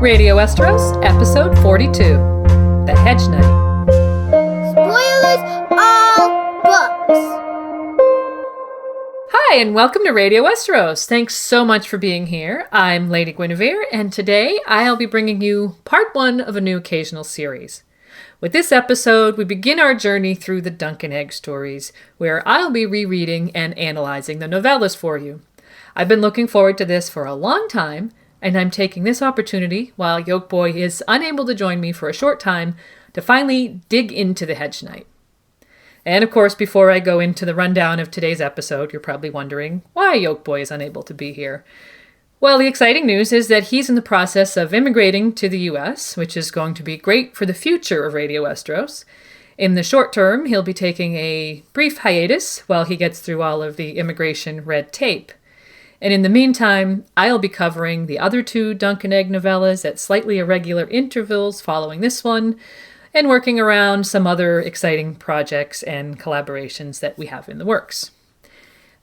Radio Westeros, Episode 42, The Hedge Knight. Spoilers all books. Hi, and welcome to Radio Westeros. Thanks so much for being here. I'm Lady Guinevere, and today I'll be bringing you part one of a new occasional series. With this episode, we begin our journey through the Duncan Egg stories, where I'll be rereading and analyzing the novellas for you. I've been looking forward to this for a long time, and I'm taking this opportunity, while Yolkboy is unable to join me for a short time, to finally dig into the Hedge Knight. And of course, before I go into the rundown of today's episode, you're probably wondering why Yolkboy is unable to be here. Well, the exciting news is that he's in the process of immigrating to the US, which is going to be great for the future of Radio Westeros. In the short term, he'll be taking a brief hiatus while he gets through all of the immigration red tape. And in the meantime, I'll be covering the other two Duncan Egg novellas at slightly irregular intervals following this one, and working around some other exciting projects and collaborations that we have in the works.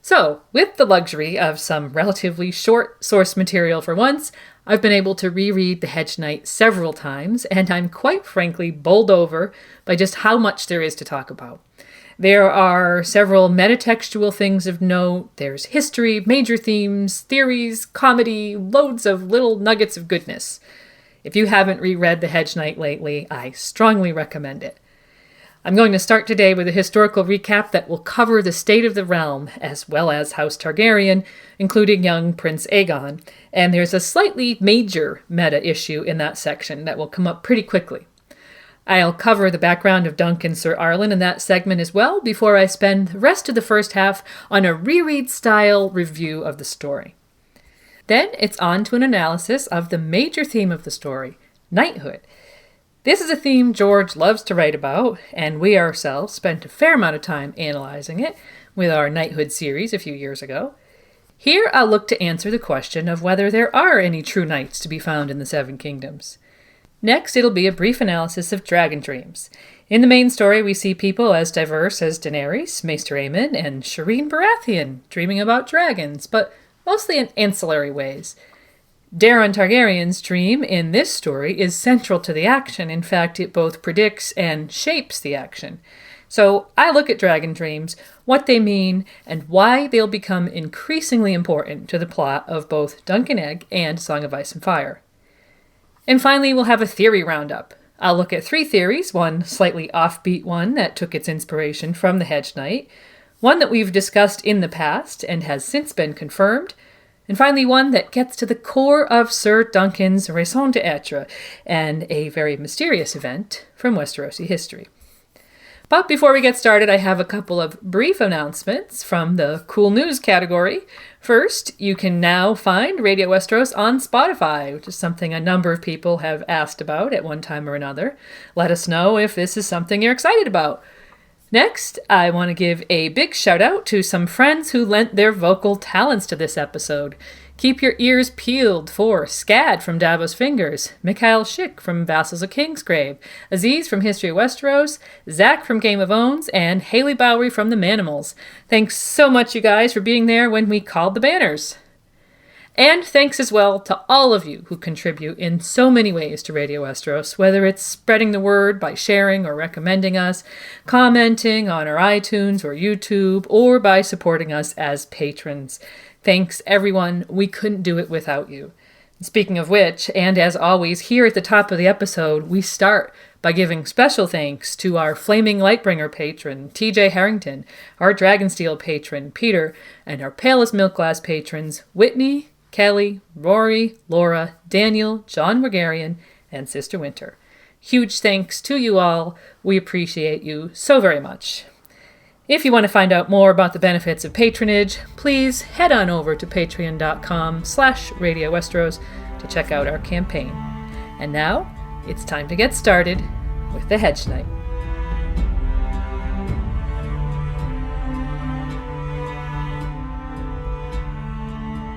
So, with the luxury of some relatively short source material for once, I've been able to reread The Hedge Knight several times, and I'm quite frankly bowled over by just how much there is to talk about. There are several metatextual things of note. There's history, major themes, theories, comedy, loads of little nuggets of goodness. If you haven't reread The Hedge Knight lately, I strongly recommend it. I'm going to start today with a historical recap that will cover the state of the realm, as well as House Targaryen, including young Prince Aegon. And there's a slightly major meta issue in that section that will come up pretty quickly. I'll cover the background of Duncan and Sir Arlen in that segment as well, before I spend the rest of the first half on a reread-style review of the story. Then it's on to an analysis of the major theme of the story, knighthood. This is a theme George loves to write about, and we ourselves spent a fair amount of time analyzing it with our knighthood series a few years ago. Here I'll look to answer the question of whether there are any true knights to be found in the Seven Kingdoms. Next, it'll be a brief analysis of dragon dreams. In the main story, we see people as diverse as Daenerys, Maester Aemon, and Shireen Baratheon dreaming about dragons, but mostly in ancillary ways. Daeron Targaryen's dream in this story is central to the action. In fact, it both predicts and shapes the action. So I look at dragon dreams, what they mean, and why they'll become increasingly important to the plot of both Duncan Egg and Song of Ice and Fire. And finally, we'll have a theory roundup. I'll look at three theories, one slightly offbeat one that took its inspiration from the Hedge Knight, one that we've discussed in the past and has since been confirmed, and finally one that gets to the core of Sir Duncan's raison d'etre and a very mysterious event from Westerosi history. But before we get started, I have a couple of brief announcements from the cool news category. First, you can now find Radio Westeros on Spotify, which is something a number of people have asked about at one time or another. Let us know if this is something you're excited about. Next, I want to give a big shout out to some friends who lent their vocal talents to this episode. Keep your ears peeled for Scad from Davos Fingers, Mikhail Schick from Vassals of Kingsgrave, Aziz from History of Westeros, Zack from Game of Owns, and Hayley Bowery from the Manimals. Thanks so much, you guys, for being there when we called the banners. And thanks as well to all of you who contribute in so many ways to Radio Westeros, whether it's spreading the word by sharing or recommending us, commenting on our iTunes or YouTube, or by supporting us as patrons. Thanks, everyone. We couldn't do it without you. Speaking of which, and as always, here at the top of the episode, we start by giving special thanks to our Flaming Lightbringer patron, TJ Harrington, our Dragonsteel patron, Peter, and our Pale as Milk Glass patrons, Whitney, Kelly, Rory, Laura, Daniel, John Wagarian, and Sister Winter. Huge thanks to you all. We appreciate you so very much. If you want to find out more about the benefits of patronage, please head on over to patreon.com/Radio Westeros to check out our campaign. And now, it's time to get started with The Hedge Knight.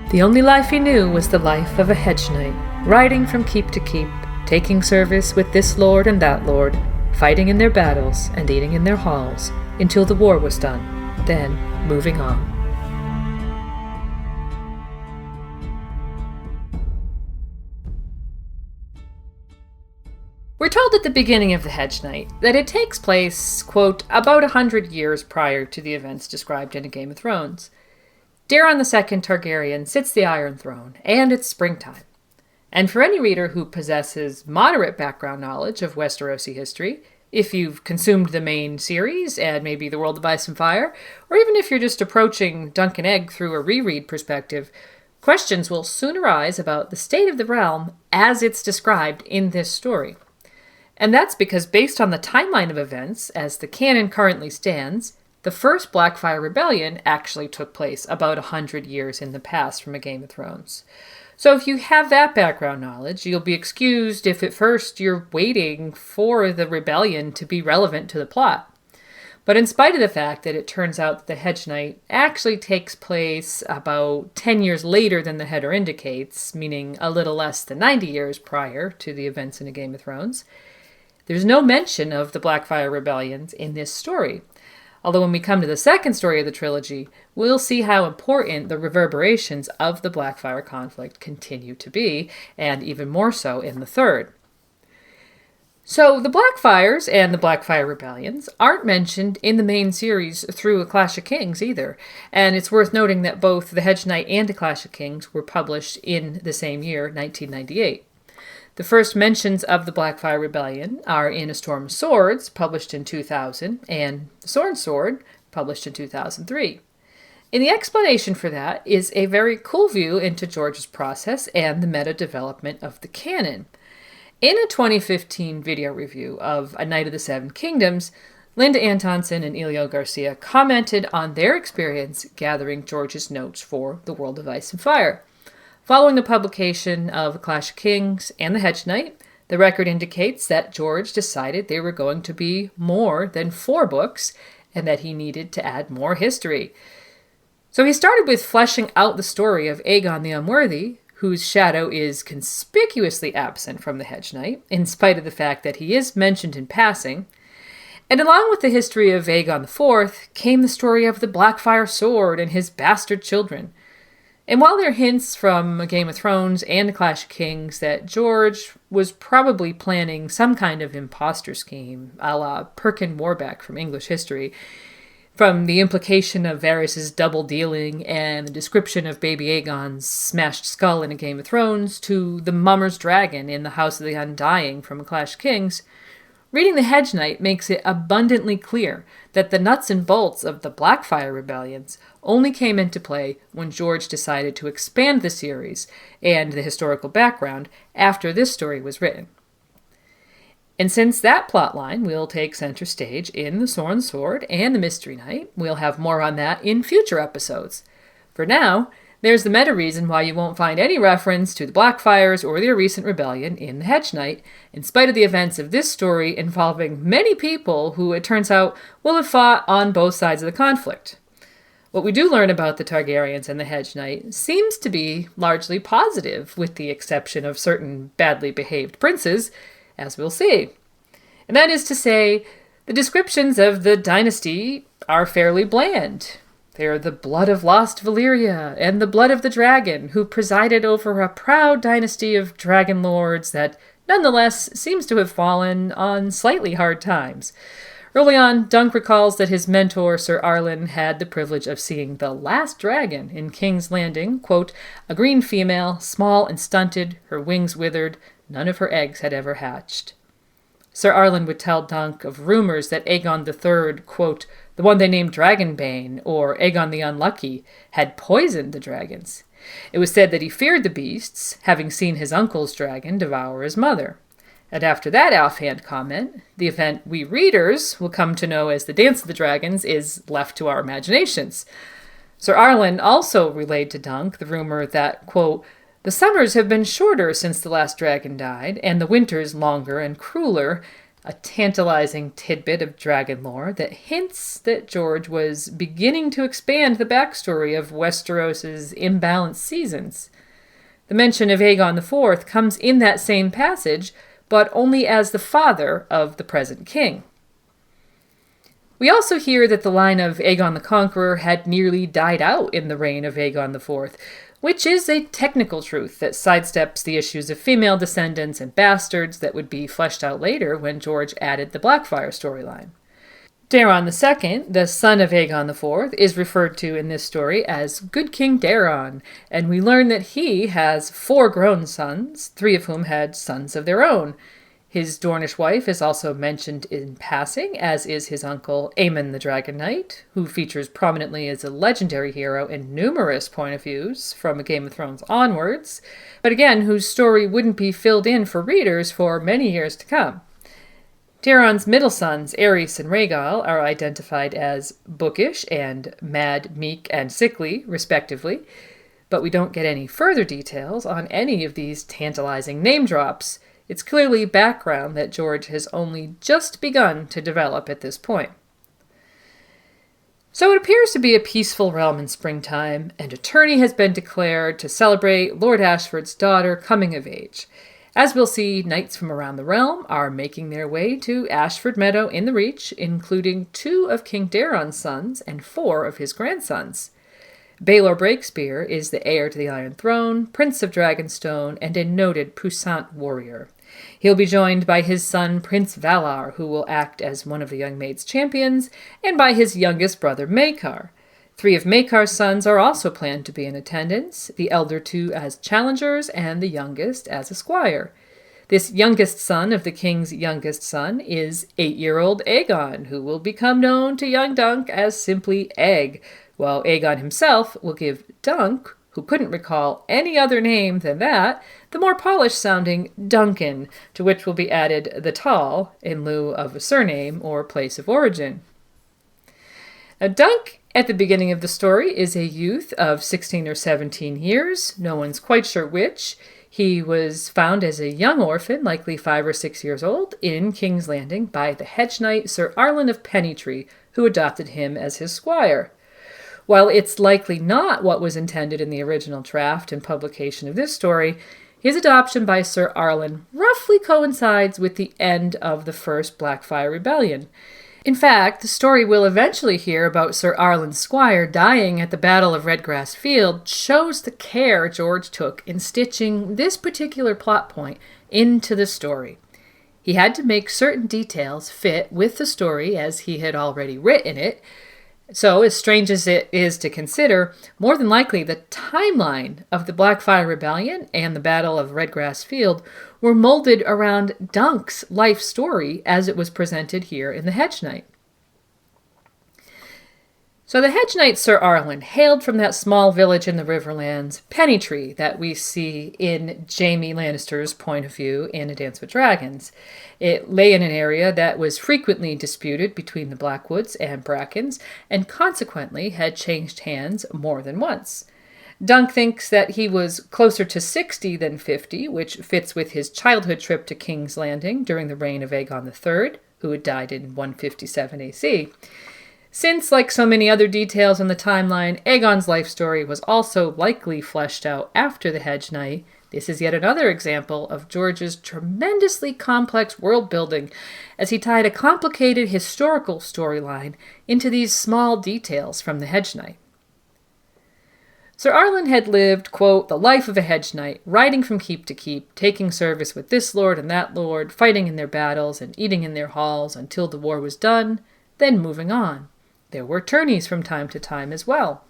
The only life he knew was the life of a hedge knight, riding from keep to keep, taking service with this lord and that lord, fighting in their battles and eating in their halls, until the war was done, then moving on. We're told at the beginning of the Hedge Knight that it takes place, quote, about 100 years prior to the events described in A Game of Thrones. Daeron II Targaryen sits the Iron Throne, and it's springtime. And for any reader who possesses moderate background knowledge of Westerosi history, if you've consumed the main series and maybe The World of Ice and Fire, or even if you're just approaching Dunk and Egg through a reread perspective, questions will soon arise about the state of the realm as it's described in this story. And that's because based on the timeline of events, as the canon currently stands, the first Blackfyre Rebellion actually took place about 100 years in the past from A Game of Thrones. So if you have that background knowledge, you'll be excused if at first you're waiting for the rebellion to be relevant to the plot. But in spite of the fact that it turns out that the Hedge Knight actually takes place about 10 years later than the header indicates, meaning a little less than 90 years prior to the events in A Game of Thrones, there's no mention of the Blackfyre rebellions in this story. Although when we come to the second story of the trilogy, we'll see how important the reverberations of the Blackfyre conflict continue to be, and even more so in the third. So the Blackfyres and the Blackfyre rebellions aren't mentioned in the main series through A Clash of Kings either, and it's worth noting that both The Hedge Knight and A Clash of Kings were published in the same year, 1998. The first mentions of the Blackfyre Rebellion are in A Storm of Swords, published in 2000, and The Sword Sword, published in 2003. And the explanation for that is a very cool view into George's process and the meta development of the canon. In a 2015 video review of A Knight of the Seven Kingdoms, Linda Antonsen and Elio Garcia commented on their experience gathering George's notes for The World of Ice and Fire. Following the publication of A Clash of Kings and The Hedge Knight, the record indicates that George decided there were going to be more than 4 books and that he needed to add more history. So he started with fleshing out the story of Aegon the Unworthy, whose shadow is conspicuously absent from The Hedge Knight, in spite of the fact that he is mentioned in passing. And along with the history of Aegon IV came the story of the Blackfyre sword and his bastard children. And while there are hints from A Game of Thrones and A Clash of Kings that George was probably planning some kind of imposter scheme, a la Perkin Warbeck from English history, from the implication of Varys' double dealing and the description of baby Aegon's smashed skull in A Game of Thrones to the Mummer's dragon in the House of the Undying from A Clash of Kings, reading The Hedge Knight makes it abundantly clear that the nuts and bolts of the Blackfyre rebellions only came into play when George decided to expand the series and the historical background after this story was written. And since that plotline will take center stage in The Sword and Sword and The Mystery Knight, we'll have more on that in future episodes. For now, there's the meta reason why you won't find any reference to the Blackfyres or their recent rebellion in The Hedge Knight, in spite of the events of this story involving many people who, it turns out, will have fought on both sides of the conflict. What we do learn about the Targaryens and the Hedge Knight seems to be largely positive, with the exception of certain badly behaved princes, as we'll see. And that is to say, the descriptions of the dynasty are fairly bland. They are the blood of lost Valyria and the blood of the dragon, who presided over a proud dynasty of dragon lords that nonetheless seems to have fallen on slightly hard times. Early on, Dunk recalls that his mentor, Sir Arlen, had the privilege of seeing the last dragon in King's Landing, quote, a green female, small and stunted, her wings withered, none of her eggs had ever hatched. Sir Arlen would tell Dunk of rumors that Aegon III, quote, the one they named Dragonbane, or Aegon the Unlucky, had poisoned the dragons. It was said that he feared the beasts, having seen his uncle's dragon devour his mother. And after that offhand comment, the event we readers will come to know as the Dance of the Dragons is left to our imaginations. Sir Arlen also relayed to Dunk the rumor that, quote, the summers have been shorter since the last dragon died, and the winters longer and crueler, a tantalizing tidbit of dragon lore that hints that George was beginning to expand the backstory of Westeros' imbalanced seasons. The mention of Aegon IV comes in that same passage, but only as the father of the present king. We also hear that the line of Aegon the Conqueror had nearly died out in the reign of Aegon IV, which is a technical truth that sidesteps the issues of female descendants and bastards that would be fleshed out later when George added the Blackfyre storyline. Daeron II, the son of Aegon IV, is referred to in this story as Good King Daeron, and we learn that he has 4 grown sons, 3 of whom had sons of their own. His Dornish wife is also mentioned in passing, as is his uncle Aemon the Dragon Knight, who features prominently as a legendary hero in numerous point of views from Game of Thrones onwards, but again, whose story wouldn't be filled in for readers for many years to come. Daeron's middle sons, Aerys and Rhaegal, are identified as bookish and mad, meek, and sickly, respectively, but we don't get any further details on any of these tantalizing name drops. It's clearly background that George has only just begun to develop at this point. So it appears to be a peaceful realm in springtime, and a tourney has been declared to celebrate Lord Ashford's daughter coming of age. As we'll see, knights from around the realm are making their way to Ashford Meadow in the Reach, including 2 of King Daeron's sons and 4 of his grandsons. Baelor Breakspear is the heir to the Iron Throne, Prince of Dragonstone, and a noted puissant warrior. He'll be joined by his son Prince Valar, who will act as one of the young maid's champions, and by his youngest brother Maekar. 3 of Maekar's sons are also planned to be in attendance, the elder 2 as challengers and the youngest as a squire. This youngest son of the king's youngest son is 8-year-old Aegon, who will become known to young Dunk as simply Egg, while Aegon himself will give Dunk, who couldn't recall any other name than that, the more polished-sounding Duncan, to which will be added the Tall in lieu of a surname or place of origin. Now, Dunk, at the beginning of the story, is a youth of 16 or 17 years, no one's quite sure which. He was found as a young orphan, likely 5 or 6 years old, in King's Landing by the Hedge Knight Sir Arlen of Pennytree, who adopted him as his squire. While it's likely not what was intended in the original draft and publication of this story, his adoption by Sir Arlen roughly coincides with the end of the First Blackfyre Rebellion. In fact, the story we'll eventually hear about Sir Arlen's squire dying at the Battle of Redgrass Field shows the care George took in stitching this particular plot point into the story. He had to make certain details fit with the story as he had already written it. So, as strange as it is to consider, more than likely the timeline of the Blackfyre Rebellion and the Battle of Redgrass Field were molded around Dunk's life story as it was presented here in the Hedge Knight. So the Hedge Knight Sir Arlen hailed from that small village in the Riverlands, Pennytree, that we see in Jaime Lannister's point of view in A Dance with Dragons. It lay in an area that was frequently disputed between the Blackwoods and Brackens, and consequently had changed hands more than once. Dunk thinks that he was closer to 60 than 50, which fits with his childhood trip to King's Landing during the reign of Aegon III, who had died in 157 AC. Since, like so many other details in the timeline, Aegon's life story was also likely fleshed out after the Hedge Knight, this is yet another example of George's tremendously complex world building as he tied a complicated historical storyline into these small details from the Hedge Knight. Sir Arlen had lived, quote, the life of a hedge knight, riding from keep to keep, taking service with this lord and that lord, fighting in their battles and eating in their halls until the war was done, then moving on. There were tourneys from time to time as well.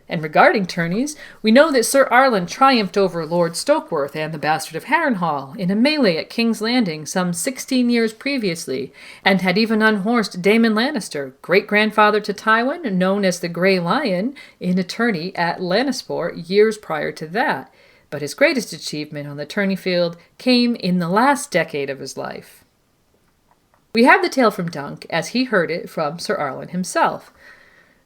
And regarding tourneys, we know that Sir Arlen triumphed over Lord Stokeworth and the Bastard of Harrenhal in a melee at King's Landing some 16 years previously, and had even unhorsed Daemon Lannister, great-grandfather to Tywin, known as the Grey Lion, in a tourney at Lannisport years prior to that. But his greatest achievement on the tourney field came in the last decade of his life. We have the tale from Dunk, as he heard it from Sir Arlen himself.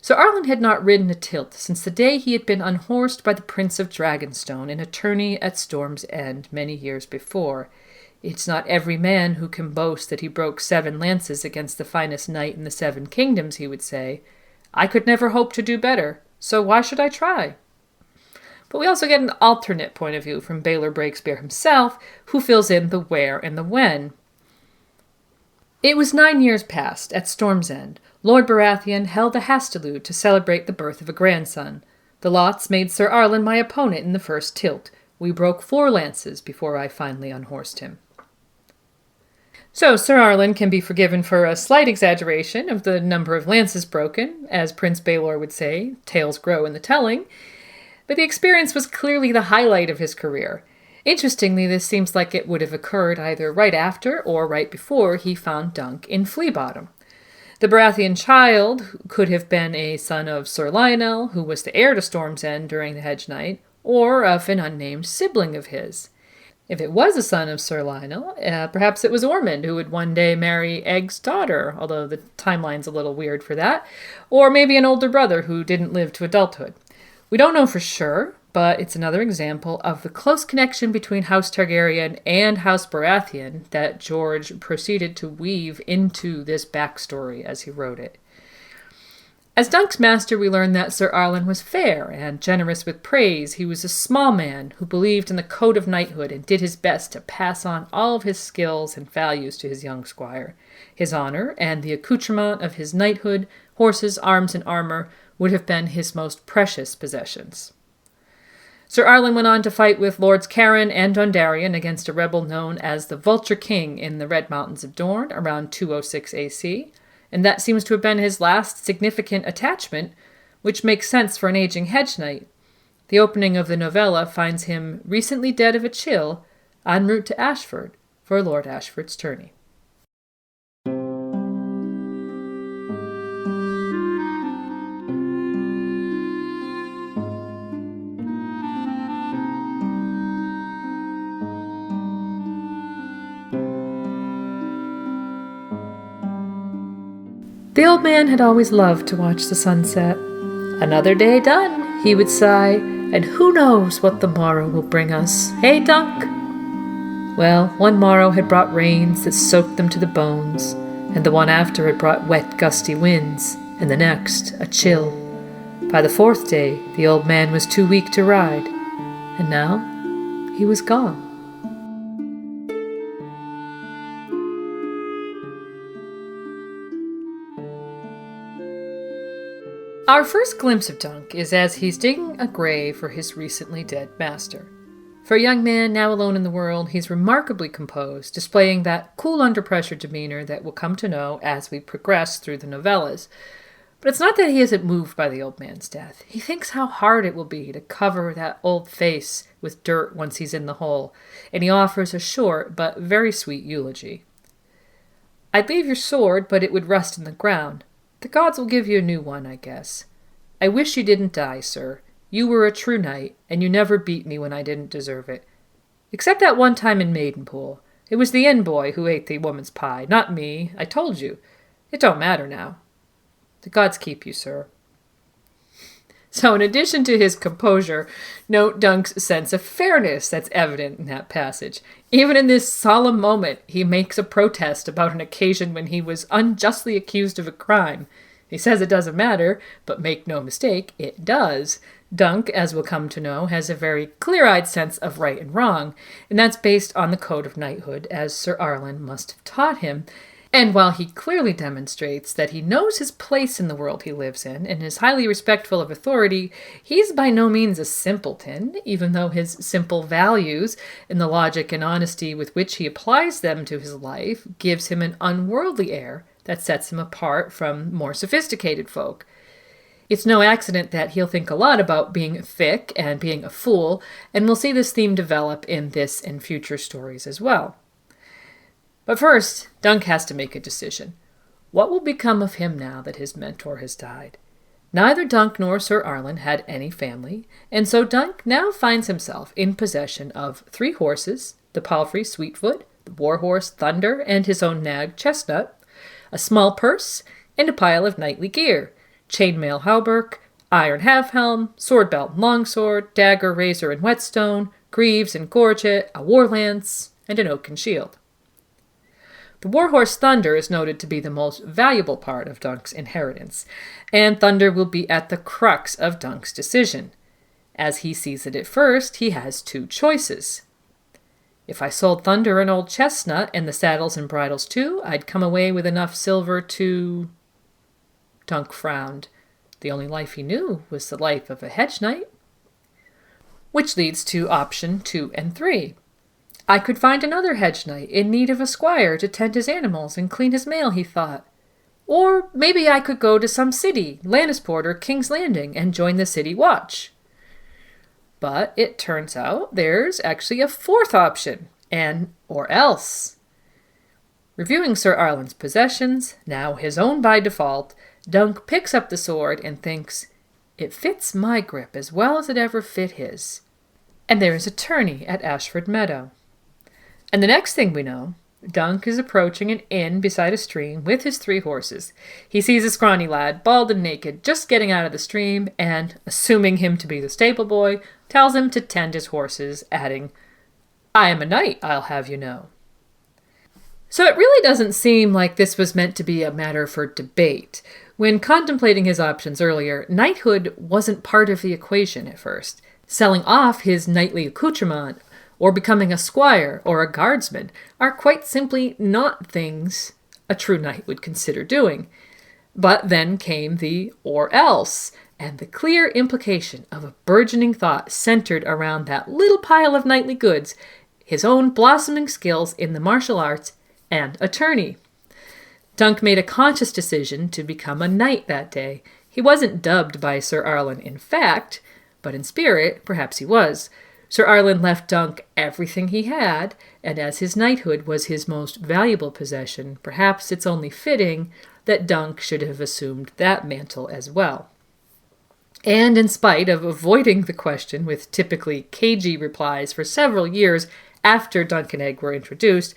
Sir Arlen had not ridden a tilt since the day he had been unhorsed by the Prince of Dragonstone in a tourney at Storm's End many years before. It's not every man who can boast that he broke 7 lances against the finest knight in the 7 kingdoms, he would say. I could never hope to do better, so why should I try? But we also get an alternate point of view from Baelor Breakspear himself, who fills in the where and the when. It was 9 years past, at Storm's End. Lord Baratheon held a hastilude to celebrate the birth of a grandson. The lots made Sir Arlen my opponent in the first tilt. We broke 4 lances before I finally unhorsed him. So Sir Arlen can be forgiven for a slight exaggeration of the number of lances broken. As Prince Baelor would say, tales grow in the telling. But the experience was clearly the highlight of his career. Interestingly, this seems like it would have occurred either right after or right before he found Dunk in Flea Bottom. The Baratheon child could have been a son of Sir Lionel, who was the heir to Storm's End during the Hedge Knight, or of an unnamed sibling of his. If it was a son of Sir Lionel, perhaps it was Ormond who would one day marry Egg's daughter, although the timeline's a little weird for that, or maybe an older brother who didn't live to adulthood. We don't know for sure, but it's another example of the close connection between House Targaryen and House Baratheon that George proceeded to weave into this backstory as he wrote it. As Dunk's master, we learn that Sir Arlen was fair and generous with praise. He was a small man who believed in the code of knighthood and did his best to pass on all of his skills and values to his young squire. His honor and the accoutrement of his knighthood, horses, arms, and armor, would have been his most precious possessions. Sir Arlen went on to fight with Lords Caron and Dondarrion against a rebel known as the Vulture King in the Red Mountains of Dorne around 206 AC, and that seems to have been his last significant attachment, which makes sense for an aging Hedge Knight. The opening of the novella finds him recently dead of a chill, en route to Ashford for Lord Ashford's tourney. The old man had always loved to watch the sunset. Another day done, he would sigh, and who knows what the morrow will bring us, hey, Dunk? Well, one morrow had brought rains that soaked them to the bones, and the one after had brought wet, gusty winds, and the next a chill. By the 4th day, the old man was too weak to ride, and now he was gone. Our first glimpse of Dunk is as he's digging a grave for his recently dead master. For a young man now alone in the world, he's remarkably composed, displaying that cool under-pressure demeanor that we'll come to know as we progress through the novellas. But it's not that he isn't moved by the old man's death. He thinks how hard it will be to cover that old face with dirt once he's in the hole, and he offers a short but very sweet eulogy. "I'd leave your sword, but it would rust in the ground. The gods will give you a new one, I guess. I wish you didn't die, sir. You were a true knight, and you never beat me when I didn't deserve it. Except that one time in Maidenpool. It was the inn boy who ate the woman's pie, not me. I told you. It don't matter now. The gods keep you, sir." So in addition to his composure, note Dunk's sense of fairness that's evident in that passage. Even in this solemn moment, he makes a protest about an occasion when he was unjustly accused of a crime. He says it doesn't matter, but make no mistake, it does. Dunk, as we'll come to know, has a very clear-eyed sense of right and wrong, and that's based on the code of knighthood, as Sir Arlen must have taught him. And while he clearly demonstrates that he knows his place in the world he lives in and is highly respectful of authority, he's by no means a simpleton, even though his simple values and the logic and honesty with which he applies them to his life gives him an unworldly air that sets him apart from more sophisticated folk. It's no accident that he'll think a lot about being thick and being a fool, and we'll see this theme develop in this and future stories as well. But first, Dunk has to make a decision. What will become of him now that his mentor has died? Neither Dunk nor Sir Arlen had any family, and so Dunk now finds himself in possession of 3 horses, the palfrey Sweetfoot, the warhorse Thunder, and his own nag Chestnut, a small purse, and a pile of knightly gear, chainmail hauberk, iron half-helm, sword belt and longsword, dagger, razor, and whetstone, greaves and gorget, a war lance, and an oaken shield. The warhorse Thunder is noted to be the most valuable part of Dunk's inheritance, and Thunder will be at the crux of Dunk's decision. As he sees it at first, he has 2 choices. If I sold Thunder an old chestnut and the saddles and bridles too, I'd come away with enough silver to... Dunk frowned. The only life he knew was the life of a hedge knight. Which leads to option 2 and 3. I could find another hedge knight in need of a squire to tend his animals and clean his mail, he thought. Or maybe I could go to some city, Lannisport or King's Landing, and join the city watch. But it turns out there's actually a fourth option, an or else. Reviewing Sir Arlen's possessions, now his own by default, Dunk picks up the sword and thinks, it fits my grip as well as it ever fit his. And there is a tourney at Ashford Meadow. And the next thing we know, Dunk is approaching an inn beside a stream with his 3 horses. He sees a scrawny lad, bald and naked, just getting out of the stream, and, assuming him to be the stable boy, tells him to tend his horses, adding, I am a knight, I'll have you know. So it really doesn't seem like this was meant to be a matter for debate. When contemplating his options earlier, knighthood wasn't part of the equation at first. Selling off his knightly accoutrement or becoming a squire or a guardsman are quite simply not things a true knight would consider doing. But then came the or else, and the clear implication of a burgeoning thought centered around that little pile of knightly goods, his own blossoming skills in the martial arts, and a tourney. Dunk made a conscious decision to become a knight that day. He wasn't dubbed by Sir Arlen in fact, but in spirit, perhaps he was. Sir Arlen left Dunk everything he had, and as his knighthood was his most valuable possession, perhaps it's only fitting that Dunk should have assumed that mantle as well. And in spite of avoiding the question with typically cagey replies for several years after Dunk and Egg were introduced,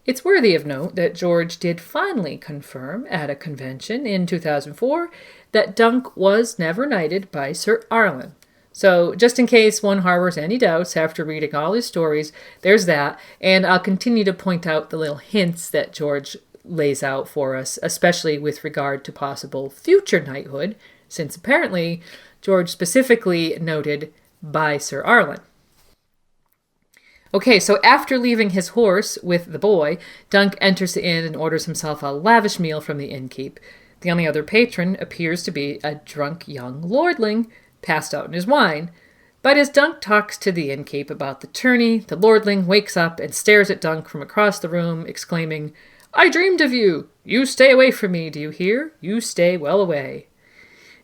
it's worthy of note that George did finally confirm at a convention in 2004 that Dunk was never knighted by Sir Arlen. So just in case one harbors any doubts after reading all his stories, there's that, and I'll continue to point out the little hints that George lays out for us, especially with regard to possible future knighthood, since apparently George specifically noted by Sir Arlen. Okay, so after leaving his horse with the boy, Dunk enters the inn and orders himself a lavish meal from the innkeep. The only other patron appears to be a drunk young lordling, passed out in his wine. But as Dunk talks to the innkeep about the tourney, the lordling wakes up and stares at Dunk from across the room, exclaiming, I dreamed of you! You stay away from me, do you hear? You stay well away.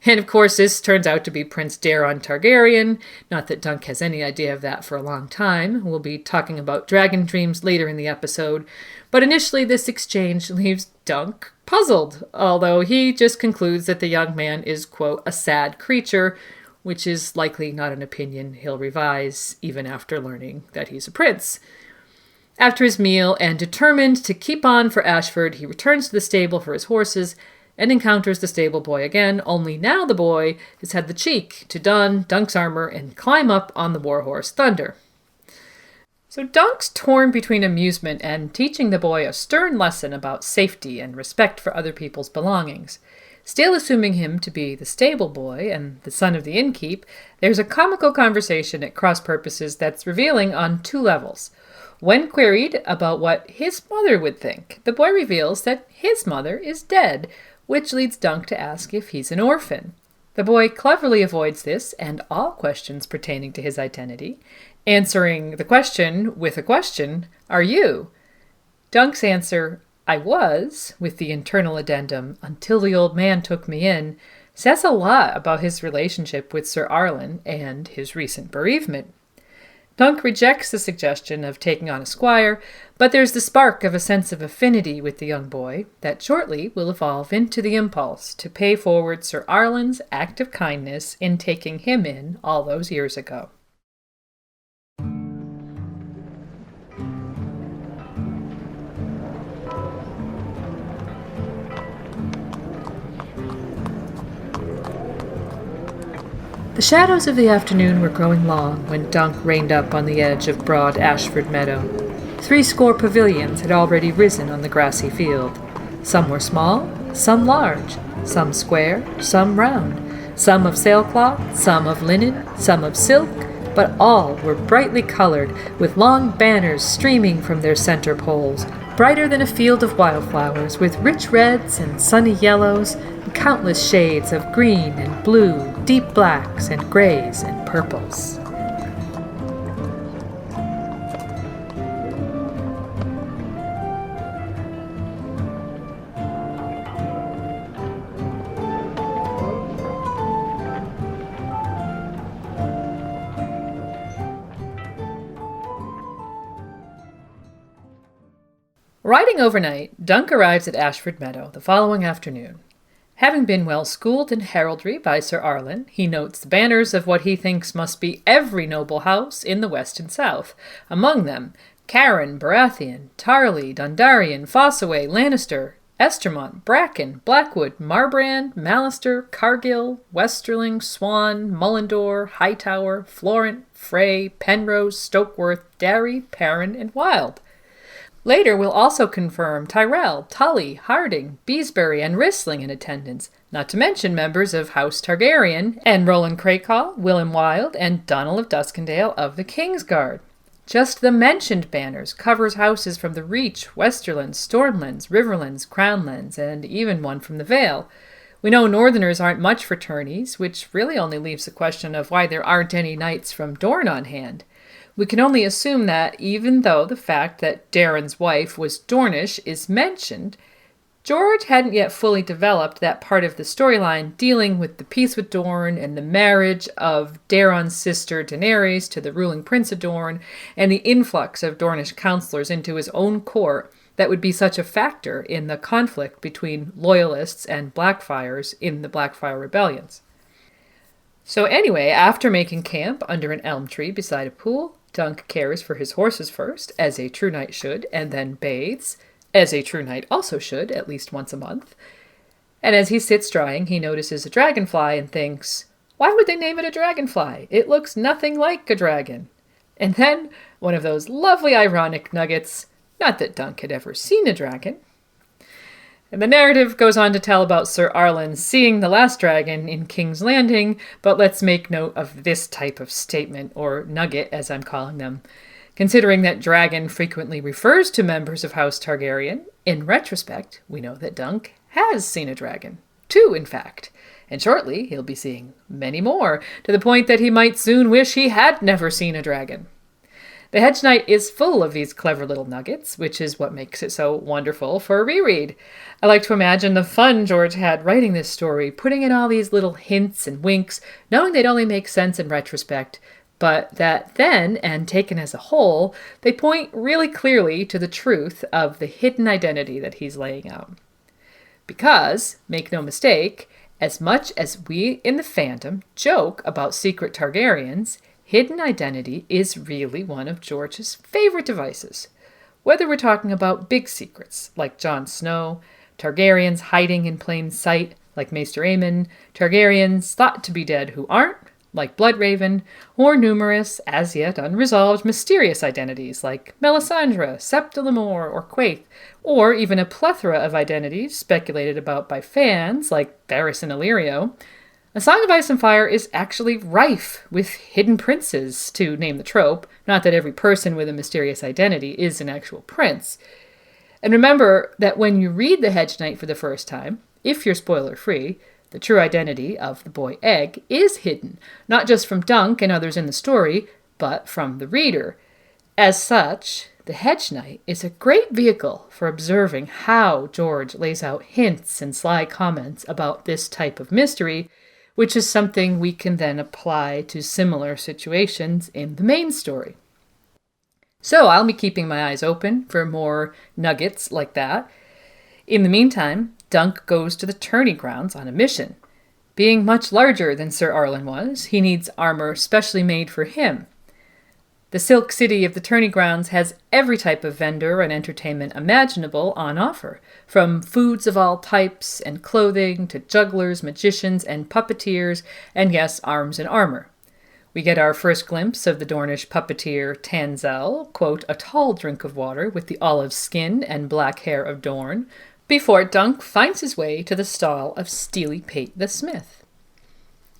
And of course this turns out to be Prince Daeron Targaryen, not that Dunk has any idea of that for a long time. We'll be talking about dragon dreams later in the episode, but initially this exchange leaves Dunk puzzled, although he just concludes that the young man is, quote, a sad creature, which is likely not an opinion he'll revise even after learning that he's a prince. After his meal, and determined to keep on for Ashford, he returns to the stable for his horses and encounters the stable boy again, only now the boy has had the cheek to don Dunk's armor and climb up on the warhorse Thunder. So Dunk's torn between amusement and teaching the boy a stern lesson about safety and respect for other people's belongings. Still assuming him to be the stable boy and the son of the innkeep, there's a comical conversation at cross purposes that's revealing on 2 levels. When queried about what his mother would think, the boy reveals that his mother is dead, which leads Dunk to ask if he's an orphan. The boy cleverly avoids this and all questions pertaining to his identity, answering the question with a question, are you? Dunk's answer, I was, with the internal addendum, until the old man took me in, says a lot about his relationship with Sir Arlen and his recent bereavement. Dunk rejects the suggestion of taking on a squire, but there's the spark of a sense of affinity with the young boy that shortly will evolve into the impulse to pay forward Sir Arlen's act of kindness in taking him in all those years ago. The shadows of the afternoon were growing long when Dunk reined up on the edge of broad Ashford Meadow. 70 pavilions had already risen on the grassy field. Some were small, some large, some square, some round, some of sailcloth, some of linen, some of silk, but all were brightly colored, with long banners streaming from their center poles, brighter than a field of wildflowers, with rich reds and sunny yellows, and countless shades of green and blue, deep blacks and grays and purples. Riding overnight, Dunk arrives at Ashford Meadow the following afternoon. Having been well schooled in heraldry by Sir Arlen, he notes the banners of what he thinks must be every noble house in the west and south, among them Caron, Baratheon, Tarly, Dundarian, Fossaway, Lannister, Estermont, Bracken, Blackwood, Marbrand, Mallister, Cargill, Westerling, Swan, Mullendore, Hightower, Florent, Frey, Penrose, Stokeworth, Darry, Perrin, and Wild. Later, we'll also confirm Tyrell, Tully, Harding, Beesbury, and Ristling in attendance, not to mention members of House Targaryen, and Roland Crakehall, Willem Wild, and Donald of Duskendale of the Kingsguard. Just the mentioned banners covers houses from the Reach, Westerlands, Stormlands, Riverlands, Crownlands, and even one from the Vale. We know Northerners aren't much for tourneys, which really only leaves the question of why there aren't any knights from Dorne on hand. We can only assume that, even though the fact that Darren's wife was Dornish is mentioned, George hadn't yet fully developed that part of the storyline dealing with the peace with Dorne and the marriage of Daeron's sister Daenerys to the ruling prince of Dorne and the influx of Dornish counselors into his own court that would be such a factor in the conflict between Loyalists and Blackfyres in the Blackfyre rebellions. So anyway, after making camp under an elm tree beside a pool, Dunk cares for his horses first, as a true knight should, and then bathes, as a true knight also should, at least once a month. And as he sits drying, he notices a dragonfly and thinks, why would they name it a dragonfly? It looks nothing like a dragon. And then, one of those lovely ironic nuggets, not that Dunk had ever seen a dragon. And the narrative goes on to tell about Sir Arlen seeing the last dragon in King's Landing, but let's make note of this type of statement, or nugget as I'm calling them. Considering that dragon frequently refers to members of House Targaryen, in retrospect, we know that Dunk has seen a dragon. 2, in fact. And shortly, he'll be seeing many more, to the point that he might soon wish he had never seen a dragon. The Hedge Knight is full of these clever little nuggets, which is what makes it so wonderful for a reread. I like to imagine the fun George had writing this story, putting in all these little hints and winks, knowing they'd only make sense in retrospect, but that then, and taken as a whole, they point really clearly to the truth of the hidden identity that he's laying out. Because, make no mistake, as much as we in the fandom joke about secret Targaryens, hidden identity is really one of George's favorite devices. Whether we're talking about big secrets, like Jon Snow, Targaryens hiding in plain sight, like Maester Aemon, Targaryens thought to be dead who aren't, like Bloodraven, or numerous, as yet unresolved, mysterious identities, like Melisandre, Septa Lemore, or Quaithe, or even a plethora of identities speculated about by fans, like Varys and Illyrio. A Song of Ice and Fire is actually rife with hidden princes, to name the trope, not that every person with a mysterious identity is an actual prince. And remember that when you read The Hedge Knight for the first time, if you're spoiler-free, the true identity of the boy Egg is hidden, not just from Dunk and others in the story, but from the reader. As such, The Hedge Knight is a great vehicle for observing how George lays out hints and sly comments about this type of mystery, which is something we can then apply to similar situations in the main story. So I'll be keeping my eyes open for more nuggets like that. In the meantime, Dunk goes to the tourney grounds on a mission. Being much larger than Sir Arlen was, he needs armor specially made for him. The Silk City of the tourney grounds has every type of vendor and entertainment imaginable on offer, from foods of all types and clothing to jugglers, magicians, and puppeteers, and yes, arms and armor. We get our first glimpse of the Dornish puppeteer Tanzel, quote, a tall drink of water with the olive skin and black hair of Dorne, before Dunk finds his way to the stall of Steely Pate the Smith.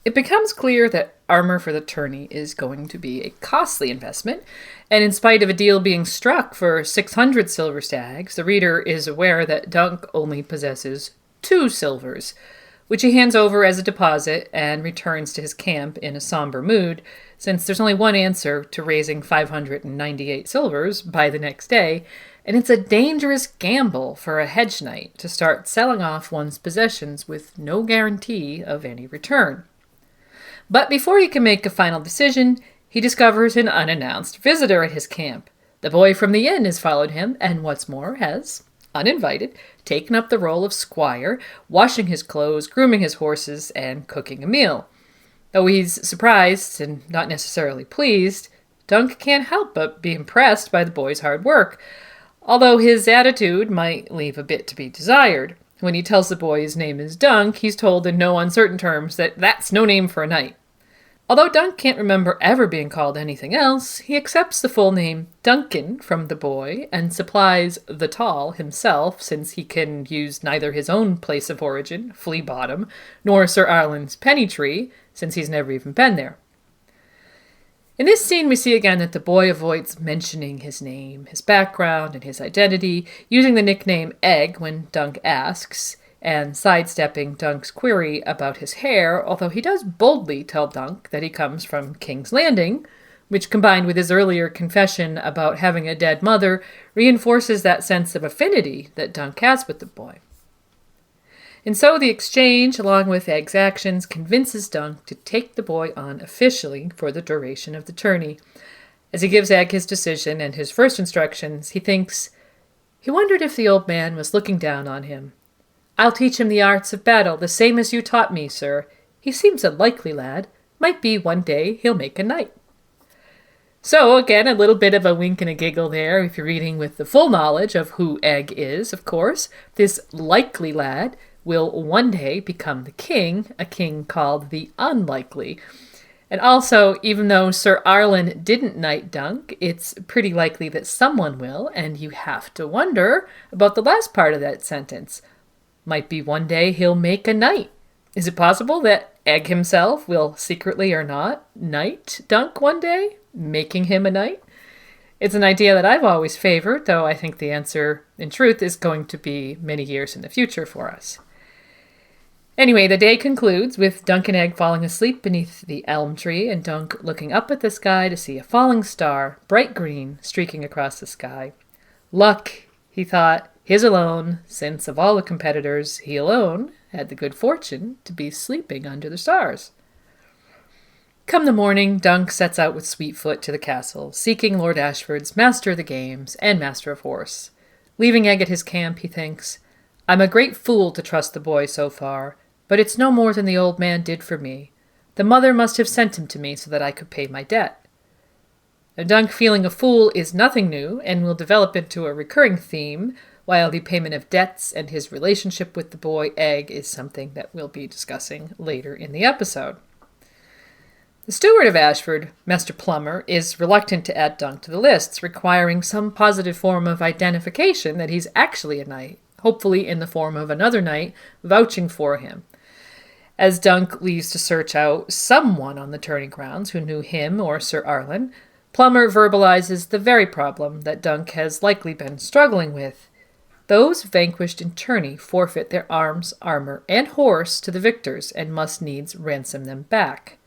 It becomes clear that armor for the tourney is going to be a costly investment, and in spite of a deal being struck for 600 silver stags, the reader is aware that Dunk only possesses 2 silvers, which he hands over as a deposit and returns to his camp in a somber mood, since there's only one answer to raising 598 silvers by the next day, and it's a dangerous gamble for a hedge knight to start selling off one's possessions with no guarantee of any return. But before he can make a final decision, he discovers an unannounced visitor at his camp. The boy from the inn has followed him, and what's more, has, uninvited, taken up the role of squire, washing his clothes, grooming his horses, and cooking a meal. Though he's surprised and not necessarily pleased, Dunk can't help but be impressed by the boy's hard work, although his attitude might leave a bit to be desired. When he tells the boy his name is Dunk, he's told in no uncertain terms that that's no name for a knight. Although Dunk can't remember ever being called anything else, he accepts the full name Duncan from the boy and supplies the tall himself, since he can use neither his own place of origin, Flea Bottom, nor Sir Arlen's Penny Tree, since he's never even been there. In this scene, we see again that the boy avoids mentioning his name, his background, and his identity, using the nickname Egg when Dunk asks, and sidestepping Dunk's query about his hair, although he does boldly tell Dunk that he comes from King's Landing, which, combined with his earlier confession about having a dead mother, reinforces that sense of affinity that Dunk has with the boy. And so the exchange, along with Egg's actions, convinces Dunk to take the boy on officially for the duration of the tourney. As he gives Egg his decision and his first instructions, he thinks, he wondered if the old man was looking down on him. I'll teach him the arts of battle, the same as you taught me, sir. He seems a likely lad. Might be one day he'll make a knight. So, again, a little bit of a wink and a giggle there, if you're reading with the full knowledge of who Egg is, of course. This likely lad will one day become the king, a king called the Unlikely. And also, even though Sir Arlen didn't knight Dunk, it's pretty likely that someone will, and you have to wonder about the last part of that sentence. Might be one day he'll make a knight. Is it possible that Egg himself will secretly or not knight Dunk one day, making him a knight? It's an idea that I've always favored, though I think the answer, in truth, is going to be many years in the future for us. Anyway, the day concludes with Dunk and Egg falling asleep beneath the elm tree and Dunk looking up at the sky to see a falling star, bright green, streaking across the sky. Luck, he thought, his alone, since of all the competitors, he alone had the good fortune to be sleeping under the stars. Come the morning, Dunk sets out with Sweetfoot to the castle, seeking Lord Ashford's Master of the Games and Master of Horse. Leaving Egg at his camp, he thinks, I'm a great fool to trust the boy so far, but it's no more than the old man did for me. The mother must have sent him to me so that I could pay my debt. Now, Dunk feeling a fool is nothing new and will develop into a recurring theme, while the payment of debts and his relationship with the boy Egg is something that we'll be discussing later in the episode. The steward of Ashford, Master Plummer, is reluctant to add Dunk to the lists, requiring some positive form of identification that he's actually a knight, hopefully in the form of another knight vouching for him. As Dunk leaves to search out someone on the tourney grounds who knew him or Sir Arlen, Plummer verbalizes the very problem that Dunk has likely been struggling with. Those vanquished in tourney forfeit their arms, armor, and horse to the victors and must needs ransom them back.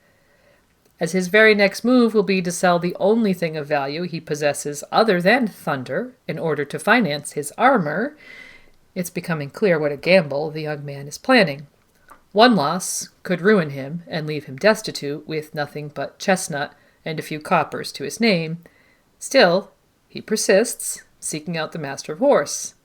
As his very next move will be to sell the only thing of value he possesses other than thunder in order to finance his armor, it's becoming clear what a gamble the young man is planning. One loss could ruin him and leave him destitute with nothing but chestnut and a few coppers to his name. Still, he persists, seeking out the Master of Horse.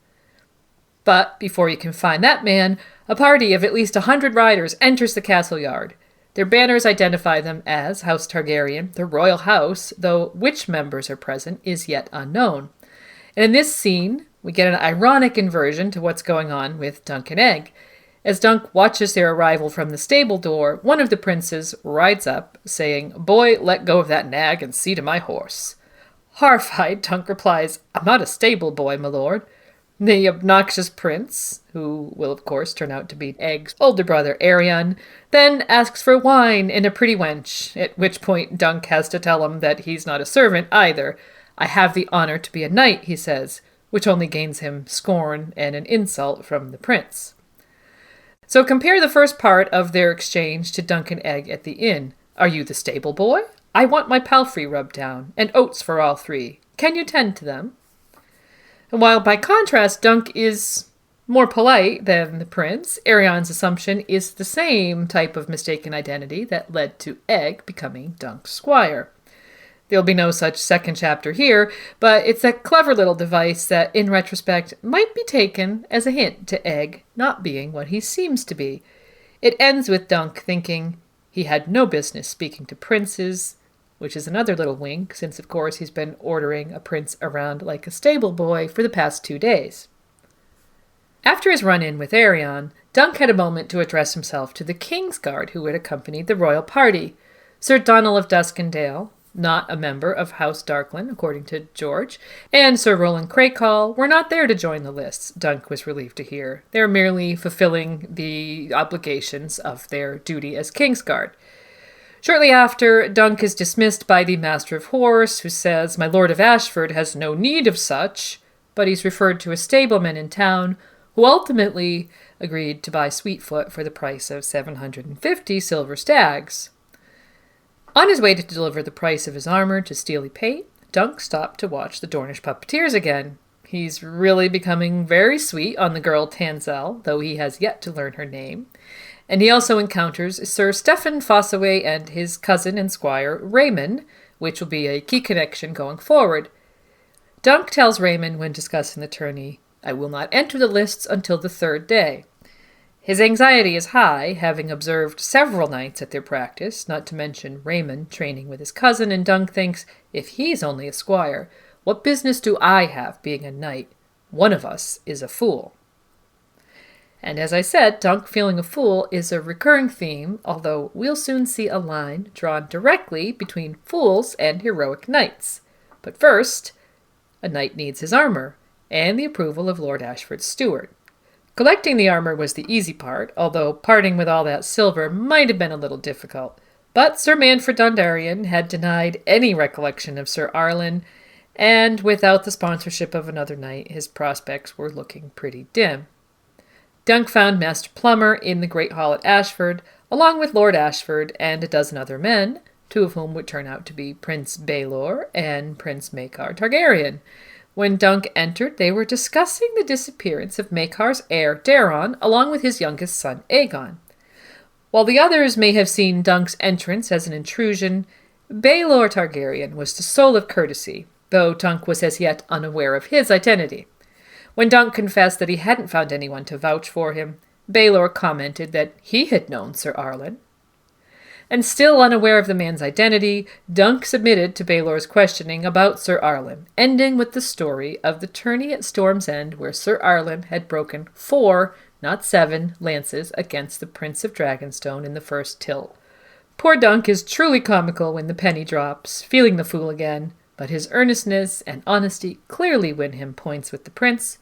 But before you can find that man, a party of at least 100 riders enters the castle yard. Their banners identify them as House Targaryen, the royal house, though which members are present is yet unknown. And in this scene, we get an ironic inversion to what's going on with Dunk and Egg. As Dunk watches their arrival from the stable door, one of the princes rides up, saying, Boy, let go of that nag and see to my horse. Horrified, Dunk replies, I'm not a stable boy, my lord. The obnoxious prince, who will of course turn out to be Egg's older brother Aegon, then asks for wine and a pretty wench, at which point Dunk has to tell him that he's not a servant either. "I have the honor to be a knight," he says, which only gains him scorn and an insult from the prince. So compare the first part of their exchange to Dunk and Egg at the inn. "Are you the stable boy? I want my palfrey rubbed down, and oats for all three. Can you tend to them?" And while by contrast Dunk is more polite than the prince, Aegon's assumption is the same type of mistaken identity that led to Egg becoming Dunk's squire. There'll be no such second chapter here, but it's a clever little device that, in retrospect, might be taken as a hint to Egg not being what he seems to be. It ends with Dunk thinking he had no business speaking to princes, which is another little wink, since of course he's been ordering a prince around like a stable boy for the past 2 days. After his run-in with Aegon, Dunk had a moment to address himself to the Kingsguard who had accompanied the royal party. Sir Donald of Duskendale, not a member of House Darkland, according to George, and Sir Roland Crakehall were not there to join the lists, Dunk was relieved to hear. They're merely fulfilling the obligations of their duty as Kingsguard. Shortly after, Dunk is dismissed by the Master of Horse, who says, "My Lord of Ashford has no need of such," but he's referred to a stableman in town, who ultimately agreed to buy Sweetfoot for the price of 750 silver stags. On his way to deliver the price of his armor to Steely Pate, Dunk stopped to watch the Dornish puppeteers again. He's really becoming very sweet on the girl Tanselle, though he has yet to learn her name. And he also encounters Sir Stephen Fossaway and his cousin and squire, Raymond, which will be a key connection going forward. Dunk tells Raymond when discussing the tourney, "I will not enter the lists until the 3rd day." His anxiety is high, having observed several knights at their practice, not to mention Raymond training with his cousin, and Dunk thinks, if he's only a squire, what business do I have being a knight? One of us is a fool. And as I said, Dunk feeling a fool is a recurring theme, although we'll soon see a line drawn directly between fools and heroic knights. But first, a knight needs his armor, and the approval of Lord Ashford's steward. Collecting the armor was the easy part, although parting with all that silver might have been a little difficult. But Sir Manfred Dondarrion had denied any recollection of Sir Arlen, and without the sponsorship of another knight, his prospects were looking pretty dim. Dunk found Master Plummer in the Great Hall at Ashford, along with Lord Ashford and a dozen other men, 2 of whom would turn out to be Prince Baelor and Prince Maekar Targaryen. When Dunk entered, they were discussing the disappearance of Maekar's heir, Daeron, along with his youngest son, Aegon. While the others may have seen Dunk's entrance as an intrusion, Baelor Targaryen was the soul of courtesy, though Dunk was as yet unaware of his identity. When Dunk confessed that he hadn't found anyone to vouch for him, Baelor commented that he had known Sir Arlen. And still unaware of the man's identity, Dunk submitted to Baelor's questioning about Sir Arlen, ending with the story of the tourney at Storm's End where Sir Arlen had broken 4, not 7, lances against the Prince of Dragonstone in the first tilt. Poor Dunk is truly comical when the penny drops, feeling the fool again, but his earnestness and honesty clearly win him points with the prince,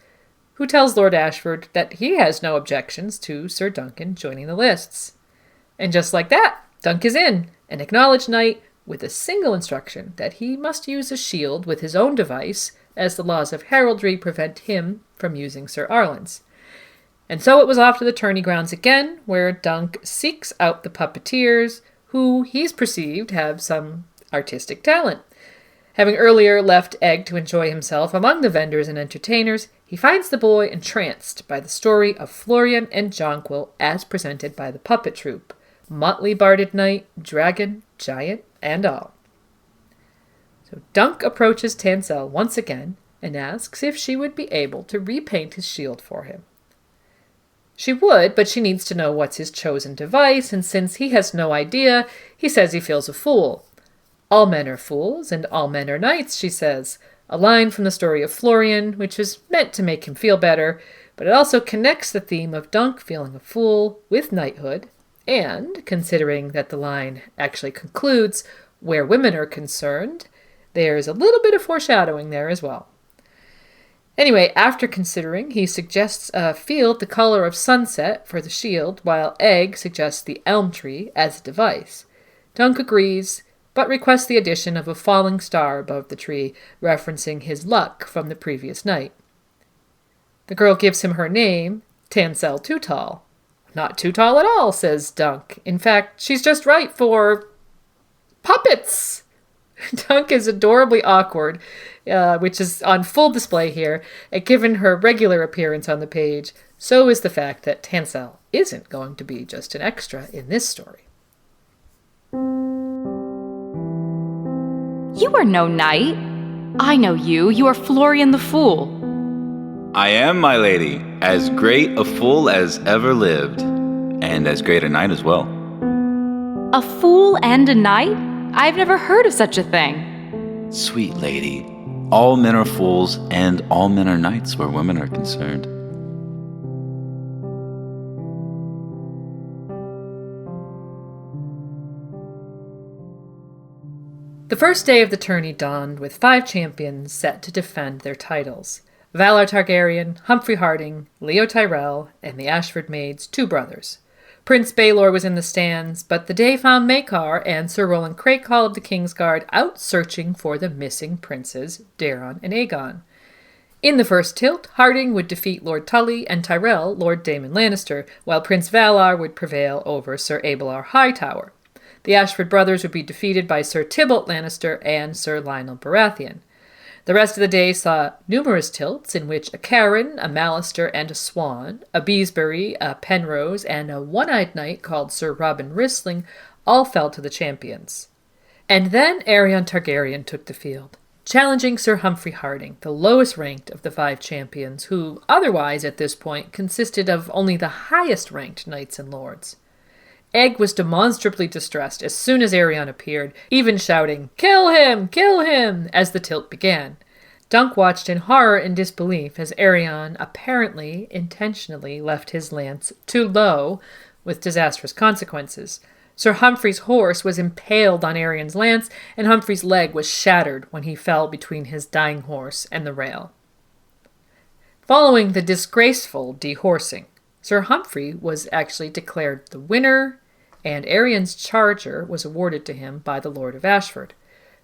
who tells Lord Ashford that he has no objections to Sir Duncan joining the lists. And just like that, Dunk is in, an acknowledged knight, with a single instruction that he must use a shield with his own device, as the laws of heraldry prevent him from using Sir Arlen's. And so it was off to the tourney grounds again, where Dunk seeks out the puppeteers, who he's perceived have some artistic talent. Having earlier left Egg to enjoy himself among the vendors and entertainers, he finds the boy entranced by the story of Florian and Jonquil as presented by the puppet troupe, motley barded knight, dragon, giant, and all. So Dunk approaches Tanselle once again and asks if she would be able to repaint his shield for him. She would, but she needs to know what's his chosen device, and since he has no idea, he says he feels a fool. "All men are fools, and all men are knights," she says, a line from the story of Florian, which is meant to make him feel better, but it also connects the theme of Dunk feeling a fool with knighthood, and, considering that the line actually concludes where women are concerned, there's a little bit of foreshadowing there as well. Anyway, after considering, he suggests a field the color of sunset for the shield, while Egg suggests the elm tree as a device. Dunk agrees, but requests the addition of a falling star above the tree, referencing his luck from the previous night. The girl gives him her name, Tansel Too Tall. Not too tall at all, says Dunk. In fact, she's just right for puppets. Dunk is adorably awkward, which is on full display here, and given her regular appearance on the page, so is the fact that Tansel isn't going to be just an extra in this story. You are no knight. I know you. You are Florian the Fool. I am, my lady, as great a fool as ever lived, and as great a knight as well. A fool and a knight? I've never heard of such a thing. Sweet lady, all men are fools, and all men are knights where women are concerned. The first day of the tourney dawned with 5 champions set to defend their titles. Valar Targaryen, Humphrey Harding, Leo Tyrell, and the Ashford Maids' 2 brothers. Prince Baelor was in the stands, but the day found Maekar and Sir Roland Crakehall of the Kingsguard out searching for the missing princes, Daeron and Aegon. In the first tilt, Harding would defeat Lord Tully and Tyrell, Lord Daemon Lannister, while Prince Valar would prevail over Sir Abelar Hightower. The Ashford brothers would be defeated by Sir Tybalt Lannister and Sir Lionel Baratheon. The rest of the day saw numerous tilts in which a Karen, a Mallister, and a Swan, a Beesbury, a Penrose, and a one-eyed knight called Sir Robin Wristling all fell to the champions. And then Aegon Targaryen took the field, challenging Sir Humphrey Harding, the lowest ranked of the 5 champions, who otherwise at this point consisted of only the highest ranked knights and lords. Egg was demonstrably distressed as soon as Aegon appeared, even shouting, "Kill him! Kill him!" as the tilt began. Dunk watched in horror and disbelief as Aegon apparently intentionally left his lance too low, with disastrous consequences. Sir Humphrey's horse was impaled on Aegon's lance, and Humphrey's leg was shattered when he fell between his dying horse and the rail. Following the disgraceful dehorsing, Sir Humphrey was actually declared the winner, and Aegon's charger was awarded to him by the Lord of Ashford.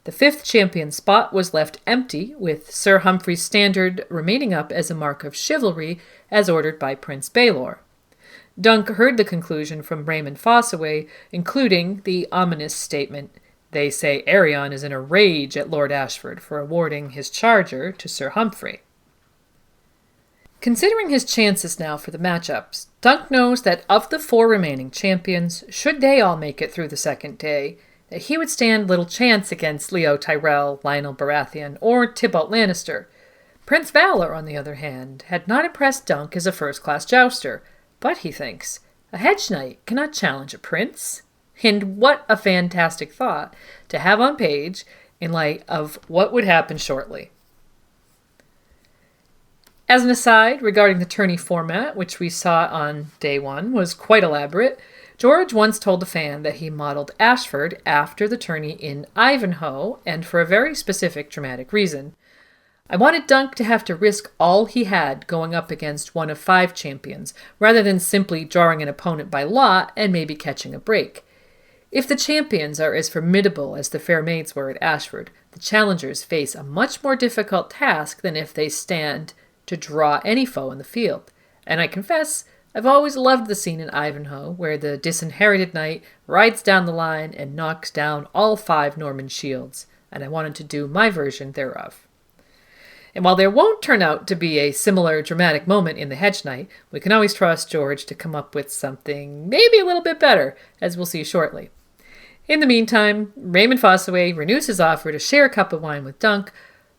The 5th champion spot was left empty, with Sir Humphrey's standard remaining up as a mark of chivalry, as ordered by Prince Baelor. Dunk heard the conclusion from Raymond Fossaway, including the ominous statement, "They say Aegon is in a rage at Lord Ashford for awarding his charger to Sir Humphrey." Considering his chances now for the matchups, Dunk knows that of the 4 remaining champions, should they all make it through the second day, that he would stand little chance against Leo Tyrell, Lionel Baratheon, or Tybalt Lannister. Prince Valar, on the other hand, had not impressed Dunk as a first-class jouster, but, he thinks, a Hedge Knight cannot challenge a prince. And what a fantastic thought to have on page in light of what would happen shortly. As an aside, regarding the tourney format, which we saw on day 1, was quite elaborate, George once told a fan that he modeled Ashford after the tourney in Ivanhoe, and for a very specific dramatic reason. I wanted Dunk to have to risk all he had going up against one of 5 champions, rather than simply drawing an opponent by lot and maybe catching a break. If the champions are as formidable as the fair maids were at Ashford, the challengers face a much more difficult task than if they stand to draw any foe in the field. And I confess, I've always loved the scene in Ivanhoe where the disinherited knight rides down the line and knocks down all 5 Norman shields, and I wanted to do my version thereof. And while there won't turn out to be a similar dramatic moment in the Hedge Knight, we can always trust George to come up with something maybe a little bit better, as we'll see shortly. In the meantime, Raymond Fossaway renews his offer to share a cup of wine with Dunk,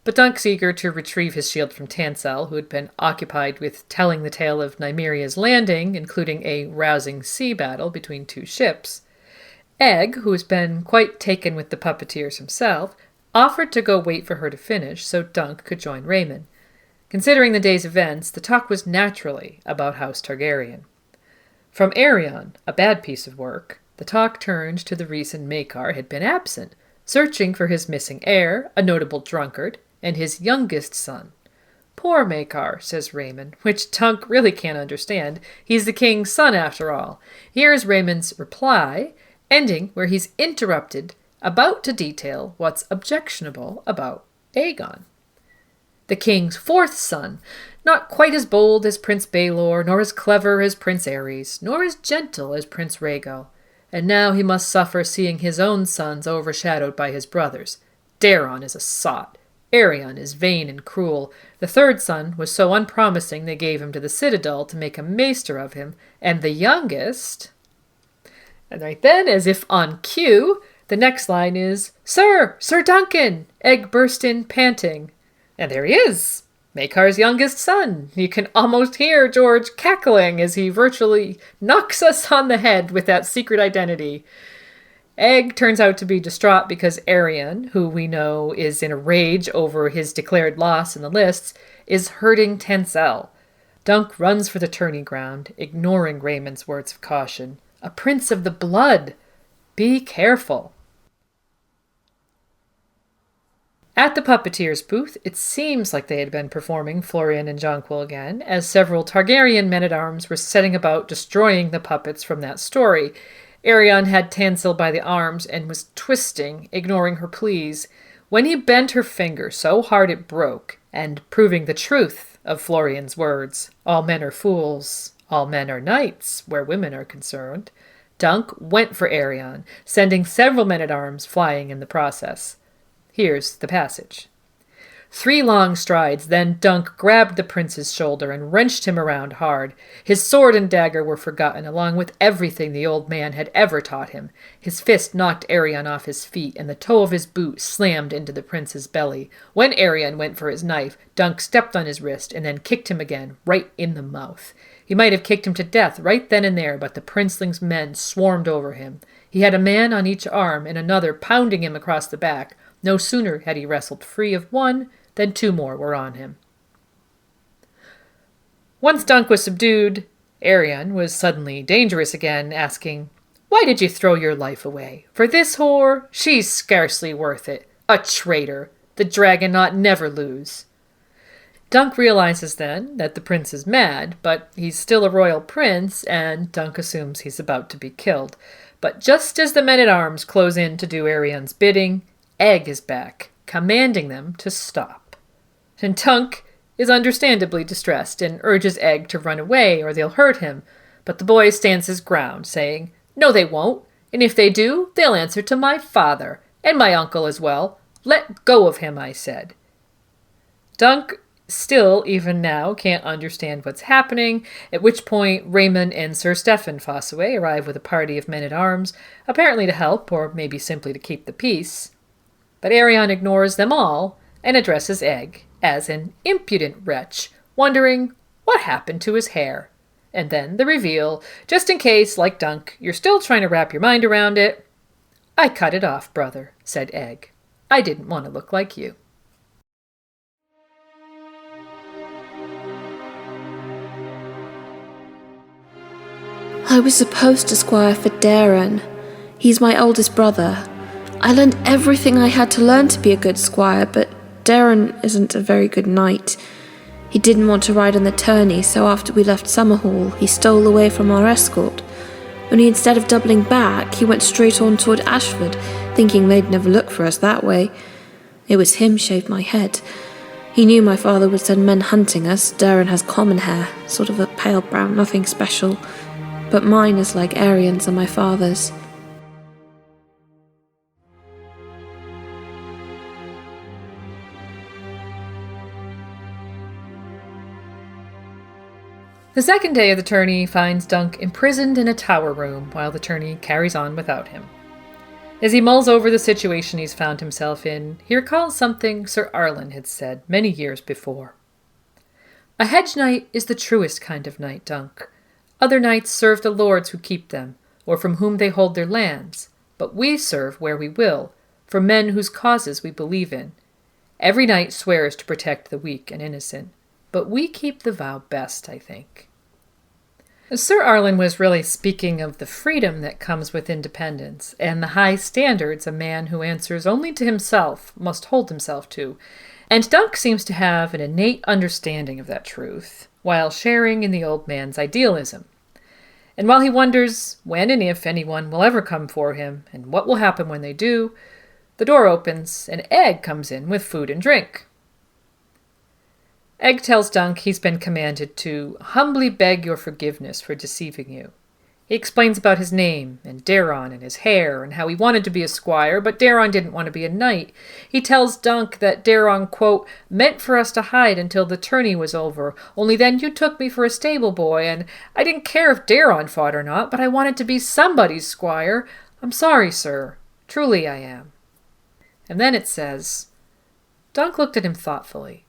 but Dunk's eager to retrieve his shield from Tansel, who had been occupied with telling the tale of Nymeria's landing, including a rousing sea battle between 2 ships. Egg, who has been quite taken with the puppeteers himself, offered to go wait for her to finish so Dunk could join Raymond. Considering the day's events, the talk was naturally about House Targaryen. From Aegon, a bad piece of work, the talk turned to the reason Maekar had been absent, searching for his missing heir, a notable drunkard, and his youngest son. Poor Maekar, says Raymond, which Dunk really can't understand. He's the king's son after all. Here's Raymond's reply, ending where he's interrupted, about to detail what's objectionable about Aegon. The king's fourth son, not quite as bold as Prince Baelor, nor as clever as Prince Aerys, nor as gentle as Prince Rhaegal. And now he must suffer seeing his own sons overshadowed by his brothers. Daeron is a sot. Aerion is vain and cruel. The third son was so unpromising they gave him to the Citadel to make a maester of him. And the youngest... And right then, as if on cue, the next line is, Sir Duncan! Egg burst in, panting. And there he is, Maekar's youngest son. You can almost hear George cackling as he virtually knocks us on the head with that secret identity. Egg turns out to be distraught because Aerion, who we know is in a rage over his declared loss in the lists, is hurting Tencel. Dunk runs for the tourney ground, ignoring Raymond's words of caution. A prince of the blood! Be careful! At the puppeteer's booth, it seems like they had been performing Florian and Jonquil again, as several Targaryen men-at-arms were setting about destroying the puppets from that story. Aerion had Tansel by the arms and was twisting, ignoring her pleas, when he bent her finger so hard it broke, and proving the truth of Florian's words, all men are fools, all men are knights, where women are concerned, Dunk went for Aerion, sending several men-at-arms flying in the process. Here's the passage. 3 long strides, then Dunk grabbed the prince's shoulder and wrenched him around hard. His sword and dagger were forgotten, along with everything the old man had ever taught him. His fist knocked Aerion off his feet, and the toe of his boot slammed into the prince's belly. When Aerion went for his knife, Dunk stepped on his wrist and then kicked him again, right in the mouth. He might have kicked him to death right then and there, but the princeling's men swarmed over him. He had a man on each arm and another pounding him across the back. No sooner had he wrestled free of one than 2 more were on him. Once Dunk was subdued, Aerion was suddenly dangerous again, asking, Why did you throw your life away? For this whore? She's scarcely worth it. A traitor. The dragon ought never lose. Dunk realizes then that the prince is mad, but he's still a royal prince, and Dunk assumes he's about to be killed. But just as the men-at-arms close in to do Aerion's bidding, Egg is back, commanding them to stop. And Dunk is understandably distressed and urges Egg to run away or they'll hurt him, but the boy stands his ground, saying, No, they won't, and if they do, they'll answer to my father, and my uncle as well. Let go of him, I said. Dunk still, even now, can't understand what's happening, at which point Raymond and Sir Stephen Fossaway arrive with a party of men-at-arms, apparently to help, or maybe simply to keep the peace. But Aerion ignores them all and addresses Egg as an impudent wretch, wondering what happened to his hair. And then the reveal, just in case, like Dunk, you're still trying to wrap your mind around it. I cut it off, brother, said Egg. I didn't want to look like you. I was supposed to squire for Daeron. He's my oldest brother. I learned everything I had to learn to be a good squire, but Daeron isn't a very good knight. He didn't want to ride in the tourney, so after we left Summerhall, he stole away from our escort. Only instead of doubling back, he went straight on toward Ashford, thinking they'd never look for us that way. It was him shaved my head. He knew my father would send men hunting us. Daeron has common hair, sort of a pale brown, nothing special. But mine is like Aerion's and my father's. The second day of the tourney finds Dunk imprisoned in a tower room while the tourney carries on without him. As he mulls over the situation he's found himself in, he recalls something Sir Arlen had said many years before. A hedge knight is the truest kind of knight, Dunk. Other knights serve the lords who keep them, or from whom they hold their lands, but we serve where we will, for men whose causes we believe in. Every knight swears to protect the weak and innocent, but we keep the vow best, I think. Sir Arlen was really speaking of the freedom that comes with independence and the high standards a man who answers only to himself must hold himself to, And Dunk seems to have an innate understanding of that truth, while sharing in the old man's idealism. And while he wonders when and if anyone will ever come for him, and what will happen when they do, the door opens and Egg comes in with food and drink. Egg tells Dunk he's been commanded to humbly beg your forgiveness for deceiving you. He explains about his name, and Daron, and his hair, and how he wanted to be a squire, but Daron didn't want to be a knight. He tells Dunk that Daron, quote, meant for us to hide until the tourney was over, only then you took me for a stable boy, and I didn't care if Daron fought or not, but I wanted to be somebody's squire. I'm sorry, sir. Truly I am. And then it says, Dunk looked at him thoughtfully.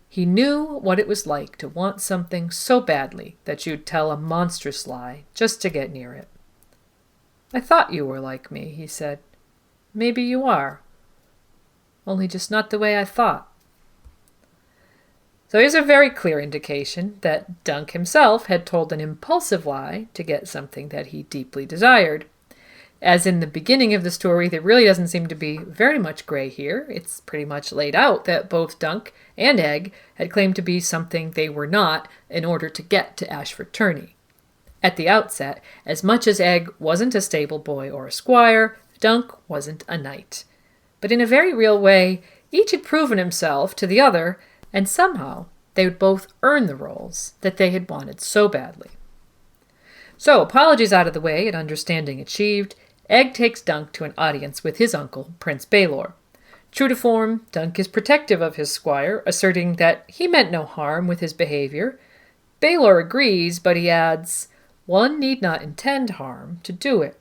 He knew what it was like to want something so badly that you'd tell a monstrous lie just to get near it. I thought you were like me, he said. Maybe you are. Only just not the way I thought. So here's a very clear indication that Dunk himself had told an impulsive lie to get something that he deeply desired. As in the beginning of the story, there really doesn't seem to be very much gray here. It's pretty much laid out that both Dunk and Egg had claimed to be something they were not in order to get to Ashford Tourney. At the outset, as much as Egg wasn't a stable boy or a squire, Dunk wasn't a knight. But in a very real way, each had proven himself to the other, and somehow they would both earn the roles that they had wanted so badly. So, apologies out of the way and understanding achieved, Egg takes Dunk to an audience with his uncle, Prince Baelor. True to form, Dunk is protective of his squire, asserting that he meant no harm with his behavior. Baelor agrees, but he adds, one need not intend harm to do it.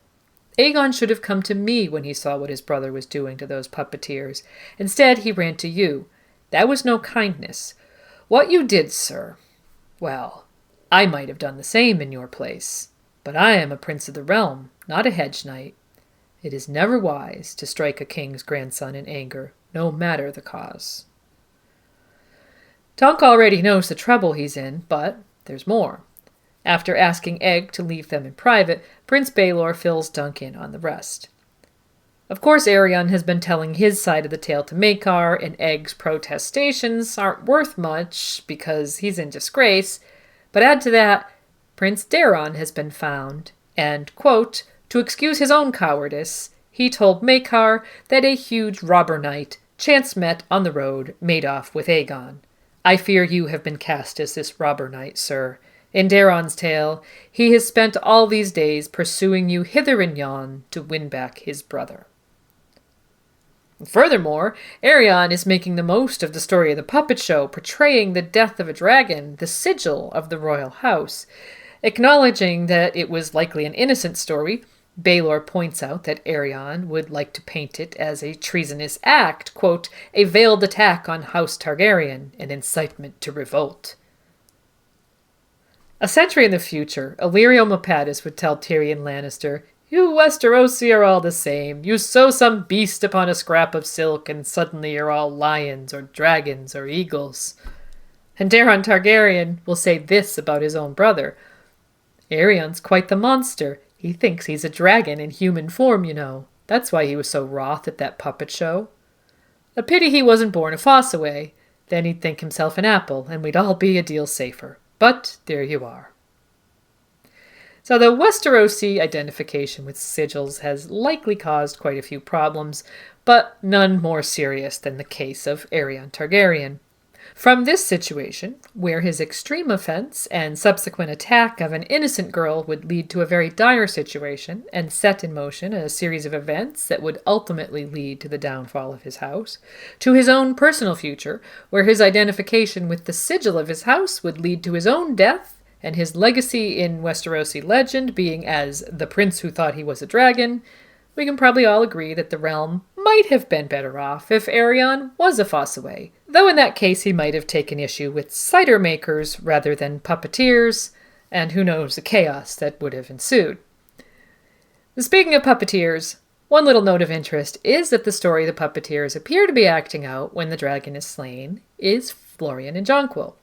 Aegon should have come to me when he saw what his brother was doing to those puppeteers. Instead, he ran to you. That was no kindness. What you did, sir, well, I might have done the same in your place. But I am a prince of the realm, not a hedge knight. It is never wise to strike a king's grandson in anger, no matter the cause. Dunk already knows the trouble he's in, but there's more. After asking Egg to leave them in private, Prince Baelor fills Dunk in on the rest. Of course, Aegon has been telling his side of the tale to Maekar, and Egg's protestations aren't worth much because he's in disgrace. But add to that, Prince Daron has been found, and, quote, to excuse his own cowardice, he told Maekar that a huge robber knight, chance met on the road, made off with Aegon. I fear you have been cast as this robber knight, sir. In Daron's tale, he has spent all these days pursuing you hither and yon to win back his brother. Furthermore, Aegon is making the most of the story of the puppet show, portraying the death of a dragon, the sigil of the royal house. Acknowledging that it was likely an innocent story, Baelor points out that Aegon would like to paint it as a treasonous act, quote, a veiled attack on House Targaryen, an incitement to revolt. A century in the future, Illyrio Mopatis would tell Tyrion Lannister, you Westerosi are all the same. You sew some beast upon a scrap of silk and suddenly you're all lions or dragons or eagles. And Daron Targaryen will say this about his own brother. Aegon's quite the monster. He thinks he's a dragon in human form, you know. That's why he was so wroth at that puppet show. A pity he wasn't born a Fossaway. Then he'd think himself an apple, and we'd all be a deal safer. But there you are. So the Westerosi identification with sigils has likely caused quite a few problems, but none more serious than the case of Aegon Targaryen. From this situation, where his extreme offense and subsequent attack of an innocent girl would lead to a very dire situation and set in motion a series of events that would ultimately lead to the downfall of his house, to his own personal future, where his identification with the sigil of his house would lead to his own death, and his legacy in Westerosi legend being as the prince who thought he was a dragon, we can probably all agree that the realm might have been better off if Aegon was a Fossaway, though in that case he might have taken issue with cider makers rather than puppeteers, and who knows the chaos that would have ensued. Speaking of puppeteers, one little note of interest is that the story the puppeteers appear to be acting out when the dragon is slain is Florian and Jonquil.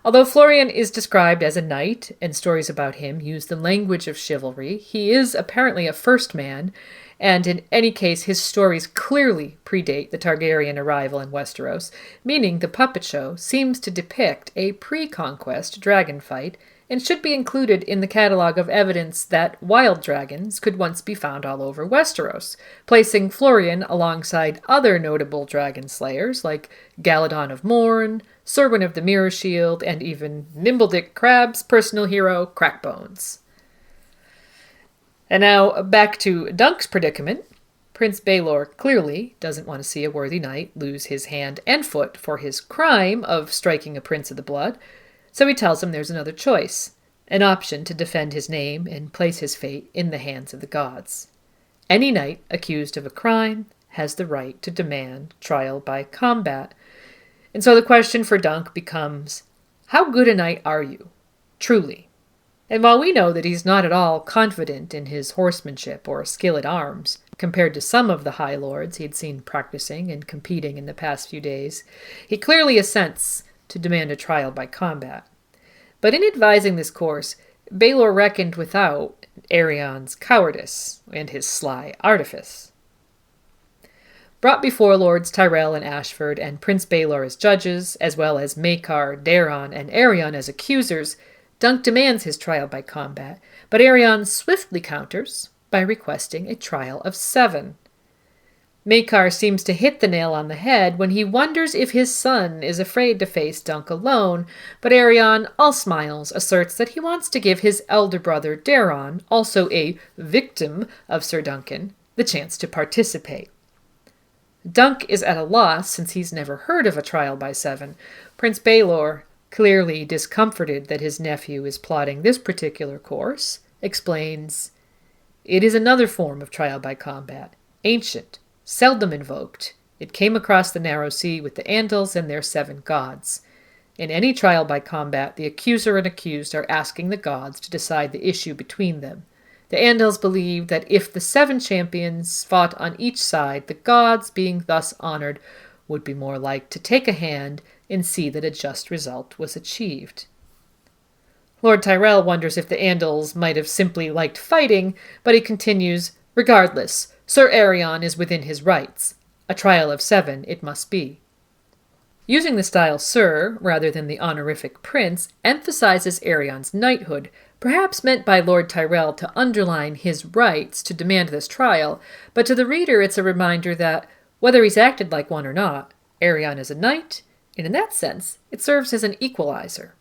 Although Florian is described as a knight, and stories about him use the language of chivalry, he is apparently a first man, and in any case his stories clearly predate the Targaryen arrival in Westeros, meaning the puppet show seems to depict a pre-conquest dragon fight and should be included in the catalogue of evidence that wild dragons could once be found all over Westeros, placing Florian alongside other notable dragon slayers like Galadon of Morn, Serwyn of the Mirror Shield, and even Nimbledick Crab's personal hero, Crackbones. And now back to Dunk's predicament. Prince Baelor clearly doesn't want to see a worthy knight lose his hand and foot for his crime of striking a prince of the blood, so he tells him there's another choice, an option to defend his name and place his fate in the hands of the gods. Any knight accused of a crime has the right to demand trial by combat. And so the question for Dunk becomes, how good a knight are you, truly? And while we know that he's not at all confident in his horsemanship or skill at arms, compared to some of the High Lords he'd seen practicing and competing in the past few days, he clearly assents to demand a trial by combat. But in advising this course, Baelor reckoned without Aegon's cowardice and his sly artifice. Brought before Lords Tyrell and Ashford and Prince Baelor as judges, as well as Maekar, Daeron, and Aegon as accusers, Dunk demands his trial by combat, but Aegon swiftly counters by requesting a trial of 7. Maekar seems to hit the nail on the head when he wonders if his son is afraid to face Dunk alone, but Aegon, all smiles, asserts that he wants to give his elder brother Daeron, also a victim of Sir Duncan, the chance to participate. Dunk is at a loss since he's never heard of a trial by 7. Prince Baelor, clearly discomforted that his nephew is plotting this particular course, explains, "It is another form of trial by combat, ancient, seldom invoked. It came across the narrow sea with the Andals and their 7 gods. In any trial by combat, the accuser and accused are asking the gods to decide the issue between them. The Andals believe that if the 7 champions fought on each side, the gods, being thus honored, would be more like to take a hand and see that a just result was achieved." Lord Tyrell wonders if the Andals might have simply liked fighting, but he continues, "Regardless, Sir Aegon is within his rights. A trial of 7 it must be." Using the style Sir rather than the honorific Prince emphasizes Aegon's knighthood, perhaps meant by Lord Tyrell to underline his rights to demand this trial, but to the reader it's a reminder that, whether he's acted like one or not, Aegon is a knight, and in that sense, it serves as an equalizer.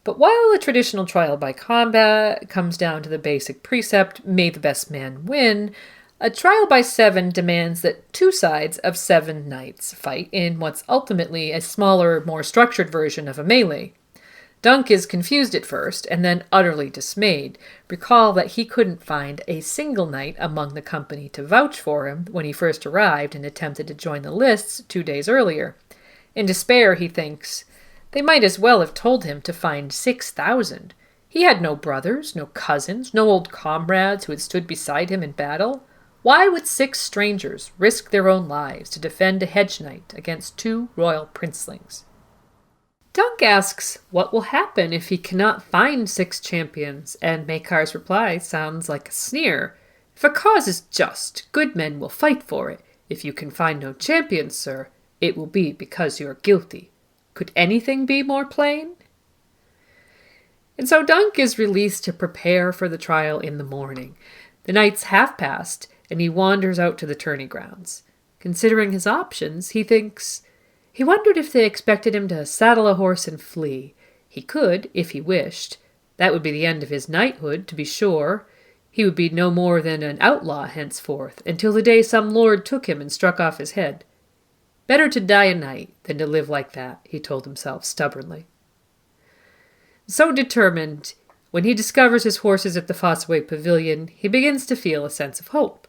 But while a traditional trial by combat comes down to the basic precept, may the best man win, a trial by 7 demands that 2 sides of 7 knights fight in what's ultimately a smaller, more structured version of a melee. Dunk is confused at first, and then utterly dismayed. Recall that he couldn't find a single knight among the company to vouch for him when he first arrived and attempted to join the lists 2 days earlier. In despair, he thinks, they might as well have told him to find 6,000. He had no brothers, no cousins, no old comrades who had stood beside him in battle. Why would 6 strangers risk their own lives to defend a hedge knight against 2 royal princelings? Dunk asks what will happen if he cannot find 6 champions, and Maekar's reply sounds like a sneer. "If a cause is just, good men will fight for it. If you can find no champions, sir, it will be because you are guilty. Could anything be more plain?" And so Dunk is released to prepare for the trial in the morning. The nights have passed, and he wanders out to the tourney grounds. Considering his options, he thinks, he wondered if they expected him to saddle a horse and flee. He could, if he wished. That would be the end of his knighthood, to be sure. He would be no more than an outlaw henceforth, until the day some lord took him and struck off his head. Better to die a knight than to live like that, he told himself stubbornly. So determined, when he discovers his horses at the Fossaway Pavilion, he begins to feel a sense of hope.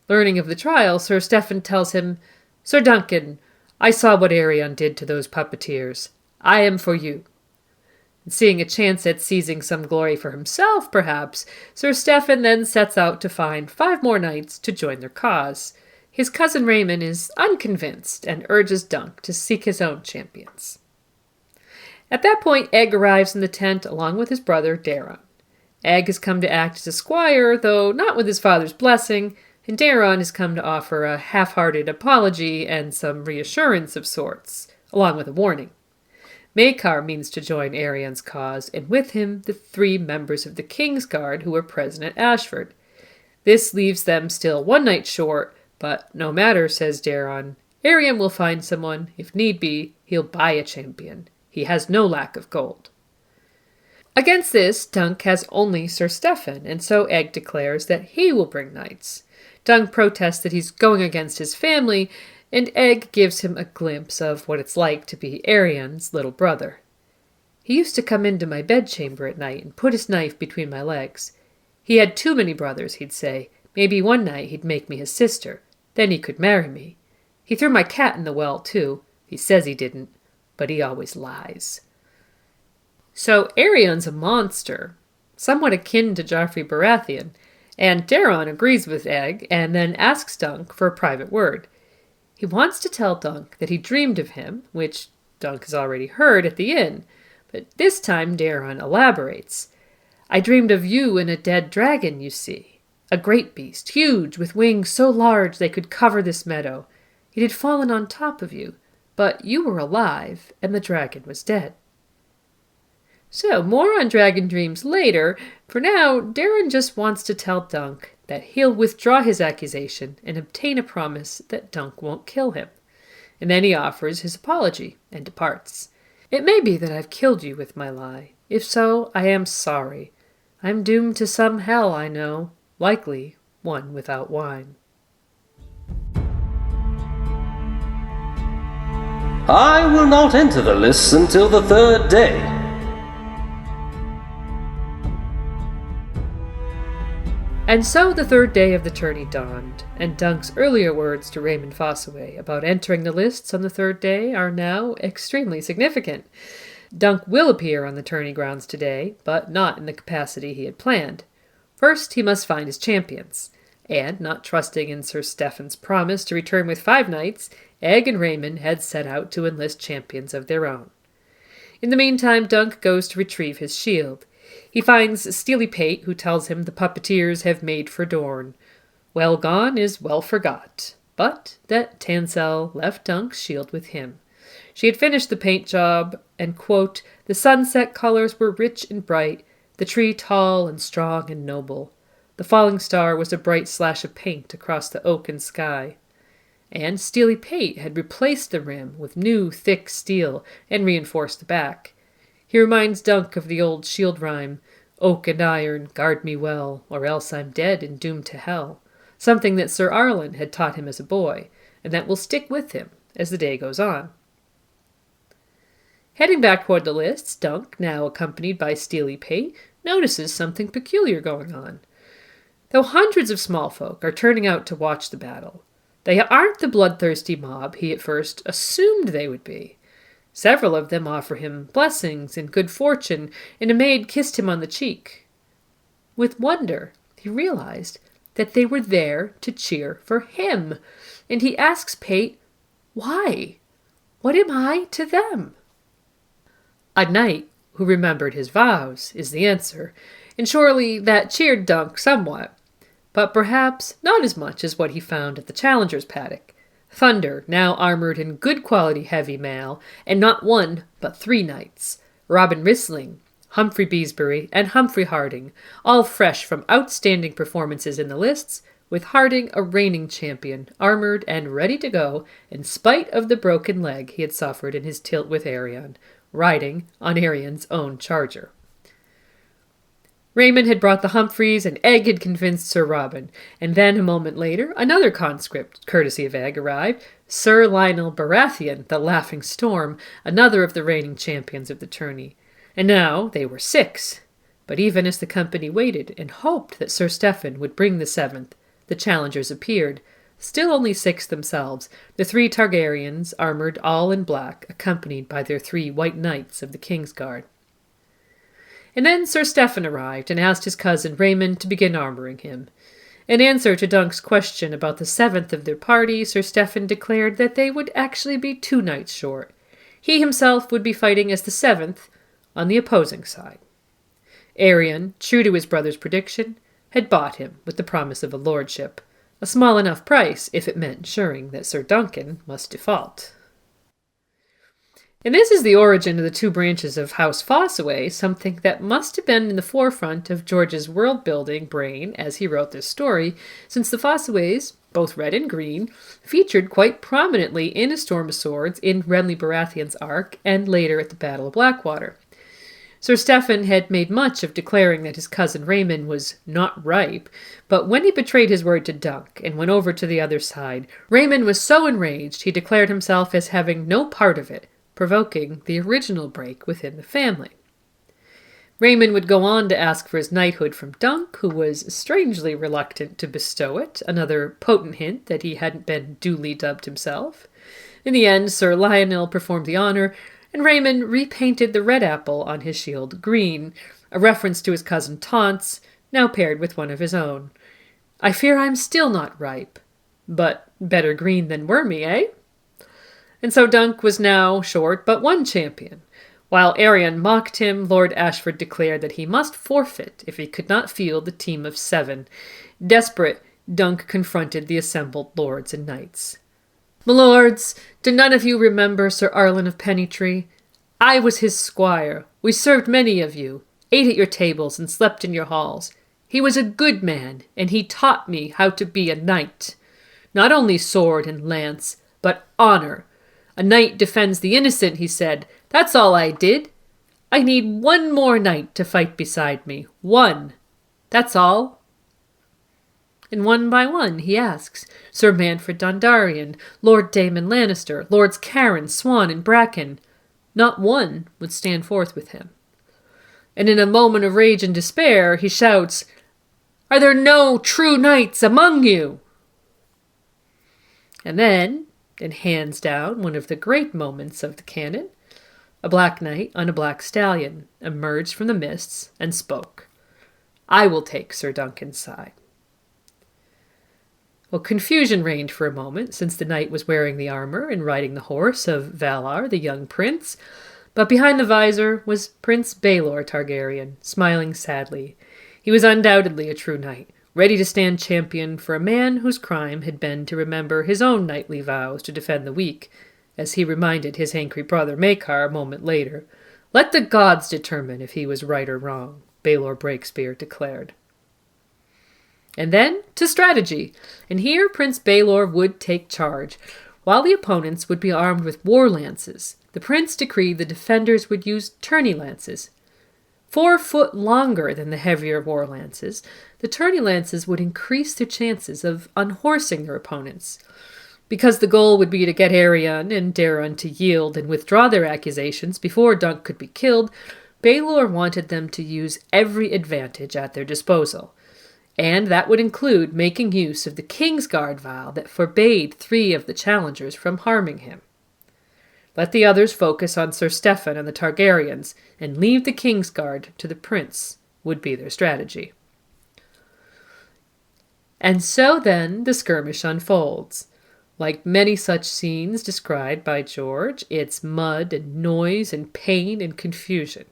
Learning of the trial, Sir Stephen tells him, "Sir Duncan, I saw what Aegon did to those puppeteers. I am for you." And seeing a chance at seizing some glory for himself, perhaps, Sir Stephen then sets out to find 5 more knights to join their cause. His cousin Raymond is unconvinced and urges Dunk to seek his own champions. At that point, Egg arrives in the tent along with his brother, Daron. Egg has come to act as a squire, though not with his father's blessing, and Daron has come to offer a half-hearted apology and some reassurance of sorts, along with a warning. Maekar means to join Aerian's cause, and with him the 3 members of the King's Guard who were present at Ashford. This leaves them still 1 night short, but no matter, says Daron. Aerian will find someone. If need be, he'll buy a champion. He has no lack of gold. Against this, Dunk has only Sir Stefan, and so Egg declares that he will bring knights. Dunk protests that he's going against his family, and Egg gives him a glimpse of what it's like to be Aerian's little brother. He used to come into my bedchamber at night and put his knife between my legs. He had too many brothers, he'd say. Maybe one night he'd make me his sister. Then he could marry me. He threw my cat in the well, too. He says he didn't, but he always lies. So Aerian's a monster, somewhat akin to Joffrey Baratheon, and Daron agrees with Egg and then asks Dunk for a private word. He wants to tell Dunk that he dreamed of him, which Dunk has already heard at the inn, but this time Daron elaborates. I dreamed of you and a dead dragon, you see. A great beast, huge, with wings so large they could cover this meadow. It had fallen on top of you, but you were alive, and the dragon was dead. So, more on dragon dreams later. For now, Daron just wants to tell Dunk that he'll withdraw his accusation and obtain a promise that Dunk won't kill him. And then he offers his apology and departs. It may be that I've killed you with my lie. If so, I am sorry. I'm doomed to some hell, I know, likely one without wine. I will not enter the lists until the 3rd day. And so the 3rd day of the tourney dawned, and Dunk's earlier words to Raymond Fossaway about entering the lists on the 3rd day are now extremely significant. Dunk will appear on the tourney grounds today, but not in the capacity he had planned. First, he must find his champions, and, not trusting in Sir Stefan's promise to return with 5 knights, Egg and Raymond had set out to enlist champions of their own. In the meantime, Dunk goes to retrieve his shield. He finds Steely Pate, who tells him the puppeteers have made for Dorne. Well gone is well forgot, but that Tansel left Dunk's shield with him. She had finished the paint job, and, quote, the sunset colors were rich and bright, the tree tall and strong and noble. The falling star was a bright slash of paint across the oaken sky. And Steely Pate had replaced the rim with new thick steel and reinforced the back. He reminds Dunk of the old shield rhyme, oak and iron, guard me well, or else I'm dead and doomed to hell, something that Sir Arlen had taught him as a boy, and that will stick with him as the day goes on. Heading back toward the lists, Dunk, now accompanied by Steely Pate, notices something peculiar going on. Though hundreds of small folk are turning out to watch the battle, they aren't the bloodthirsty mob he at first assumed they would be. Several of them offer him blessings and good fortune, and a maid kissed him on the cheek. With wonder, he realized that they were there to cheer for him, and he asks Pate, why? What am I to them? A knight who remembered his vows is the answer, and surely that cheered Dunk somewhat, but perhaps not as much as what he found at the Challenger's paddock. Thunder, now armored in good quality heavy mail, and not 1 but 3 knights, Robin Rissling, Humphrey Beesbury, and Humphrey Harding, all fresh from outstanding performances in the lists, with Harding a reigning champion, armored and ready to go, in spite of the broken leg he had suffered in his tilt with Aerion, riding on Aerian's own charger. Raymond had brought the Humphreys, and Egg had convinced Sir Robin, and then, a moment later, another conscript, courtesy of Egg, arrived, Sir Lionel Baratheon, the Laughing Storm, another of the reigning champions of the tourney. And now they were 6. But even as the company waited and hoped that Sir Stefan would bring the 7th, the challengers appeared, still only 6 themselves, the 3 Targaryens, armored all in black, accompanied by their 3 white knights of the King's Guard. And then Sir Stefan arrived and asked his cousin Raymond to begin armoring him. In answer to Dunk's question about the 7th of their party, Sir Stefan declared that they would actually be 2 knights short. He himself would be fighting as the 7th on the opposing side. Aegon, true to his brother's prediction, had bought him with the promise of a lordship, a small enough price if it meant ensuring that Sir Duncan must default. And this is the origin of the two branches of House Fossaway, something that must have been in the forefront of George's world-building brain as he wrote this story, since the Fossaways, both red and green, featured quite prominently in A Storm of Swords in Renly Baratheon's arc and later at the Battle of Blackwater. Sir Stephen had made much of declaring that his cousin Raymond was not ripe, but when he betrayed his word to Dunk and went over to the other side, Raymond was so enraged he declared himself as having no part of it, provoking the original break within the family. Raymond would go on to ask for his knighthood from Dunk, who was strangely reluctant to bestow it, another potent hint that he hadn't been duly dubbed himself. In the end, Sir Lionel performed the honor, and Raymond repainted the red apple on his shield green, a reference to his cousin Taunts, now paired with one of his own. I fear I'm still not ripe, but better green than wormy, eh? And so Dunk was now short but one champion. While Aegon mocked him, Lord Ashford declared that he must forfeit if he could not field the team of 7. Desperate, Dunk confronted the assembled lords and knights. "My lords, do none of you remember Sir Arlen of Pennytree? I was his squire. We served many of you, ate at your tables and slept in your halls. He was a good man, and he taught me how to be a knight. Not only sword and lance, but honor. A knight defends the innocent, he said. That's all I did. I need one more knight to fight beside me. One. That's all." And one by one he asks Sir Manfred Dondarrion, Lord Daemon Lannister, Lords Carron, Swan, and Bracken. Not one would stand forth with him. And in a moment of rage and despair, he shouts, "Are there no true knights among you?" And then, and hands down one of the great moments of the canon, a black knight on a black stallion emerged from the mists and spoke. "I will take Sir Duncan's side." Well, confusion reigned for a moment, since the knight was wearing the armor and riding the horse of Valar, the young prince, but behind the visor was Prince Baelor Targaryen, smiling sadly. He was undoubtedly a true knight, ready to stand champion for a man whose crime had been to remember his own knightly vows to defend the weak, as he reminded his angry brother Maekar a moment later. "Let the gods determine if he was right or wrong," Baelor Breakspear declared. And then to strategy, and here Prince Baelor would take charge. While the opponents would be armed with war lances, the prince decreed the defenders would use tourney lances. 4 foot longer than the heavier war lances, the tourney lances would increase their chances of unhorsing their opponents. Because the goal would be to get Aegon and Daeron to yield and withdraw their accusations before Dunk could be killed, Baelor wanted them to use every advantage at their disposal. And that would include making use of the Kingsguard vow that forbade 3 of the challengers from harming him. Let the others focus on Sir Stephen and the Targaryens, and leave the Kingsguard to the prince, would be their strategy. And so then the skirmish unfolds. Like many such scenes described by George, it's mud and noise and pain and confusion.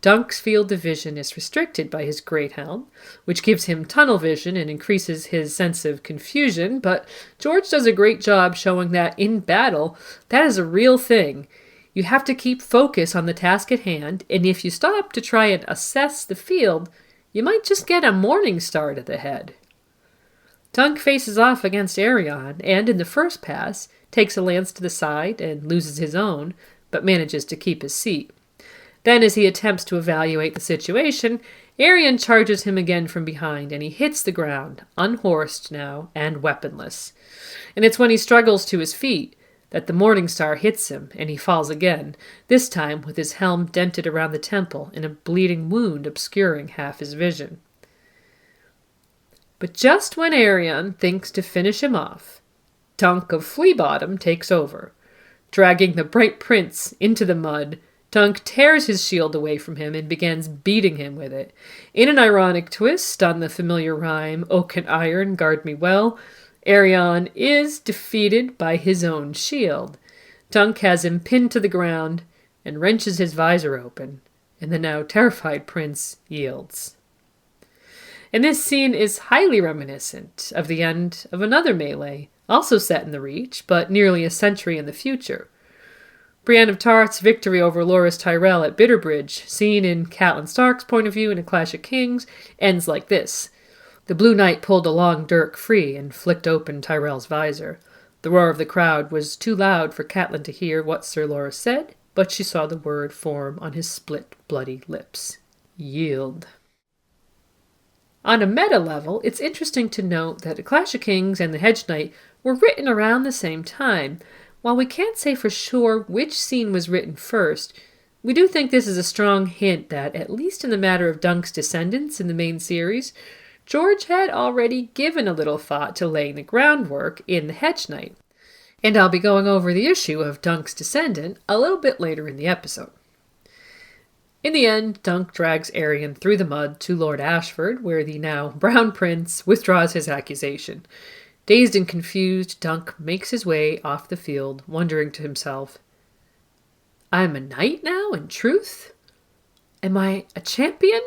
Dunk's field of vision is restricted by his great helm, which gives him tunnel vision and increases his sense of confusion, but George does a great job showing that in battle, that is a real thing. You have to keep focus on the task at hand, and if you stop to try and assess the field, you might just get a morning star to the head. Dunk faces off against Aegon, and in the first pass, takes a lance to the side and loses his own, but manages to keep his seat. Then, as he attempts to evaluate the situation, Aegon charges him again from behind, and he hits the ground, unhorsed now and weaponless. And it's when he struggles to his feet that the morning star hits him, and he falls again, this time with his helm dented around the temple and a bleeding wound obscuring half his vision. But just when Aegon thinks to finish him off, Dunk of Fleabottom takes over. Dragging the bright prince into the mud, Dunk tears his shield away from him and begins beating him with it. In an ironic twist on the familiar rhyme, "Oak and iron, guard me well," Aegon is defeated by his own shield. Dunk has him pinned to the ground and wrenches his visor open, and the now terrified prince yields. And this scene is highly reminiscent of the end of another melee, also set in the Reach, but nearly a century in the future. Brienne of Tarth's victory over Loras Tyrell at Bitterbridge, seen in Catelyn Stark's point of view in A Clash of Kings, ends like this. The Blue Knight pulled a long dirk free and flicked open Tyrell's visor. The roar of the crowd was too loud for Catelyn to hear what Sir Loras said, but she saw the word form on his split, bloody lips. Yield. On a meta level, it's interesting to note that A Clash of Kings and The Hedge Knight were written around the same time. While we can't say for sure which scene was written first, we do think this is a strong hint that, at least in the matter of Dunk's descendants in the main series, George had already given a little thought to laying the groundwork in The Hedge Knight. And I'll be going over the issue of Dunk's descendant a little bit later in the episode. In the end, Dunk drags Aerion through the mud to Lord Ashford, where the now Brown Prince withdraws his accusation. Dazed and confused, Dunk makes his way off the field, wondering to himself, I'm a knight now, in truth? Am I a champion?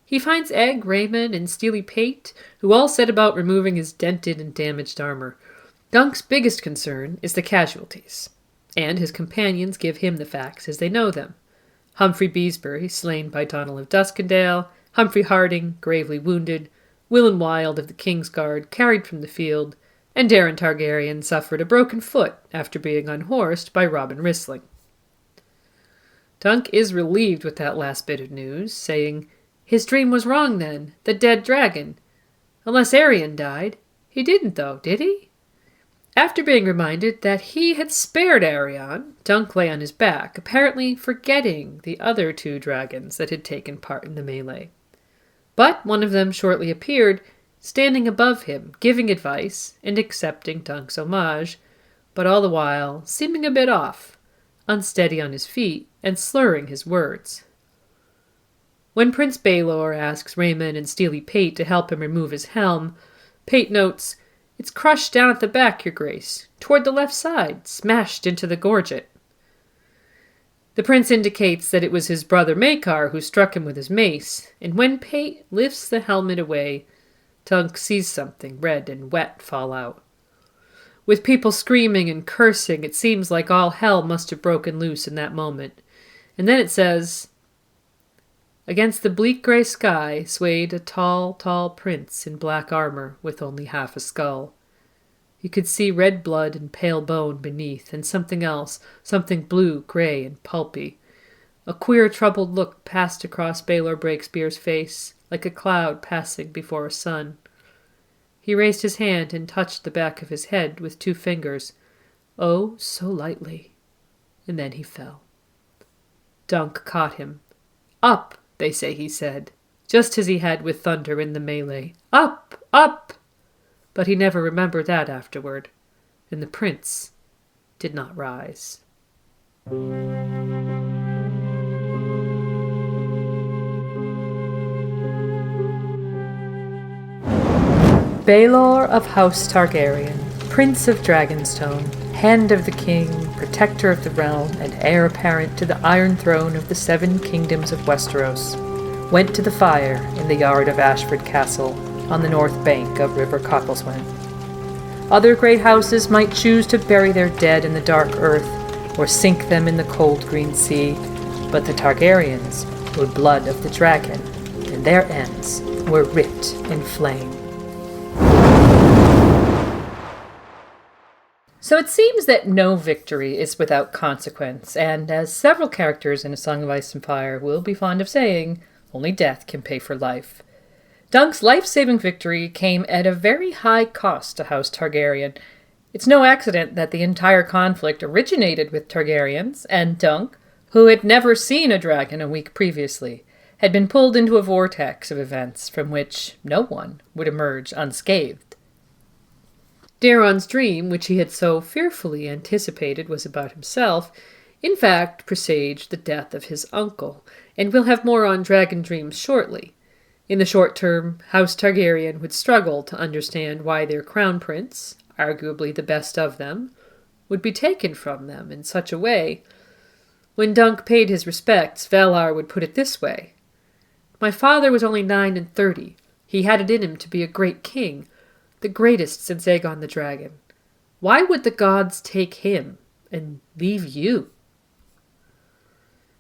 He finds Egg, Raymond, and Steely Pate, who all set about removing his dented and damaged armor. Dunk's biggest concern is the casualties, and his companions give him the facts as they know them. Humphrey Beesbury, slain by Donald of Duskendale, Humphrey Harding, gravely wounded, Willen Wild of the King's Guard, carried from the field, and Daeron Targaryen suffered a broken foot after being unhorsed by Robin Wrestling. Dunk is relieved with that last bit of news, saying, his dream was wrong then, the dead dragon. Unless Aerion died. He didn't though, did he? After being reminded that he had spared Aerion, Dunk lay on his back, apparently forgetting the other two dragons that had taken part in the melee. But one of them shortly appeared, standing above him, giving advice and accepting Dunk's homage, but all the while seeming a bit off, unsteady on his feet and slurring his words. When Prince Baelor asks Raymond and Steely Pate to help him remove his helm, Pate notes, it's crushed down at the back, your grace, toward the left side, smashed into the gorget. The prince indicates that it was his brother Maekar who struck him with his mace, and when Pate lifts the helmet away, Dunk sees something red and wet fall out. With people screaming and cursing, it seems like all hell must have broken loose in that moment. And then it says, against the bleak grey sky swayed a tall, tall prince in black armor with only half a skull. You could see red blood and pale bone beneath, and something else, something blue, grey, and pulpy. A queer, troubled look passed across Baelor Breakspear's face, like a cloud passing before a sun. He raised his hand and touched the back of his head with 2 fingers, oh, so lightly, and then he fell. Dunk caught him. Up! They say he said, just as he had with Thunder in the melee. Up! Up! But he never remembered that afterward, and the prince did not rise. Baelor of House Targaryen, Prince of Dragonstone, Hand of the King, Protector of the Realm, and Heir Apparent to the Iron Throne of the 7 Kingdoms of Westeros, went to the fire in the yard of Ashford Castle on the north bank of River Cockleswen. Other great houses might choose to bury their dead in the dark earth or sink them in the cold green sea, but the Targaryens were blood of the dragon, and their ends were writ in flame. So it seems that no victory is without consequence, and as several characters in A Song of Ice and Fire will be fond of saying, only death can pay for life. Dunk's life-saving victory came at a very high cost to House Targaryen. It's no accident that the entire conflict originated with Targaryens, and Dunk, who had never seen a dragon a week previously, had been pulled into a vortex of events from which no one would emerge unscathed. Daeron's dream, which he had so fearfully anticipated was about himself, in fact presaged the death of his uncle, and we'll have more on dragon dreams shortly. In the short term, House Targaryen would struggle to understand why their crown prince, arguably the best of them, would be taken from them in such a way. When Dunk paid his respects, Valar would put it this way: "My father was only 39. He had it in him to be a great king, the greatest since Aegon the Dragon. Why would the gods take him and leave you?"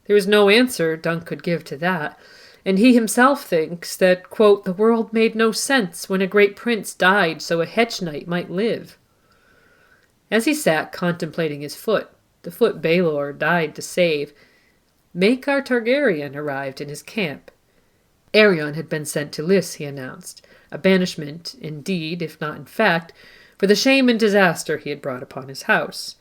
There was no answer Dunk could give to that, and he himself thinks that, quote, "the world made no sense when a great prince died so a Hedge Knight might live." As he sat contemplating his foot, the foot Baelor died to save, Maekar Targaryen arrived in his camp. Aegon had been sent to Lys, he announced, a banishment, indeed, if not in fact, for the shame and disaster he had brought upon his house.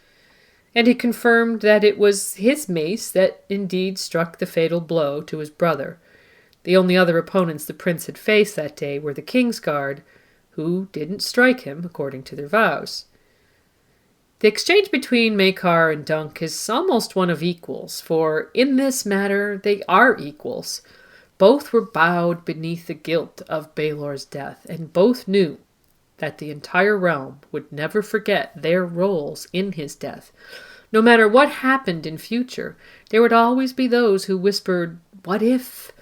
And he confirmed that it was his mace that indeed struck the fatal blow to his brother. The only other opponents the prince had faced that day were the Kingsguard, who didn't strike him according to their vows. The exchange between Maekar and Dunk is almost one of equals, for in this matter they are equals. Both were bowed beneath the guilt of Baelor's death, and both knew that the entire realm would never forget their roles in his death. No matter what happened in future, there would always be those who whispered, "What if?"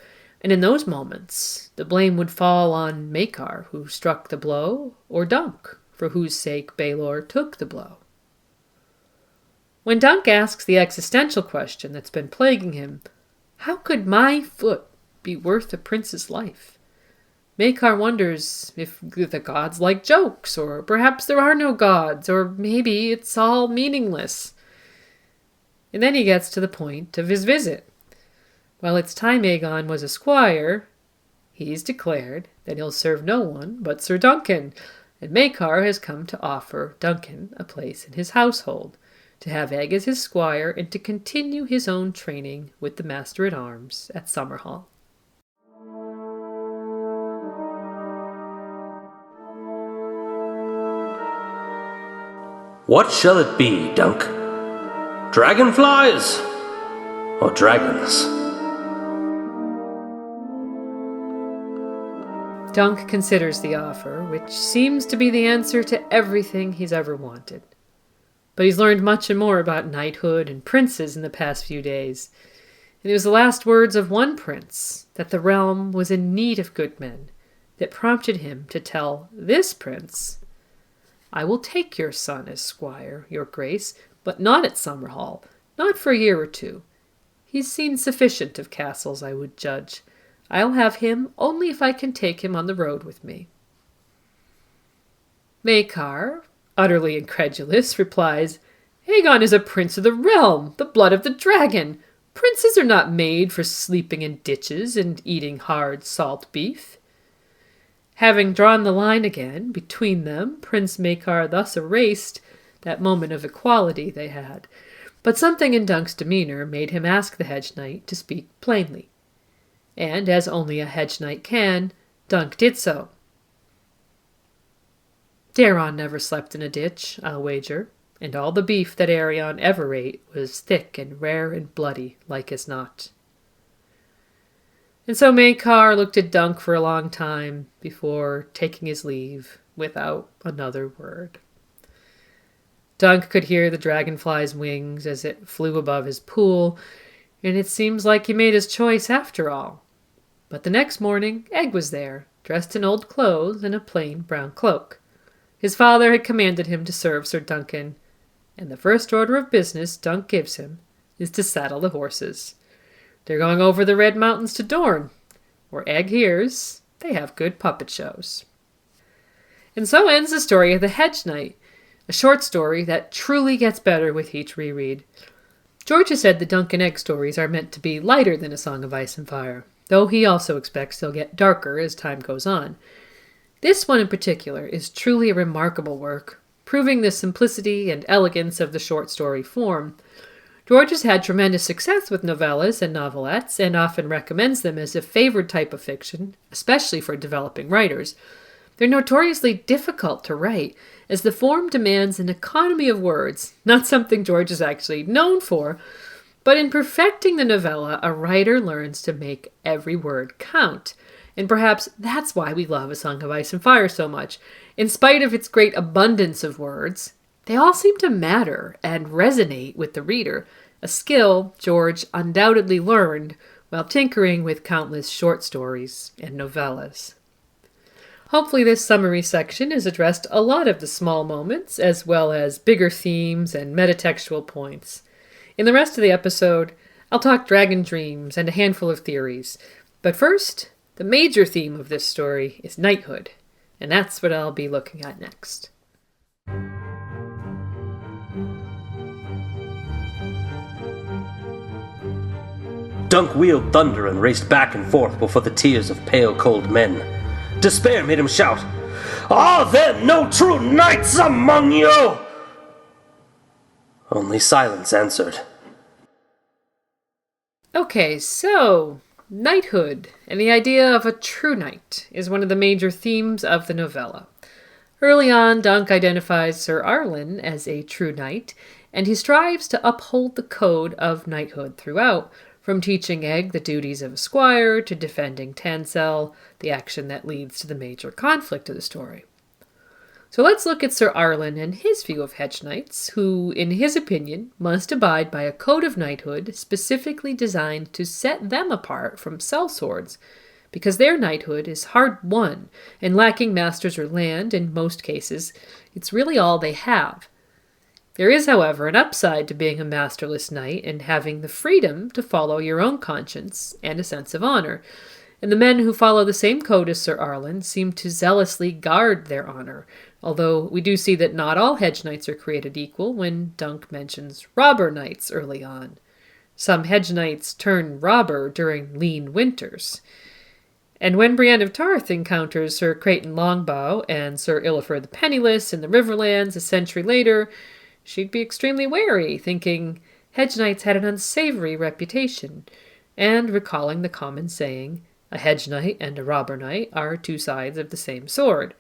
And in those moments, the blame would fall on Maekar, who struck the blow, or Dunk, for whose sake Baelor took the blow. When Dunk asks the existential question that's been plaguing him, "How could my foot be worth a prince's life?" Maekar wonders if the gods like jokes, or perhaps there are no gods, or maybe it's all meaningless. And then he gets to the point of his visit. While it's time Aegon was a squire, he's declared that he'll serve no one but Sir Duncan, and Maekar has come to offer Duncan a place in his household, to have Egg as his squire, and to continue his own training with the Master-at-Arms at Summerhall. What shall it be, Dunk? Dragonflies or dragons? Dunk considers the offer, which seems to be the answer to everything he's ever wanted. But he's learned much and more about knighthood and princes in the past few days. And it was the last words of one prince, that the realm was in need of good men, that prompted him to tell this prince, "I will take your son as squire, your grace, but not at Summerhall, not for a year or two. He's seen sufficient of castles, I would judge. I'll have him only if I can take him on the road with me." Maekar, utterly incredulous, replies, "Aegon is a prince of the realm, the blood of the dragon. Princes are not made for sleeping in ditches and eating hard salt beef." Having drawn the line again between them, Prince Maekar thus erased that moment of equality they had. But something in Dunk's demeanor made him ask the Hedge Knight to speak plainly. And, as only a Hedge Knight can, Dunk did so. Daeron never slept in a ditch, I'll wager, and all the beef that Aegon ever ate was thick and rare and bloody, like as not. And so Maekar looked at Dunk for a long time before taking his leave without another word. Dunk could hear the dragonfly's wings as it flew above his pool, and it seems like he made his choice after all. But the next morning, Egg was there, dressed in old clothes and a plain brown cloak. His father had commanded him to serve Sir Duncan, and the first order of business Dunk gives him is to saddle the horses. They're going over the Red Mountains to Dorne, where Egg hears they have good puppet shows. And so ends the story of the Hedge Knight, a short story that truly gets better with each reread. George has said the Dunk and Egg stories are meant to be lighter than A Song of Ice and Fire, though he also expects they'll get darker as time goes on. This one in particular is truly a remarkable work, proving the simplicity and elegance of the short story form. George has had tremendous success with novellas and novelettes, and often recommends them as a favored type of fiction, especially for developing writers. They're notoriously difficult to write, as the form demands an economy of words, not something George is actually known for, but in perfecting the novella, a writer learns to make every word count. And perhaps that's why we love A Song of Ice and Fire so much. In spite of its great abundance of words, They all seem to matter and resonate with the reader, a skill George undoubtedly learned while tinkering with countless short stories and novellas. Hopefully this summary section has addressed a lot of the small moments, as well as bigger themes and metatextual points. In the rest of the episode, I'll talk dragon dreams and a handful of theories. But first, the major theme of this story is knighthood, and that's what I'll be looking at next. Dunk wheeled thunder and raced back and forth before the tears of pale, cold men. Despair made him shout, "Are there no true knights among you?" Only silence answered. Okay, so knighthood and the idea of a true knight is one of the major themes of the novella. Early on, Dunk identifies Sir Arlen as a true knight, and he strives to uphold the code of knighthood throughout, from teaching Egg the duties of a squire to defending Tansel, the action that leads to the major conflict of the story. So let's look at Sir Arlen and his view of hedge knights, who, in his opinion, must abide by a code of knighthood specifically designed to set them apart from sellswords, because their knighthood is hard-won, and lacking masters or land, in most cases, it's really all they have. There is, however, an upside to being a masterless knight and having the freedom to follow your own conscience and a sense of honor. And the men who follow the same code as Sir Arlen seem to zealously guard their honor, although we do see that not all hedge knights are created equal when Dunk mentions robber knights early on. Some hedge knights turn robber during lean winters. And when Brienne of Tarth encounters Sir Creighton Longbow and Sir Illiford the Penniless in the Riverlands a century later, she'd be extremely wary, thinking hedge knights had an unsavory reputation, and recalling the common saying, a hedge knight and a robber knight are two sides of the same sword.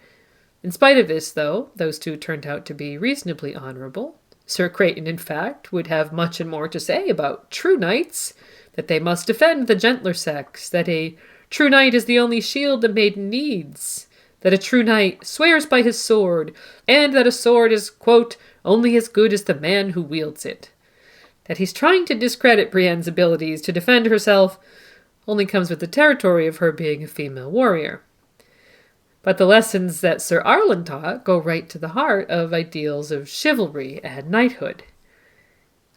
In spite of this, though, those two turned out to be reasonably honorable. Sir Creighton, in fact, would have much and more to say about true knights, that they must defend the gentler sex, that a true knight is the only shield the maiden needs, that a true knight swears by his sword, and that a sword is, quote, only as good as the man who wields it. That he's trying to discredit Brienne's abilities to defend herself only comes with the territory of her being a female warrior. But the lessons that Sir Arlen taught go right to the heart of ideals of chivalry and knighthood.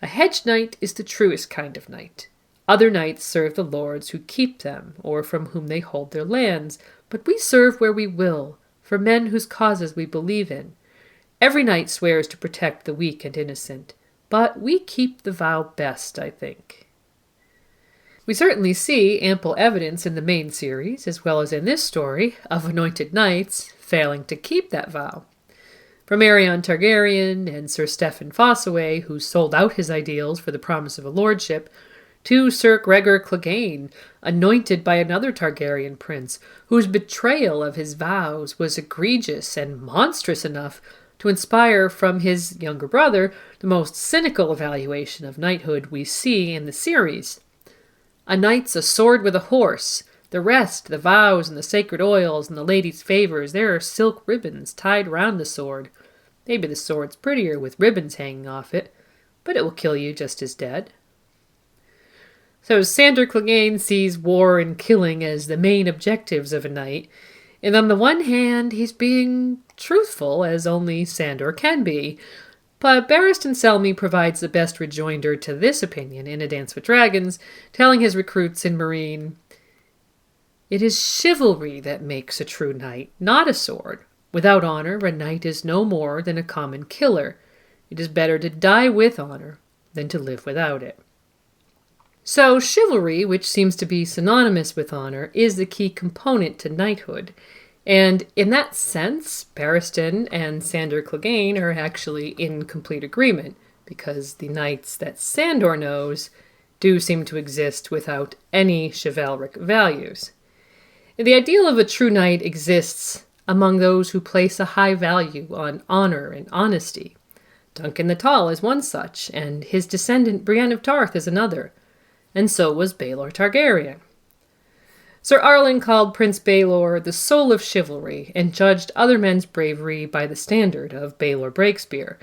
A hedge knight is the truest kind of knight. Other knights serve the lords who keep them, or from whom they hold their lands, but we serve where we will, for men whose causes we believe in. Every knight swears to protect the weak and innocent, but we keep the vow best, I think. We certainly see ample evidence in the main series, as well as in this story, of anointed knights failing to keep that vow. From Aegon Targaryen and Sir Stephen Fossaway, who sold out his ideals for the promise of a lordship, to Sir Gregor Clegane, anointed by another Targaryen prince, whose betrayal of his vows was egregious and monstrous enough to inspire from his younger brother the most cynical evaluation of knighthood we see in the series. A knight's a sword with a horse. The rest, the vows and the sacred oils and the lady's favors, there are silk ribbons tied round the sword. Maybe the sword's prettier with ribbons hanging off it, but it will kill you just as dead. So Sandor Clegane sees war and killing as the main objectives of a knight, and on the one hand, he's being truthful, as only Sandor can be. But Barristan Selmy provides the best rejoinder to this opinion in A Dance with Dragons, telling his recruits in Meereen, "It is chivalry that makes a true knight, not a sword. Without honor, a knight is no more than a common killer. It is better to die with honor than to live without it." So chivalry, which seems to be synonymous with honor, is the key component to knighthood. And in that sense, Barristan and Sandor Clegane are actually in complete agreement, because the knights that Sandor knows do seem to exist without any chivalric values. The ideal of a true knight exists among those who place a high value on honor and honesty. Duncan the Tall is one such, and his descendant Brienne of Tarth is another. And so was Baelor Targaryen. Sir Arlen called Prince Baelor the soul of chivalry and judged other men's bravery by the standard of Baelor Breakspear.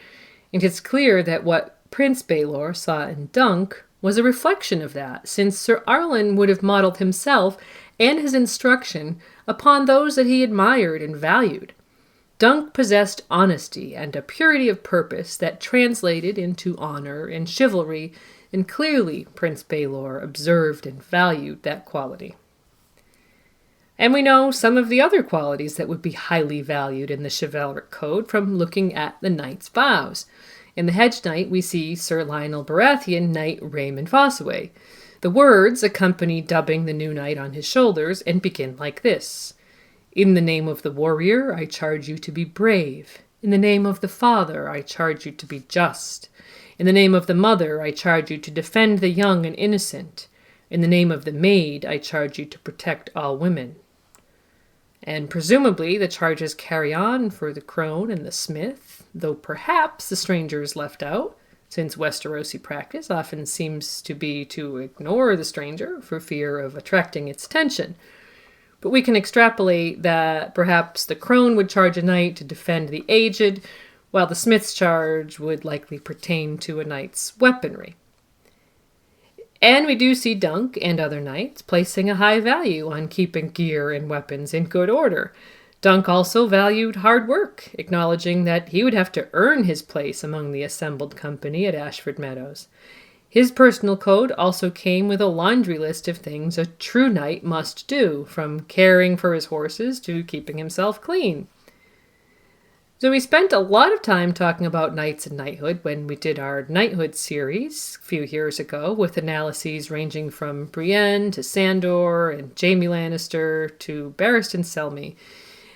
And it's clear that what Prince Baelor saw in Dunk was a reflection of that, since Sir Arlen would have modeled himself and his instruction upon those that he admired and valued. Dunk possessed honesty and a purity of purpose that translated into honor and chivalry, and clearly Prince Baelor observed and valued that quality. And we know some of the other qualities that would be highly valued in the chivalric code from looking at the knight's vows. In the Hedge Knight, we see Sir Lionel Baratheon knight Raymond Fossaway. The words accompany dubbing the new knight on his shoulders and begin like this. In the name of the warrior, I charge you to be brave. In the name of the father, I charge you to be just. In the name of the mother, I charge you to defend the young and innocent. In the name of the maid, I charge you to protect all women. And presumably the charges carry on for the crone and the smith, though perhaps the stranger is left out, since Westerosi practice often seems to be to ignore the stranger for fear of attracting its attention. But we can extrapolate that perhaps the crone would charge a knight to defend the aged, while the smith's charge would likely pertain to a knight's weaponry. And we do see Dunk and other knights placing a high value on keeping gear and weapons in good order. Dunk also valued hard work, acknowledging that he would have to earn his place among the assembled company at Ashford Meadows. His personal code also came with a laundry list of things a true knight must do, from caring for his horses to keeping himself clean. So we spent a lot of time talking about knights and knighthood when we did our knighthood series a few years ago, with analyses ranging from Brienne to Sandor and Jaime Lannister to Barristan Selmy.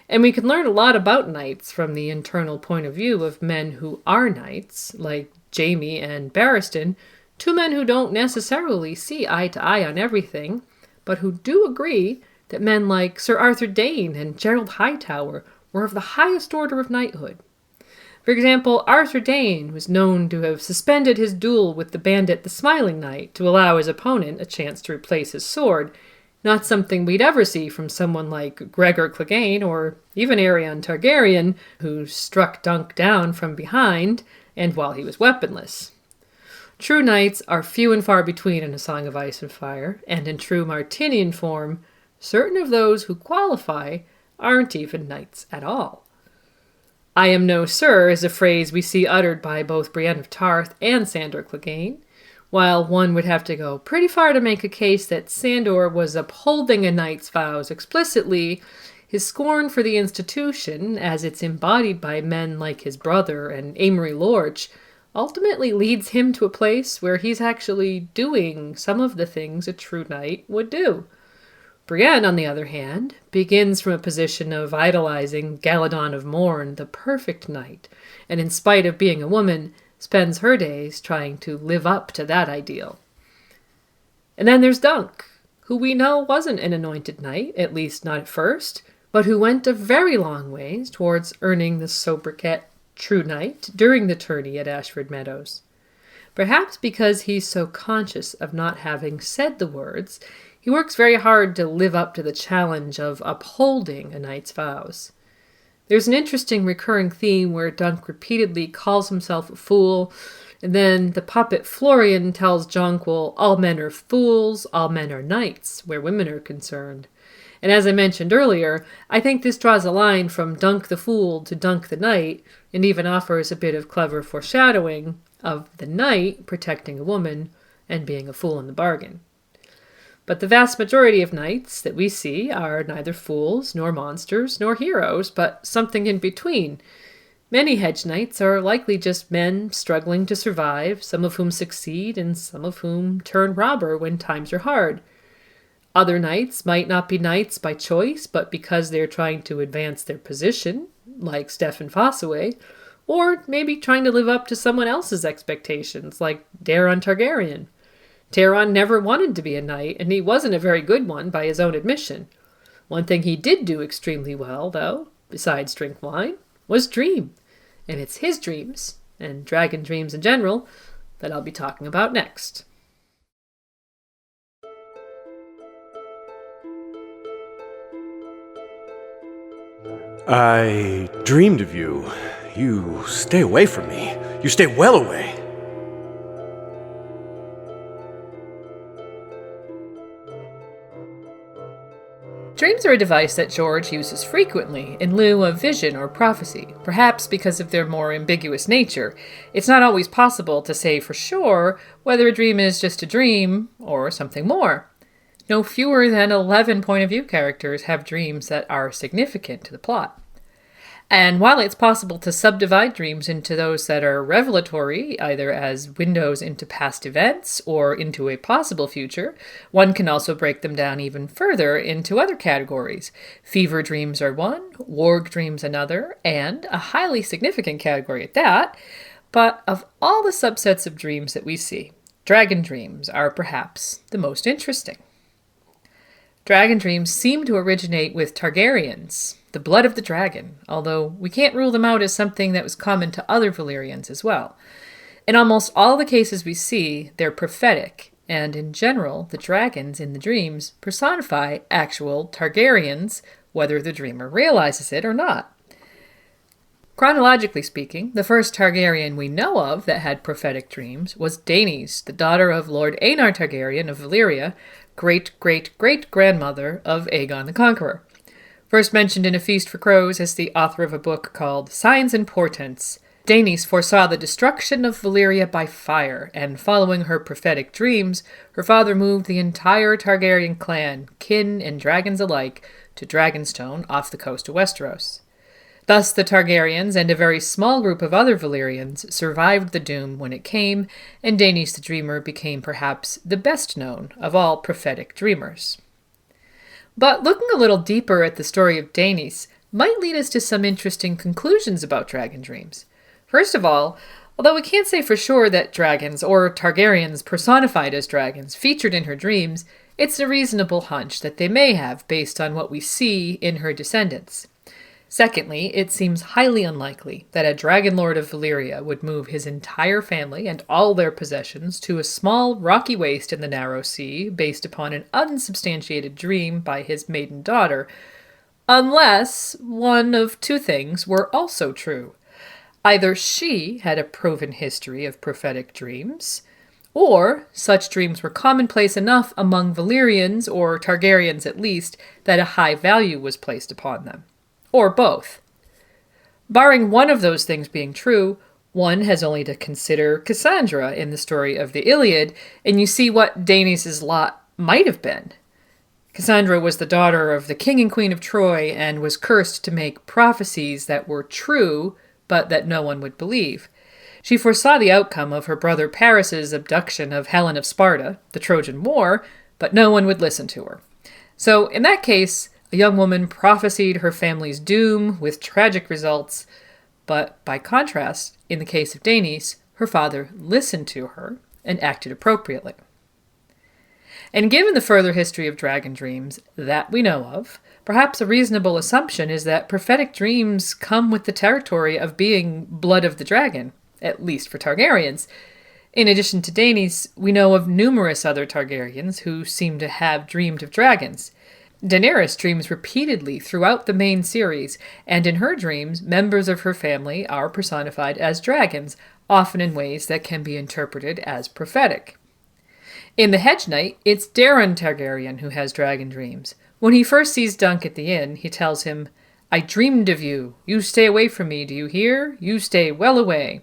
And we can learn a lot about knights from the internal point of view of men who are knights, like Jaime and Barristan, two men who don't necessarily see eye to eye on everything, but who do agree that men like Sir Arthur Dane and Gerald Hightower were of the highest order of knighthood. For example, Arthur Dane was known to have suspended his duel with the bandit the Smiling Knight to allow his opponent a chance to replace his sword, not something we'd ever see from someone like Gregor Clegane or even Aegon Targaryen, who struck Dunk down from behind and while he was weaponless. True knights are few and far between in A Song of Ice and Fire, and in true Martinian form, certain of those who qualify aren't even knights at all. I am no sir is a phrase we see uttered by both Brienne of Tarth and Sandor Clegane, while one would have to go pretty far to make a case that Sandor was upholding a knight's vows explicitly. His scorn for the institution, as it's embodied by men like his brother and Amory Lorch, ultimately leads him to a place where he's actually doing some of the things a true knight would do. Brienne, on the other hand, begins from a position of idolizing Galadon of Morn, the perfect knight, and in spite of being a woman, spends her days trying to live up to that ideal. And then there's Dunk, who we know wasn't an anointed knight, at least not at first, but who went a very long ways towards earning the sobriquet True Knight during the tourney at Ashford Meadows. Perhaps because he's so conscious of not having said the words, he works very hard to live up to the challenge of upholding a knight's vows. There's an interesting recurring theme where Dunk repeatedly calls himself a fool, and then the puppet Florian tells Jonquil all men are fools, all men are knights, where women are concerned. And as I mentioned earlier, I think this draws a line from Dunk the Fool to Dunk the Knight, and even offers a bit of clever foreshadowing of the knight protecting a woman and being a fool in the bargain. But the vast majority of knights that we see are neither fools, nor monsters, nor heroes, but something in between. Many hedge knights are likely just men struggling to survive, some of whom succeed and some of whom turn robber when times are hard. Other knights might not be knights by choice, but because they're trying to advance their position, like Steffan Fossaway, or maybe trying to live up to someone else's expectations, like Daeron Targaryen. Daeron never wanted to be a knight, and he wasn't a very good one by his own admission. One thing he did do extremely well, though, besides drink wine, was dream. And it's his dreams, and dragon dreams in general, that I'll be talking about next. I dreamed of you. You stay away from me. You stay well away. Dreams are a device that George uses frequently in lieu of vision or prophecy, perhaps because of their more ambiguous nature. It's not always possible to say for sure whether a dream is just a dream or something more. No fewer than 11 point-of-view characters have dreams that are significant to the plot. And while it's possible to subdivide dreams into those that are revelatory, either as windows into past events or into a possible future, one can also break them down even further into other categories. Fever dreams are one, warg dreams another, and a highly significant category at that. But of all the subsets of dreams that we see, dragon dreams are perhaps the most interesting. Dragon dreams seem to originate with Targaryens, the blood of the dragon, although we can't rule them out as something that was common to other Valyrians as well. In almost all the cases we see, they're prophetic, and in general, the dragons in the dreams personify actual Targaryens, whether the dreamer realizes it or not. Chronologically speaking, the first Targaryen we know of that had prophetic dreams was Daenys, the daughter of Lord Aenar Targaryen of Valyria, great-great-great-grandmother of Aegon the Conqueror. First mentioned in A Feast for Crows as the author of a book called Signs and Portents, Daenys foresaw the destruction of Valyria by fire, and following her prophetic dreams, her father moved the entire Targaryen clan, kin and dragons alike, to Dragonstone off the coast of Westeros. Thus the Targaryens and a very small group of other Valyrians survived the doom when it came, and Daenys the Dreamer became perhaps the best known of all prophetic dreamers. But looking a little deeper at the story of Daenys might lead us to some interesting conclusions about dragon dreams. First of all, although we can't say for sure that dragons or Targaryens personified as dragons featured in her dreams, it's a reasonable hunch that they may have based on what we see in her descendants. Secondly, it seems highly unlikely that a dragon lord of Valyria would move his entire family and all their possessions to a small rocky waste in the narrow sea based upon an unsubstantiated dream by his maiden daughter, unless one of two things were also true. Either she had a proven history of prophetic dreams, or such dreams were commonplace enough among Valyrians, or Targaryens at least, that a high value was placed upon them. Or both. Barring one of those things being true, one has only to consider Cassandra in the story of the Iliad, and you see what Daenys' lot might have been. Cassandra was the daughter of the king and queen of Troy and was cursed to make prophecies that were true, but that no one would believe. She foresaw the outcome of her brother Paris's abduction of Helen of Sparta, the Trojan War, but no one would listen to her. So, in that case, a young woman prophesied her family's doom with tragic results, but by contrast, in the case of Daenys, her father listened to her and acted appropriately. And given the further history of dragon dreams that we know of, perhaps a reasonable assumption is that prophetic dreams come with the territory of being blood of the dragon, at least for Targaryens. In addition to Daenys, we know of numerous other Targaryens who seem to have dreamed of dragons. Daenerys dreams repeatedly throughout the main series, and in her dreams, members of her family are personified as dragons, often in ways that can be interpreted as prophetic. In the Hedge Knight, it's Daeron Targaryen who has dragon dreams. When he first sees Dunk at the inn, he tells him, "I dreamed of you. You stay away from me, do you hear? You stay well away."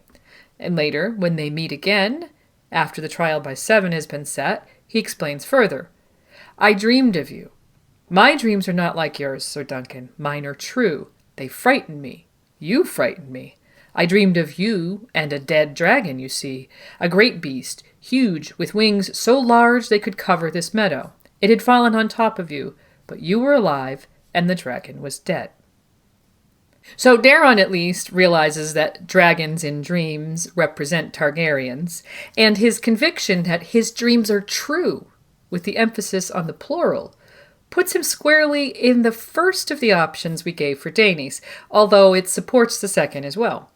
And later, when they meet again, after the trial by 7 has been set, he explains further, "I dreamed of you. My dreams are not like yours, Sir Duncan. Mine are true. They frighten me. You frighten me. I dreamed of you and a dead dragon, you see, a great beast, huge, with wings so large they could cover this meadow. It had fallen on top of you, but you were alive, and the dragon was dead." So Daeron at least realizes that dragons in dreams represent Targaryens, and his conviction that his dreams are true, with the emphasis on the plural, puts him squarely in the first of the options we gave for Daenys, although it supports the second as well.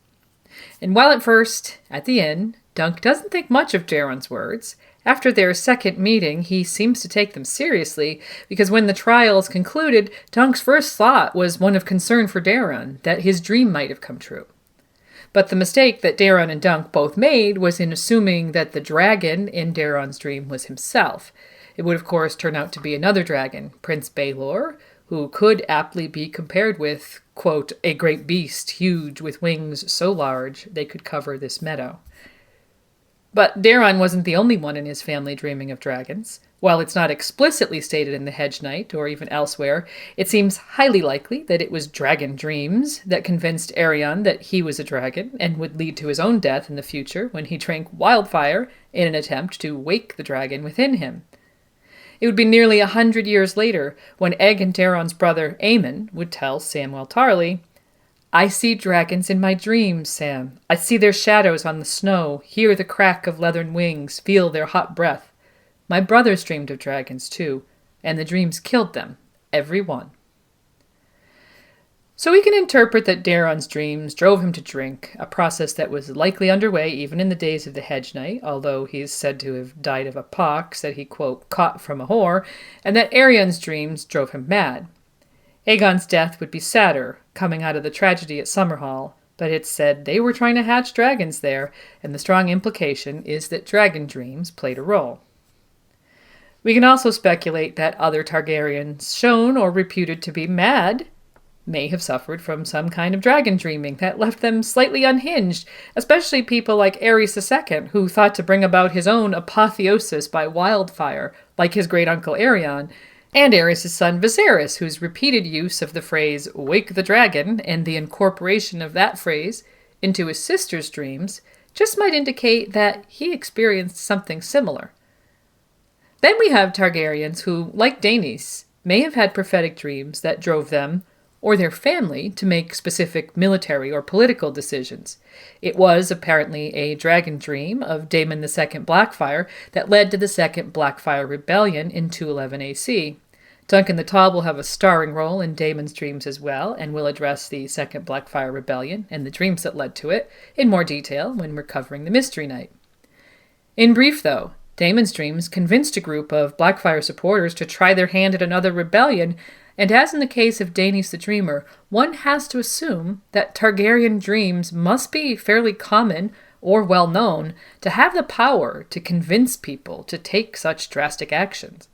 And while at first, at the inn, Dunk doesn't think much of Daeron's words, after their second meeting he seems to take them seriously, because when the trial is concluded, Dunk's first thought was one of concern for Daeron, that his dream might have come true. But the mistake that Daeron and Dunk both made was in assuming that the dragon in Daeron's dream was himself. It would, of course, turn out to be another dragon, Prince Baelor, who could aptly be compared with, quote, a great beast, huge, with wings so large they could cover this meadow. But Daeron wasn't the only one in his family dreaming of dragons. While it's not explicitly stated in the Hedge Knight or even elsewhere, it seems highly likely that it was dragon dreams that convinced Aegon that he was a dragon and would lead to his own death in the future when he drank wildfire in an attempt to wake the dragon within him. It would be nearly 100 years later when Egg and Daeron's brother Aemon would tell Samwell Tarly, "I see dragons in my dreams, Sam. I see their shadows on the snow, hear the crack of leathern wings, feel their hot breath. My brothers dreamed of dragons too, and the dreams killed them, every one." So we can interpret that Daeron's dreams drove him to drink, a process that was likely underway even in the days of the Hedge Knight, although he is said to have died of a pox that he, quote, caught from a whore, and that Aerion's dreams drove him mad. Aegon's death would be sadder, coming out of the tragedy at Summerhall, but it's said they were trying to hatch dragons there, and the strong implication is that dragon dreams played a role. We can also speculate that other Targaryens shown or reputed to be mad may have suffered from some kind of dragon dreaming that left them slightly unhinged, especially people like Aerys II, who thought to bring about his own apotheosis by wildfire, like his great-uncle Aerion, and Aerys' son Viserys, whose repeated use of the phrase "wake the dragon" and the incorporation of that phrase into his sister's dreams just might indicate that he experienced something similar. Then we have Targaryens who, like Daenys, may have had prophetic dreams that drove them, or their family, to make specific military or political decisions. It was apparently a dragon dream of Daemon II Blackfyre that led to the Second Blackfyre Rebellion in 211 AC. Duncan the Tall will have a starring role in Daemon's dreams as well, and will address the Second Blackfyre Rebellion and the dreams that led to it in more detail when we're covering the Mystery Knight. In brief, though, Daemon's dreams convinced a group of Blackfyre supporters to try their hand at another rebellion, and as in the case of Daenys the Dreamer, one has to assume that Targaryen dreams must be fairly common or well known to have the power to convince people to take such drastic actions.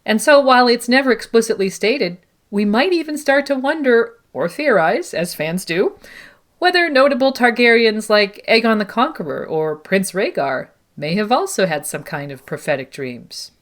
And so while it's never explicitly stated, we might even start to wonder, or theorize, as fans do, whether notable Targaryens like Aegon the Conqueror or Prince Rhaegar may have also had some kind of prophetic dreams.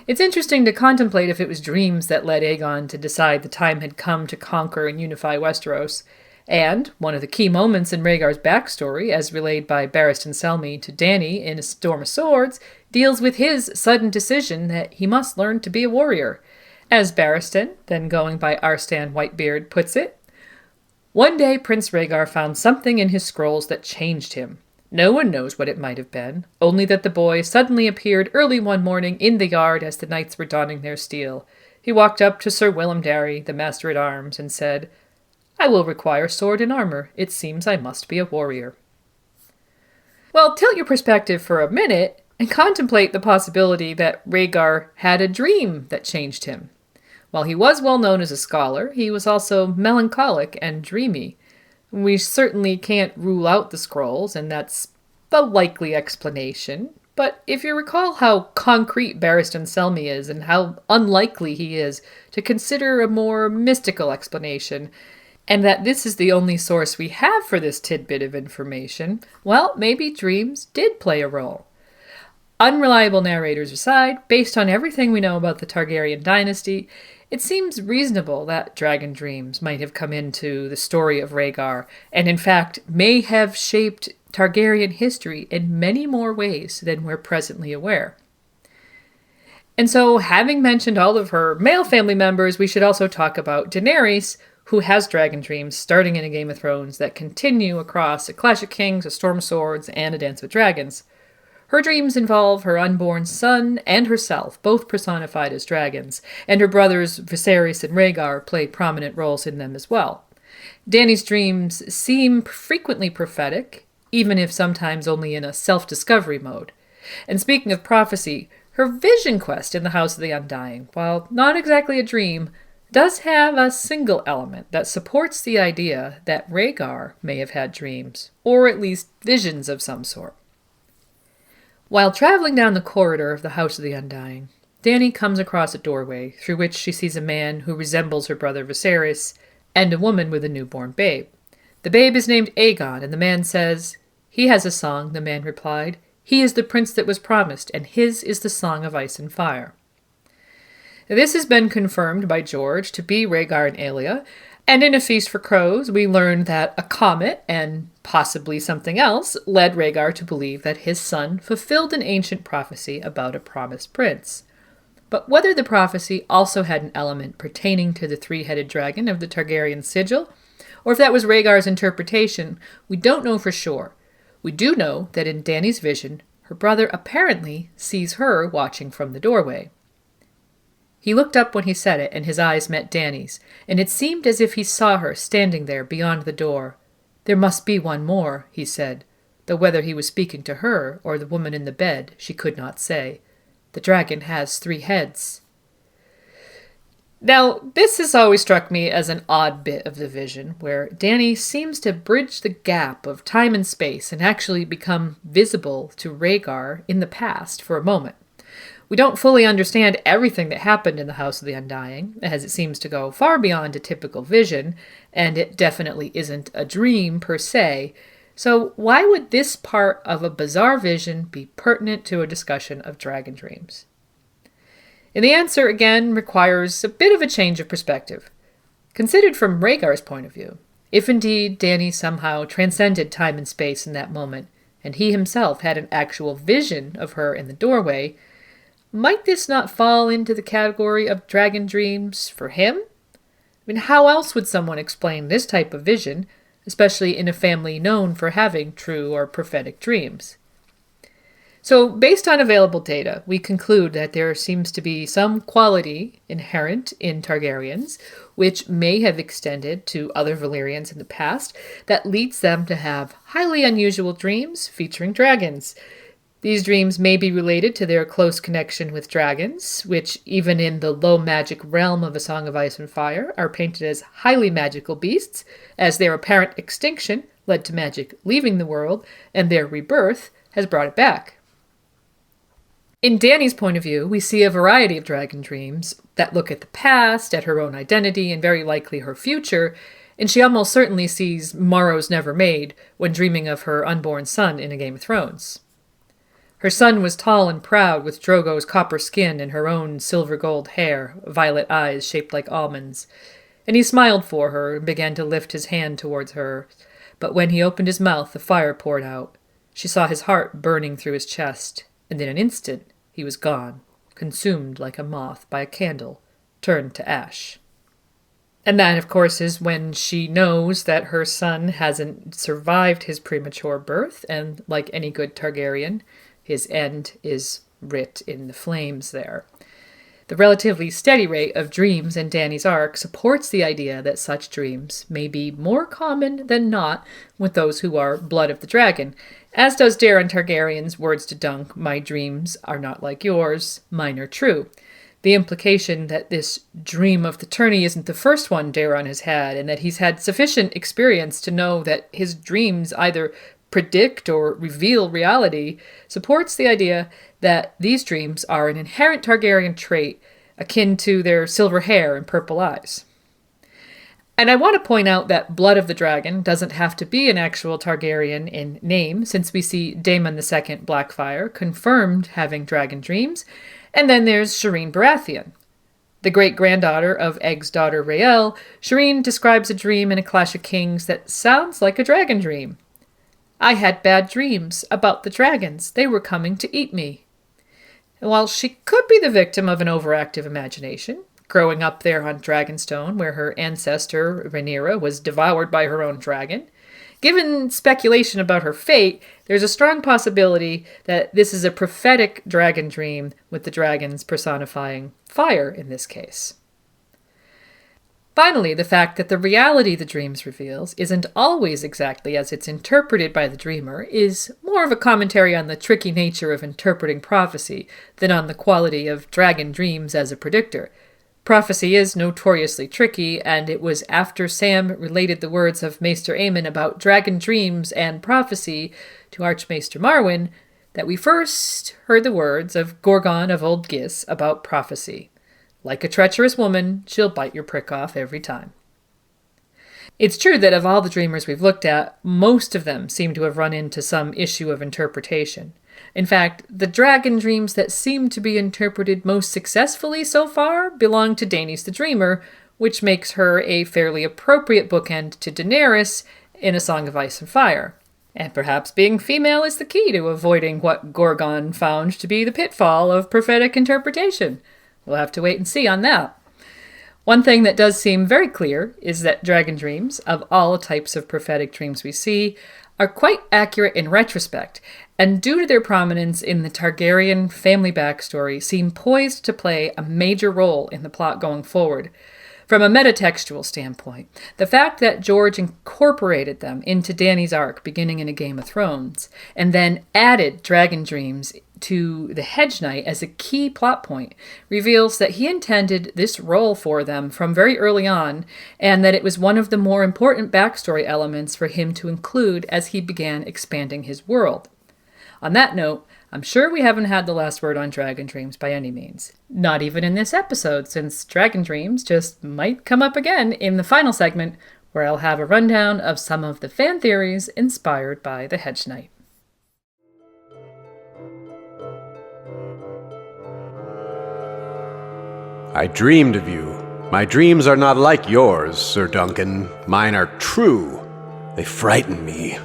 It's interesting to contemplate if it was dreams that led Aegon to decide the time had come to conquer and unify Westeros, and one of the key moments in Rhaegar's backstory, as relayed by Barristan Selmy to Dany in A Storm of Swords, deals with his sudden decision that he must learn to be a warrior. As Barristan, then going by Arstan Whitebeard, puts it, "One day Prince Rhaegar found something in his scrolls that changed him. No one knows what it might have been, only that the boy suddenly appeared early one morning in the yard as the knights were donning their steel. He walked up to Sir Willem Darry, the master-at-arms, and said, 'I will require sword and armor. It seems I must be a warrior.'" Well, tilt your perspective for a minute and contemplate the possibility that Rhaegar had a dream that changed him. While he was well known as a scholar, he was also melancholic and dreamy. We certainly can't rule out the scrolls, and that's the likely explanation. But if you recall how concrete Barristan Selmy is and how unlikely he is to consider a more mystical explanation, and that this is the only source we have for this tidbit of information, well, maybe dreams did play a role. Unreliable narrators aside, based on everything we know about the Targaryen dynasty, it seems reasonable that dragon dreams might have come into the story of Rhaegar, and in fact may have shaped Targaryen history in many more ways than we're presently aware. And so, having mentioned all of her male family members, we should also talk about Daenerys, who has dragon dreams starting in A Game of Thrones that continue across A Clash of Kings, A Storm of Swords, and A Dance with Dragons. Her dreams involve her unborn son and herself, both personified as dragons, and her brothers Viserys and Rhaegar play prominent roles in them as well. Dany's dreams seem frequently prophetic, even if sometimes only in a self-discovery mode. And speaking of prophecy, her vision quest in the House of the Undying, while not exactly a dream, does have a single element that supports the idea that Rhaegar may have had dreams, or at least visions of some sort. While traveling down the corridor of the House of the Undying, Dany comes across a doorway through which she sees a man who resembles her brother Viserys and a woman with a newborn babe. The babe is named Aegon, and the man says, "He has a song," the man replied. "He is the prince that was promised, and his is the song of ice and fire." This has been confirmed by George to be Rhaegar and Aelia, and in A Feast for Crows, we learn that a comet, and possibly something else, led Rhaegar to believe that his son fulfilled an ancient prophecy about a promised prince. But whether the prophecy also had an element pertaining to the three-headed dragon of the Targaryen sigil, or if that was Rhaegar's interpretation, we don't know for sure. We do know that in Dany's vision, her brother apparently sees her watching from the doorway. He looked up when he said it, and his eyes met Dany's, and it seemed as if he saw her standing there beyond the door. "There must be one more," he said, though whether he was speaking to her or the woman in the bed, she could not say. "The dragon has 3 heads." Now, this has always struck me as an odd bit of the vision, where Dany seems to bridge the gap of time and space and actually become visible to Rhaegar in the past for a moment. We don't fully understand everything that happened in the House of the Undying, as it seems to go far beyond a typical vision, and it definitely isn't a dream per se. So why would this part of a bizarre vision be pertinent to a discussion of dragon dreams? And the answer, again, requires a bit of a change of perspective. Considered from Rhaegar's point of view, if indeed Dany somehow transcended time and space in that moment, and he himself had an actual vision of her in the doorway, might this not fall into the category of dragon dreams for him? I mean, how else would someone explain this type of vision, especially in a family known for having true or prophetic dreams? So, based on available data, we conclude that there seems to be some quality inherent in Targaryens, which may have extended to other Valyrians in the past, that leads them to have highly unusual dreams featuring dragons. These dreams may be related to their close connection with dragons, which, even in the low magic realm of A Song of Ice and Fire, are painted as highly magical beasts, as their apparent extinction led to magic leaving the world, and their rebirth has brought it back. In Dany's point of view, we see a variety of dragon dreams that look at the past, at her own identity, and very likely her future, and she almost certainly sees morrows never made when dreaming of her unborn son in A Game of Thrones. Her son was tall and proud, with Drogo's copper skin and her own silver-gold hair, violet eyes shaped like almonds. And he smiled for her and began to lift his hand towards her. But when he opened his mouth, the fire poured out. She saw his heart burning through his chest, and in an instant he was gone, consumed like a moth by a candle, turned to ash. And that, of course, is when she knows that her son hasn't survived his premature birth, and like any good Targaryen, his end is writ in the flames there. The relatively steady rate of dreams in Dany's arc supports the idea that such dreams may be more common than not with those who are blood of the dragon, as does Daeron Targaryen's words to Dunk, "My dreams are not like yours, mine are true." The implication that this dream of the tourney isn't the first one Daeron has had, and that he's had sufficient experience to know that his dreams either predict or reveal reality, supports the idea that these dreams are an inherent Targaryen trait akin to their silver hair and purple eyes. And I want to point out that Blood of the Dragon doesn't have to be an actual Targaryen in name, since we see Daemon II Blackfyre confirmed having dragon dreams, and then there's Shireen Baratheon. The great-granddaughter of Egg's daughter Rhaelle, Shireen describes a dream in A Clash of Kings that sounds like a dragon dream. "I had bad dreams about the dragons. They were coming to eat me." And while she could be the victim of an overactive imagination, growing up there on Dragonstone, where her ancestor, Rhaenyra, was devoured by her own dragon, given speculation about her fate, there's a strong possibility that this is a prophetic dragon dream, with the dragons personifying fire in this case. Finally, the fact that the reality the dreams reveals isn't always exactly as it's interpreted by the dreamer is more of a commentary on the tricky nature of interpreting prophecy than on the quality of dragon dreams as a predictor. Prophecy is notoriously tricky, and it was after Sam related the words of Maester Aemon about dragon dreams and prophecy to Archmaester Marwyn that we first heard the words of Gorgon of Old Gis about prophecy. Like a treacherous woman, she'll bite your prick off every time. It's true that of all the dreamers we've looked at, most of them seem to have run into some issue of interpretation. In fact, the dragon dreams that seem to be interpreted most successfully so far belong to Daenerys the Dreamer, which makes her a fairly appropriate bookend to Daenerys in A Song of Ice and Fire. And perhaps being female is the key to avoiding what Gorgon found to be the pitfall of prophetic interpretation. We'll have to wait and see on that. One thing that does seem very clear is that dragon dreams, of all types of prophetic dreams we see, are quite accurate in retrospect, and due to their prominence in the Targaryen family backstory, seem poised to play a major role in the plot going forward. From a metatextual standpoint, the fact that George incorporated them into Dany's arc beginning in A Game of Thrones, and then added dragon dreams to the Hedge Knight as a key plot point, reveals that he intended this role for them from very early on, and that it was one of the more important backstory elements for him to include as he began expanding his world. On that note, I'm sure we haven't had the last word on dragon dreams by any means. Not even in this episode, since dragon dreams just might come up again in the final segment, where I'll have a rundown of some of the fan theories inspired by the Hedge Knight. I dreamed of you. My dreams are not like yours, Sir Duncan. Mine are true. They frighten me.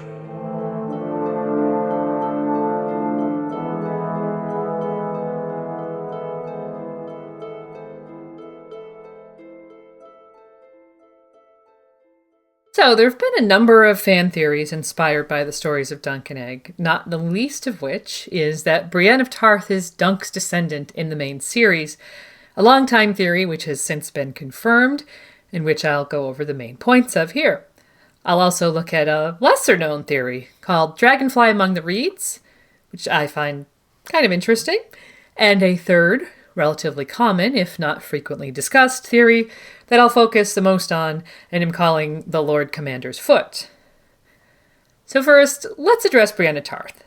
So, there have been a number of fan theories inspired by the stories of Dunk and Egg, not the least of which is that Brienne of Tarth is Dunk's descendant in the main series, a long-time theory which has since been confirmed, and which I'll go over the main points of here. I'll also look at a lesser-known theory called Dragonfly Among the Reeds, which I find kind of interesting, and a third, relatively common, if not frequently discussed, theory that I'll focus the most on and am calling the Lord Commander's Foot. So first, let's address Brienne of Tarth.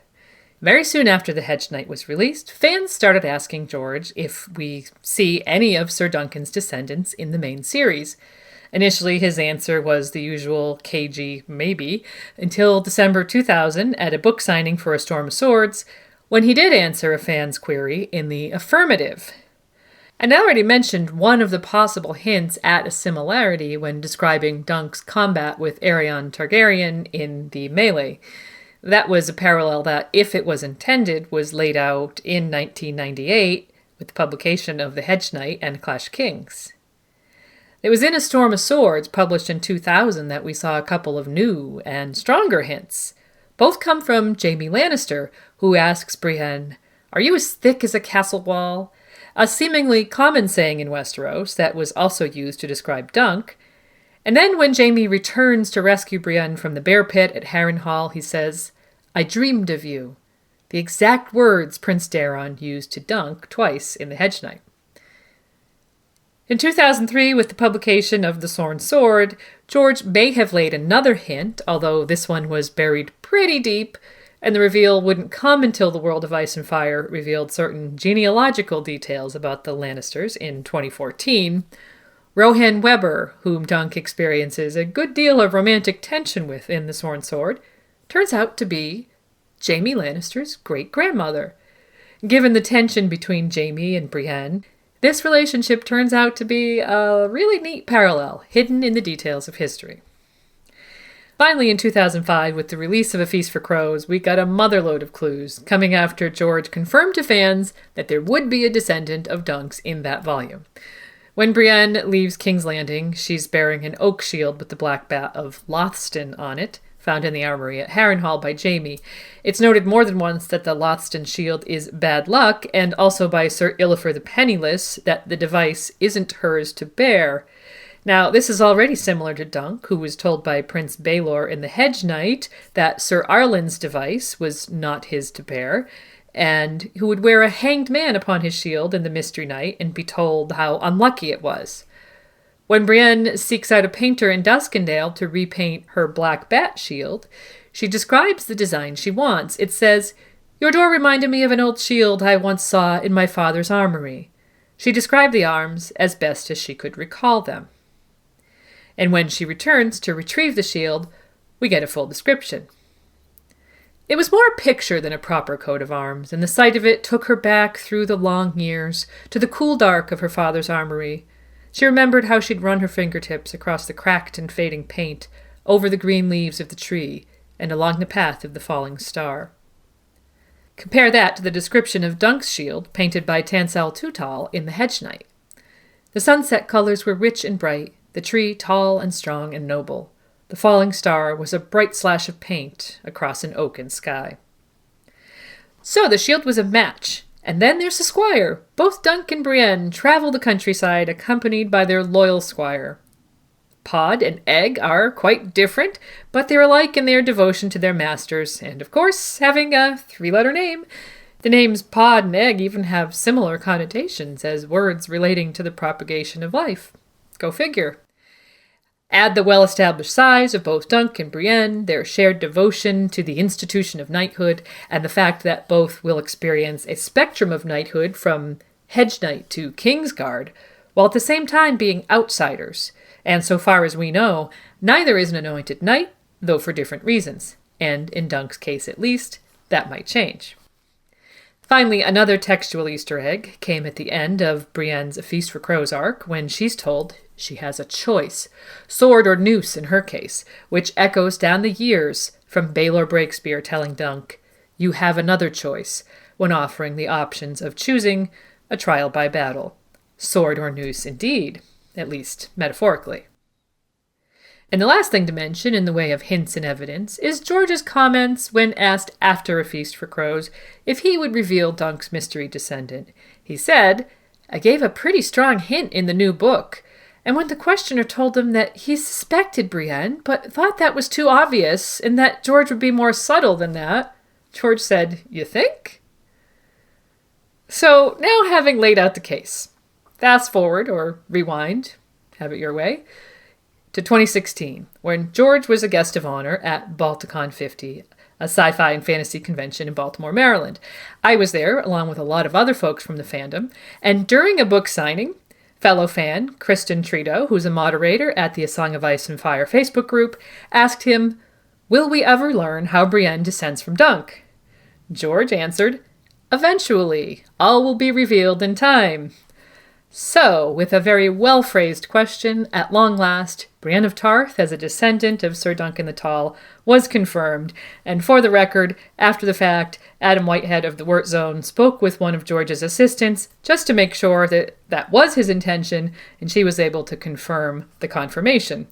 Very soon after The Hedge Knight was released, fans started asking George if we see any of Sir Duncan's descendants in the main series. Initially, his answer was the usual cagey maybe, until December 2000 at a book signing for A Storm of Swords, when he did answer a fan's query in the affirmative. I already mentioned one of the possible hints at a similarity when describing Dunk's combat with Aegon Targaryen in the melee. That was a parallel that, if it was intended, was laid out in 1998 with the publication of The Hedge Knight and Clash of Kings. It was in A Storm of Swords, published in 2000, that we saw a couple of new and stronger hints. Both come from Jaime Lannister, who asks Brienne, "Are you as thick as a castle wall?" A seemingly common saying in Westeros that was also used to describe Dunk. And then when Jaime returns to rescue Brienne from the bear pit at Harrenhal, he says, "I dreamed of you." The exact words Prince Daeron used to Dunk twice in The Hedge Knight. In 2003, with the publication of The Sworn Sword, George may have laid another hint, although this one was buried pretty deep, and the reveal wouldn't come until The World of Ice and Fire revealed certain genealogical details about the Lannisters in 2014. Rohan Weber, whom Dunk experiences a good deal of romantic tension with in The Sworn Sword, turns out to be Jaime Lannister's great-grandmother. Given the tension between Jaime and Brienne, this relationship turns out to be a really neat parallel, hidden in the details of history. Finally, in 2005, with the release of A Feast for Crows, we got a motherload of clues, coming after George confirmed to fans that there would be a descendant of Dunk's in that volume. When Brienne leaves King's Landing, she's bearing an oak shield with the black bat of Lothston on it, found in the armory at Harrenhal by Jaime. It's noted more than once that the Lothston shield is bad luck, and also by Sir Illifer the Penniless that the device isn't hers to bear. Now, this is already similar to Dunk, who was told by Prince Baelor in The Hedge Knight that Sir Arlen's device was not his to bear, and who would wear a hanged man upon his shield in the Mystery Knight and be told how unlucky it was. When Brienne seeks out a painter in Duskendale to repaint her black bat shield, she describes the design she wants. It says, "Your door reminded me of an old shield I once saw in my father's armory." She described the arms as best as she could recall them. And when she returns to retrieve the shield, we get a full description. It was more a picture than a proper coat of arms, and the sight of it took her back through the long years to the cool dark of her father's armory. She remembered how she'd run her fingertips across the cracked and fading paint, over the green leaves of the tree, and along the path of the falling star. Compare that to the description of Dunk's shield, painted by Tansal Tutal in the Hedge Knight. The sunset colors were rich and bright, the tree tall and strong and noble. The falling star was a bright slash of paint across an oaken sky. So the shield was a match, and then there's the squire. Both Dunk and Brienne travel the countryside accompanied by their loyal squire. Pod and Egg are quite different, but they're alike in their devotion to their masters, and of course, having a three-letter name, the names Pod and Egg even have similar connotations as words relating to the propagation of life. Go figure. Add the well-established size of both Dunk and Brienne, their shared devotion to the institution of knighthood, and the fact that both will experience a spectrum of knighthood from Hedge Knight to Kingsguard, while at the same time being outsiders. And so far as we know, neither is an anointed knight, though for different reasons. And in Dunk's case at least, that might change. Finally, another textual Easter egg came at the end of Brienne's A Feast for Crows arc when she's told she has a choice, sword or noose in her case, which echoes down the years from Baelor Breakspear telling Dunk, "You have another choice," when offering the options of choosing a trial by battle. Sword or noose indeed, at least metaphorically. And the last thing to mention in the way of hints and evidence is George's comments when asked after A Feast for Crows if he would reveal Dunk's mystery descendant. He said, "I gave a pretty strong hint in the new book." And when the questioner told him that he suspected Brienne, but thought that was too obvious and that George would be more subtle than that, George said, "You think?" So now having laid out the case, fast forward or rewind, have it your way, to 2016, when George was a guest of honor at Balticon 50, a sci-fi and fantasy convention in Baltimore, Maryland. I was there, along with a lot of other folks from the fandom, and during a book signing, fellow fan Kristen Trito, who's a moderator at the A Song of Ice and Fire Facebook group, asked him, "Will we ever learn how Brienne descends from Dunk?" George answered, "Eventually. All will be revealed in time." So, with a very well-phrased question, at long last, Brienne of Tarth, as a descendant of Sir Duncan the Tall, was confirmed, and for the record, after the fact, Adam Whitehead of the Wort Zone spoke with one of George's assistants just to make sure that that was his intention, and she was able to confirm the confirmation.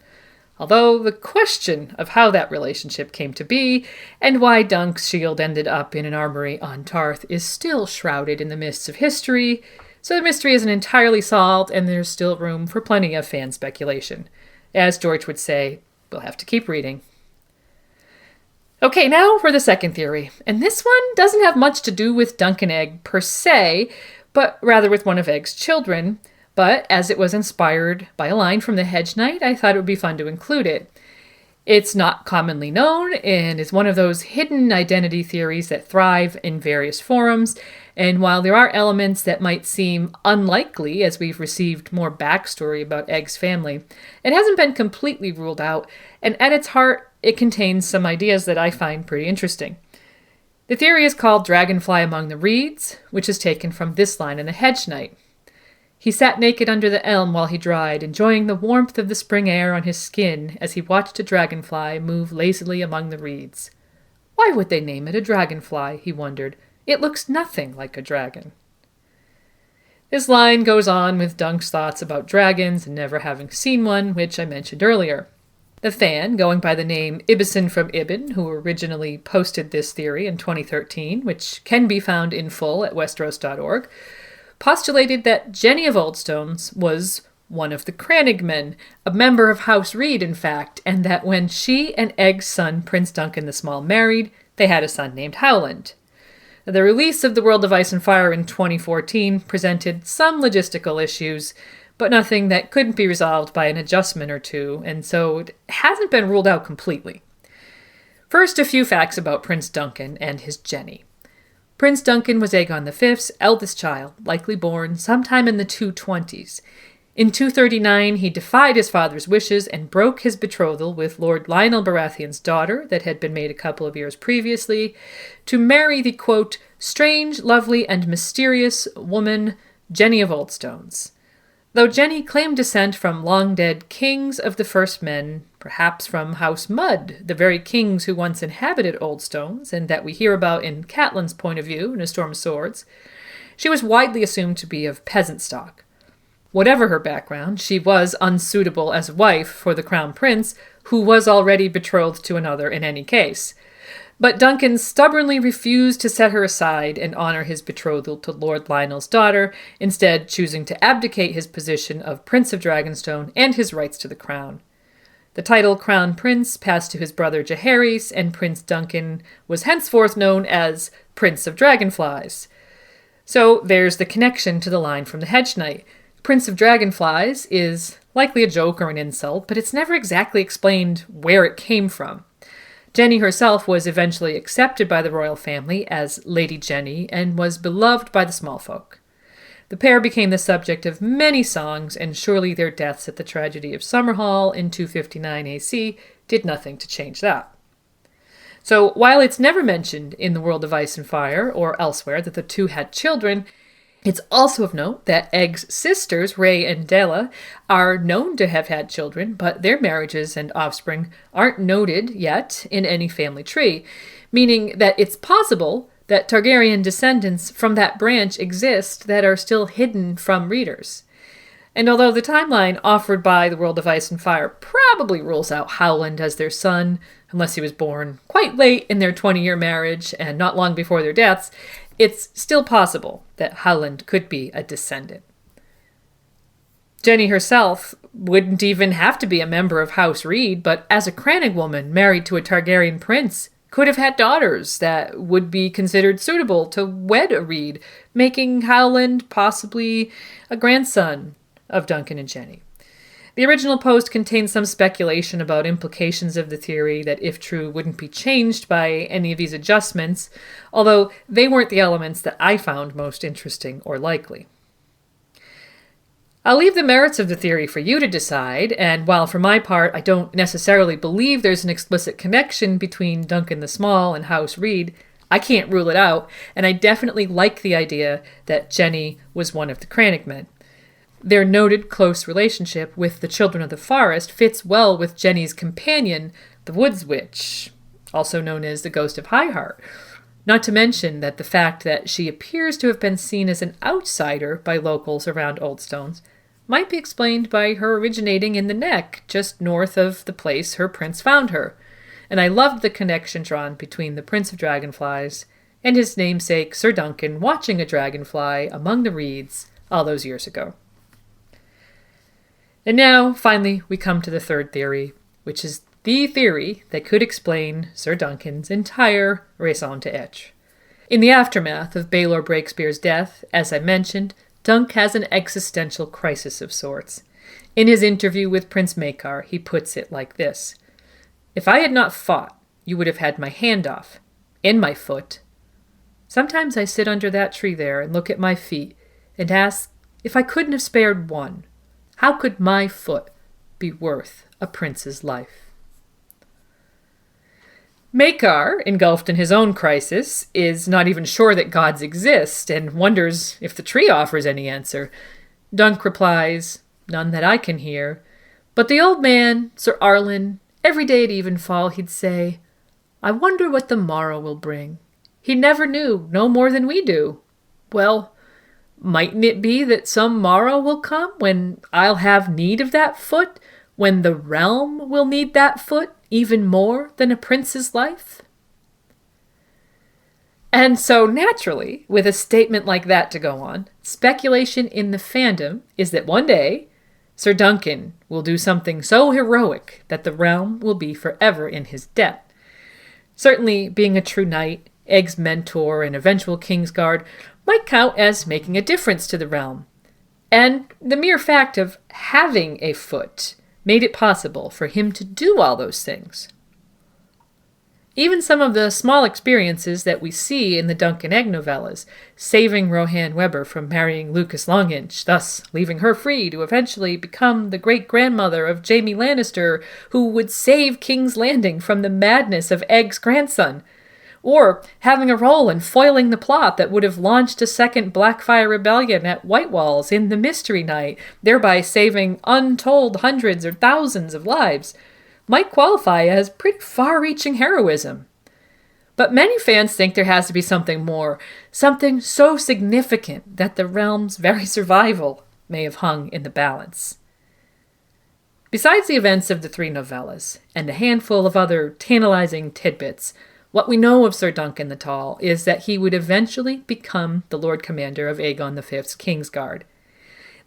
Although the question of how that relationship came to be, and why Dunk's shield ended up in an armory on Tarth, is still shrouded in the mists of history, so the mystery isn't entirely solved, and there's still room for plenty of fan speculation. As George would say, we'll have to keep reading. Okay, now for the second theory. And this one doesn't have much to do with Dunk and Egg per se, but rather with one of Egg's children. But as it was inspired by a line from the Hedge Knight, I thought it would be fun to include it. It's not commonly known and is one of those hidden identity theories that thrive in various forums. And while there are elements that might seem unlikely as we've received more backstory about Egg's family, it hasn't been completely ruled out, and at its heart, it contains some ideas that I find pretty interesting. The theory is called Dragonfly Among the Reeds, which is taken from this line in the Hedge Knight. He sat naked under the elm while he dried, enjoying the warmth of the spring air on his skin as he watched a dragonfly move lazily among the reeds. Why would they name it a dragonfly, he wondered. It looks nothing like a dragon. This line goes on with Dunk's thoughts about dragons and never having seen one, which I mentioned earlier. The fan, going by the name Ibison from Ibn, who originally posted this theory in 2013, which can be found in full at westeros.org, postulated that Jenny of Oldstones was one of the Crannogmen, a member of House Reed, in fact, and that when she and Egg's son, Prince Duncan the Small, married, they had a son named Howland. The release of The World of Ice and Fire in 2014 presented some logistical issues, but nothing that couldn't be resolved by an adjustment or two, and so it hasn't been ruled out completely. First, a few facts about Prince Duncan and his Jenny. Prince Duncan was Aegon V's eldest child, likely born sometime in the 220s. In 239, he defied his father's wishes and broke his betrothal with Lord Lionel Baratheon's daughter that had been made a couple of years previously to marry the, quote, strange, lovely, and mysterious woman Jenny of Oldstones. Though Jenny claimed descent from long-dead kings of the First Men, perhaps from House Mud, the very kings who once inhabited Oldstones, and that we hear about in Catelyn's point of view in A Storm of Swords, she was widely assumed to be of peasant stock. Whatever her background, she was unsuitable as wife for the crown prince, who was already betrothed to another in any case. But Duncan stubbornly refused to set her aside and honor his betrothal to Lord Lionel's daughter, instead choosing to abdicate his position of Prince of Dragonstone and his rights to the crown. The title Crown Prince passed to his brother Jaehaerys, and Prince Duncan was henceforth known as Prince of Dragonflies. So there's the connection to the line from the Hedge Knight. Prince of Dragonflies is likely a joke or an insult, but it's never exactly explained where it came from. Jenny herself was eventually accepted by the royal family as Lady Jenny and was beloved by the small folk. The pair became the subject of many songs, and surely their deaths at the tragedy of Summerhall in 259 AC did nothing to change that. So while it's never mentioned in The World of Ice and Fire or elsewhere that the two had children, it's also of note that Egg's sisters, Rhae and Della, are known to have had children, but their marriages and offspring aren't noted yet in any family tree, meaning that it's possible that Targaryen descendants from that branch exist that are still hidden from readers. And although the timeline offered by The World of Ice and Fire probably rules out Howland as their son, unless he was born quite late in their 20-year marriage and not long before their deaths, it's still possible that Howland could be a descendant. Jenny herself wouldn't even have to be a member of House Reed, but as a Crannog woman married to a Targaryen prince, could have had daughters that would be considered suitable to wed a Reed, making Howland possibly a grandson of Duncan and Jenny. The original post contains some speculation about implications of the theory that, if true, wouldn't be changed by any of these adjustments, although they weren't the elements that I found most interesting or likely. I'll leave the merits of the theory for you to decide, and while for my part I don't necessarily believe there's an explicit connection between Duncan the Small and House Reed, I can't rule it out, and I definitely like the idea that Jenny was one of the Crannog men. Their noted close relationship with the Children of the Forest fits well with Jenny's companion, the Woods Witch, also known as the Ghost of Highheart. Not to mention that the fact that she appears to have been seen as an outsider by locals around Oldstones might be explained by her originating in the Neck, just north of the place her prince found her. And I loved the connection drawn between the Prince of Dragonflies and his namesake Sir Duncan watching a dragonfly among the reeds all those years ago. And now, finally, we come to the third theory, which is the theory that could explain Sir Duncan's entire raison d'etre. In the aftermath of Baelor Breakspear's death, as I mentioned, Dunk has an existential crisis of sorts. In his interview with Prince Maekar, he puts it like this: "If I had not fought, you would have had my hand off, and my foot. Sometimes I sit under that tree there and look at my feet and ask if I couldn't have spared one. How could my foot be worth a prince's life?" Maekar, engulfed in his own crisis, is not even sure that gods exist and wonders if the tree offers any answer. Dunk replies, "None that I can hear. But the old man, Sir Arlen, every day at evenfall he'd say, 'I wonder what the morrow will bring.' He never knew, no more than we do. Well, mightn't it be that some morrow will come when I'll have need of that foot, when the realm will need that foot even more than a prince's life?" And so naturally, with a statement like that to go on, speculation in the fandom is that one day Sir Duncan will do something so heroic that the realm will be forever in his debt. Certainly, being a true knight Egg's mentor and eventual Kingsguard, might count as making a difference to the realm. And the mere fact of having a foot made it possible for him to do all those things. Even some of the small experiences that we see in the Duncan Egg novellas, saving Rohan Weber from marrying Lucas Longinch, thus leaving her free to eventually become the great-grandmother of Jaime Lannister, who would save King's Landing from the madness of Egg's grandson, or having a role in foiling the plot that would have launched a second Blackfire rebellion at White Walls in the Mystery Night, thereby saving untold hundreds or thousands of lives, might qualify as pretty far-reaching heroism. But many fans think there has to be something more, something so significant that the realm's very survival may have hung in the balance. Besides the events of the 3 novellas, and a handful of other tantalizing tidbits, what we know of Sir Duncan the Tall is that he would eventually become the Lord Commander of Aegon V's Kingsguard.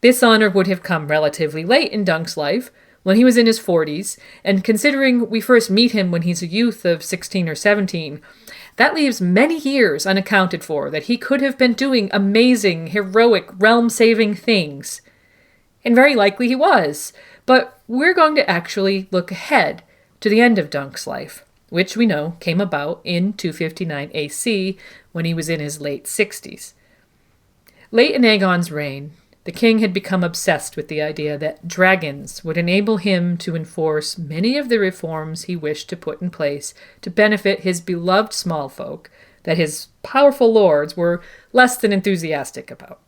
This honor would have come relatively late in Dunk's life, when he was in his 40s, and considering we first meet him when he's a youth of 16 or 17, that leaves many years unaccounted for that he could have been doing amazing, heroic, realm-saving things. And very likely he was, but we're going to actually look ahead to the end of Dunk's life, which we know came about in 259 AC when he was in his late 60s. Late in Aegon's reign, the king had become obsessed with the idea that dragons would enable him to enforce many of the reforms he wished to put in place to benefit his beloved small folk that his powerful lords were less than enthusiastic about.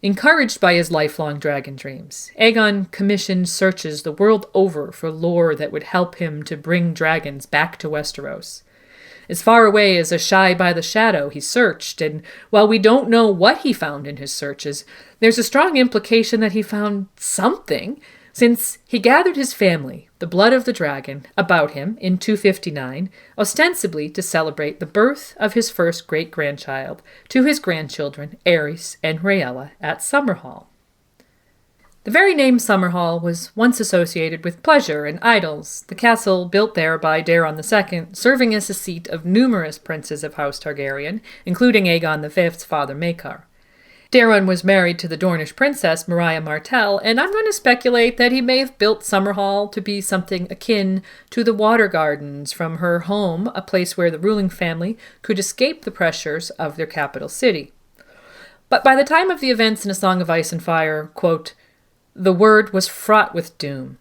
Encouraged by his lifelong dragon dreams, Aegon commissioned searches the world over for lore that would help him to bring dragons back to Westeros. As far away as Ashai by the Shadow, he searched, and while we don't know what he found in his searches, there's a strong implication that he found something, since he gathered his family, the blood of the dragon, about him in 259, ostensibly to celebrate the birth of his first great-grandchild to his grandchildren, Aerys and Rhaella, at Summerhall. The very name Summerhall was once associated with pleasure and idols, the castle built there by Daeron II serving as the seat of numerous princes of House Targaryen, including Aegon V's father Maekar. Daeron was married to the Dornish princess Maria Martell, and I'm going to speculate that he may have built Summerhall to be something akin to the Water Gardens from her home, a place where the ruling family could escape the pressures of their capital city. But by the time of the events in A Song of Ice and Fire, quote, the word was fraught with doom,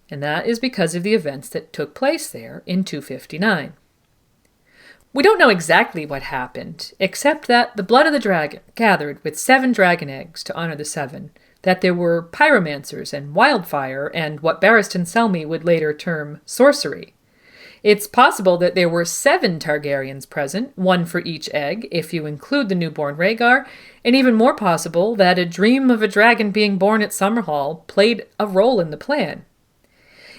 and that is because of the events that took place there in 259. We don't know exactly what happened, except that the blood of the dragon gathered with 7 dragon eggs to honor the 7, that there were pyromancers and wildfire and what Barristan Selmy would later term sorcery. It's possible that there were 7 Targaryens present, 1 for each egg, if you include the newborn Rhaegar, and even more possible that a dream of a dragon being born at Summerhall played a role in the plan.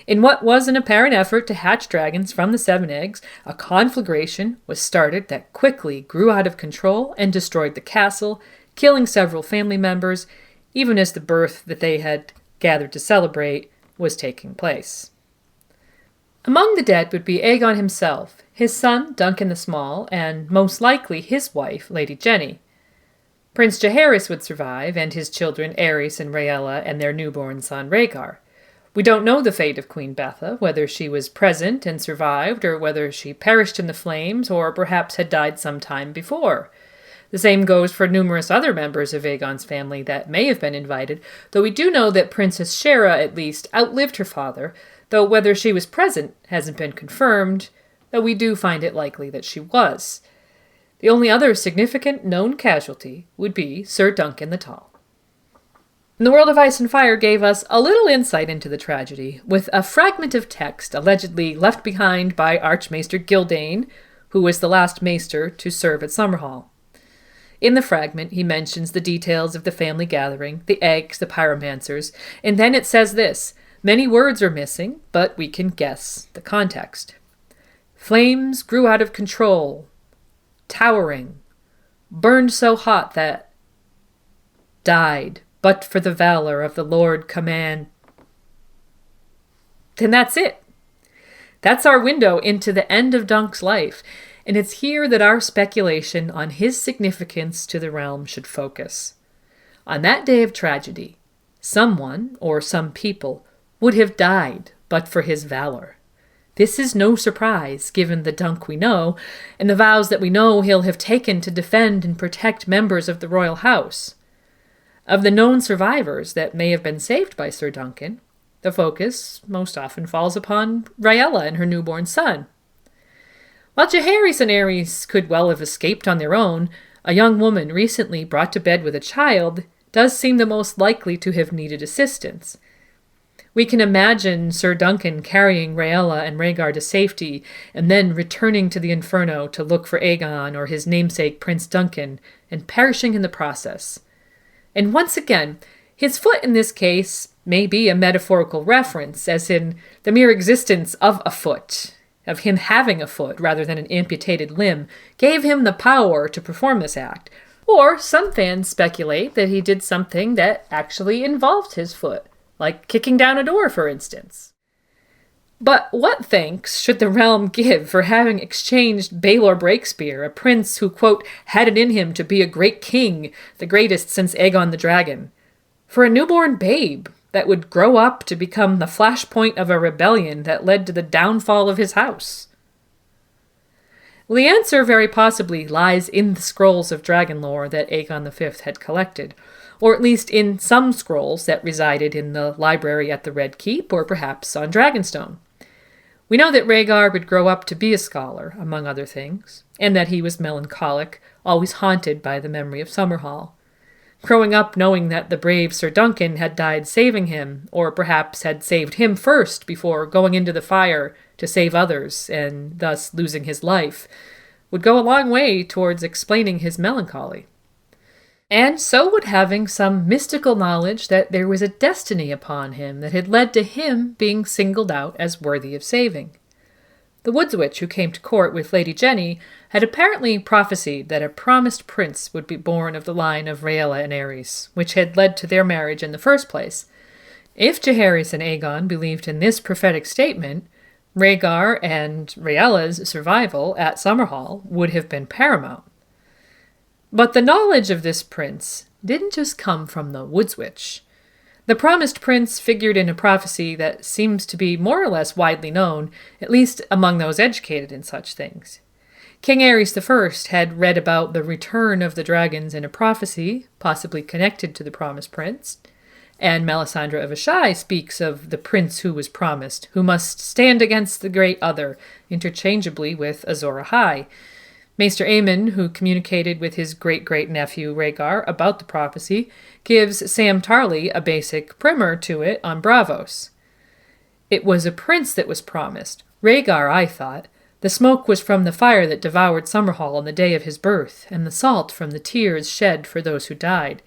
In what was an apparent effort to hatch dragons from the 7 eggs, a conflagration was started that quickly grew out of control and destroyed the castle, killing several family members, even as the birth that they had gathered to celebrate was taking place. Among the dead would be Aegon himself, his son Duncan the Small, and most likely his wife, Lady Jenny. Prince Jaehaerys would survive, and his children Aerys and Rhaella and their newborn son Rhaegar. We don't know the fate of Queen Betha, whether she was present and survived, or whether she perished in the flames, or perhaps had died some time before. The same goes for numerous other members of Aegon's family that may have been invited, though we do know that Princess Shera, at least, outlived her father, though whether she was present hasn't been confirmed, though we do find it likely that she was. The only other significant known casualty would be Sir Duncan the Tall. And the World of Ice and Fire gave us a little insight into the tragedy, with a fragment of text allegedly left behind by Archmaester Gildane, who was the last maester to serve at Summerhall. In the fragment, he mentions the details of the family gathering, the eggs, the pyromancers, and then it says this: many words are missing, but we can guess the context. Flames grew out of control, towering, burned so hot that died, but for the valor of the Lord Command. Then that's it. That's our window into the end of Dunk's life, and it's here that our speculation on his significance to the realm should focus. On that day of tragedy, someone, or some people, would have died but for his valor. This is no surprise, given the Dunk we know, and the vows that we know he'll have taken to defend and protect members of the royal house. Of the known survivors that may have been saved by Sir Duncan, the focus most often falls upon Rhaella and her newborn son. While Jaehaerys and Aerys could well have escaped on their own, a young woman recently brought to bed with a child does seem the most likely to have needed assistance. We can imagine Sir Duncan carrying Rhaella and Rhaegar to safety and then returning to the Inferno to look for Aegon or his namesake Prince Duncan and perishing in the process. And once again, his foot in this case may be a metaphorical reference, as in the mere existence of a foot, of him having a foot rather than an amputated limb, gave him the power to perform this act. Or some fans speculate that he did something that actually involved his foot, like kicking down a door, for instance. But what thanks should the realm give for having exchanged Baelor Breakspear, a prince who, quote, had it in him to be a great king, the greatest since Aegon the Dragon, for a newborn babe that would grow up to become the flashpoint of a rebellion that led to the downfall of his house? Well, the answer very possibly lies in the scrolls of dragon lore that Aegon V had collected, or at least in some scrolls that resided in the library at the Red Keep, or perhaps on Dragonstone. We know that Rhaegar would grow up to be a scholar, among other things, and that he was melancholic, always haunted by the memory of Summerhall. Growing up knowing that the brave Sir Duncan had died saving him, or perhaps had saved him first before going into the fire to save others, and thus losing his life, would go a long way towards explaining his melancholy. And so would having some mystical knowledge that there was a destiny upon him that had led to him being singled out as worthy of saving. The Woods Witch who came to court with Lady Jenny had apparently prophesied that a promised prince would be born of the line of Rhaella and Aerys, which had led to their marriage in the first place. If Jaehaerys and Aegon believed in this prophetic statement, Rhaegar and Rhaella's survival at Summerhall would have been paramount. But the knowledge of this prince didn't just come from the Woods Witch. The promised prince figured in a prophecy that seems to be more or less widely known, at least among those educated in such things. King Aerys I had read about the return of the dragons in a prophecy, possibly connected to the promised prince, and Melisandre of Asshai speaks of the prince who was promised, who must stand against the great other, interchangeably with Azor Ahai. Maester Aemon, who communicated with his great-great-nephew Rhaegar about the prophecy, gives Sam Tarly a basic primer to it on Bravos. It was a prince that was promised. Rhaegar, I thought. The smoke was from the fire that devoured Summerhall on the day of his birth, and the salt from the tears shed for those who died.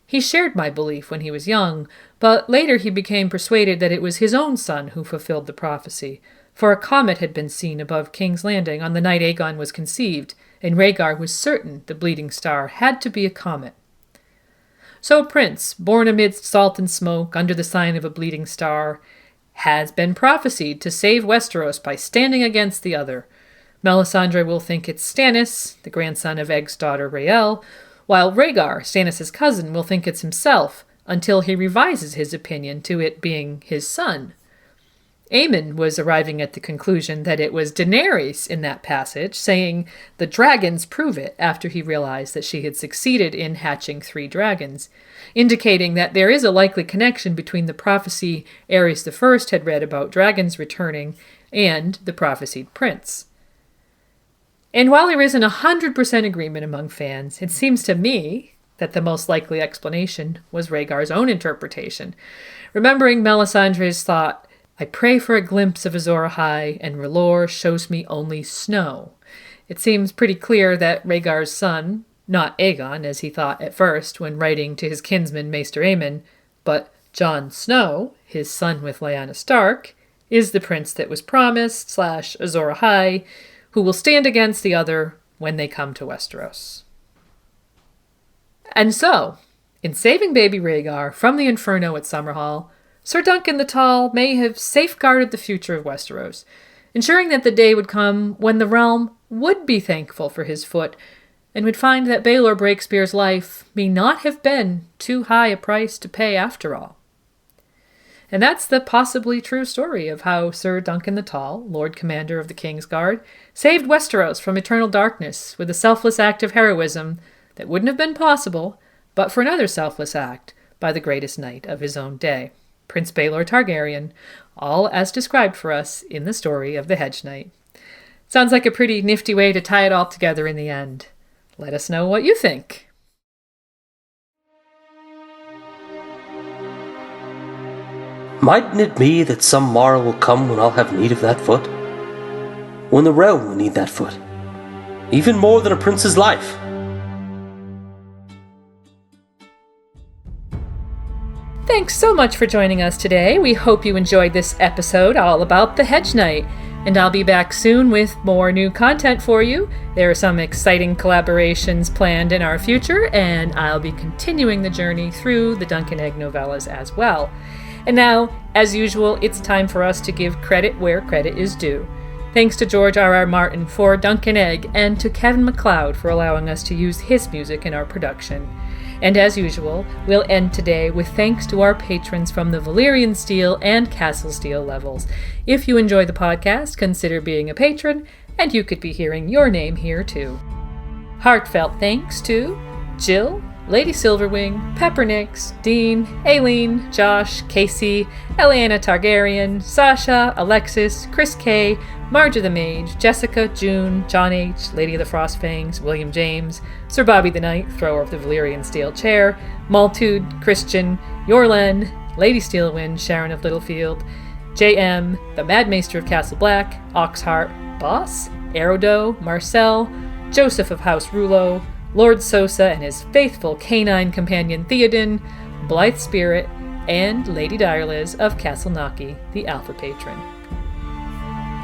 He shared my belief when he was young, but later he became persuaded that it was his own son who fulfilled the prophecy, for a comet had been seen above King's Landing on the night Aegon was conceived, and Rhaegar was certain the bleeding star had to be a comet. So a prince, born amidst salt and smoke, under the sign of a bleeding star, has been prophesied to save Westeros by standing against the other. Melisandre will think it's Stannis, the grandson of Egg's daughter Rhaelle, while Rhaegar, Stannis' cousin, will think it's himself, until he revises his opinion to it being his son. Aemon was arriving at the conclusion that it was Daenerys in that passage, saying, "The dragons prove it," after he realized that she had succeeded in hatching 3 dragons, indicating that there is a likely connection between the prophecy Aerys I had read about dragons returning and the prophesied prince. And while there isn't 100% agreement among fans, it seems to me that the most likely explanation was Rhaegar's own interpretation. Remembering Melisandre's thought, "I pray for a glimpse of Azor Ahai, and R'hllor shows me only snow." It seems pretty clear that Rhaegar's son, not Aegon, as he thought at first when writing to his kinsman Maester Aemon, but Jon Snow, his son with Lyanna Stark, is the prince that was promised, / Azor Ahai, who will stand against the other when they come to Westeros. And so, in saving baby Rhaegar from the Inferno at Summerhall, Sir Duncan the Tall may have safeguarded the future of Westeros, ensuring that the day would come when the realm would be thankful for his foot and would find that Baelor Breakspear's life may not have been too high a price to pay after all. And that's the possibly true story of how Sir Duncan the Tall, Lord Commander of the King's Guard, saved Westeros from eternal darkness with a selfless act of heroism that wouldn't have been possible but for another selfless act by the greatest knight of his own day, Prince Baelor Targaryen, all as described for us in the story of the Hedge Knight. Sounds like a pretty nifty way to tie it all together in the end. Let us know what you think. Mightn't it be that some morrow will come when I'll have need of that foot? When the realm will need that foot, even more than a prince's life. Thanks so much for joining us today. We hope you enjoyed this episode all about the Hedge Knight. And I'll be back soon with more new content for you. There are some exciting collaborations planned in our future, and I'll be continuing the journey through the Duncan Egg novellas as well. And now, as usual, it's time for us to give credit where credit is due. Thanks to George R.R. Martin for Duncan Egg, and to Kevin MacLeod for allowing us to use his music in our production. And as usual, we'll end today with thanks to our patrons from the Valyrian Steel and Castle Steel levels. If you enjoy the podcast, consider being a patron, and you could be hearing your name here too. Heartfelt thanks to Jill, Lady Silverwing, Peppernicks, Dean, Aileen, Josh, Casey, Eliana Targaryen, Sasha, Alexis, Chris K, Marge of the Mage, Jessica, June, John H, Lady of the Frostfangs, William James, Sir Bobby the Knight, thrower of the Valyrian Steel Chair, Maltude, Christian, Yorlen, Lady Steelwind, Sharon of Littlefield, J.M., the Madmaester of Castle Black, Oxheart, Boss, Aerodo, Marcel, Joseph of House Rulo, Lord Sosa and his faithful canine companion Theoden, Blythe Spirit, and Lady Direliz of Castle Naki, the Alpha Patron.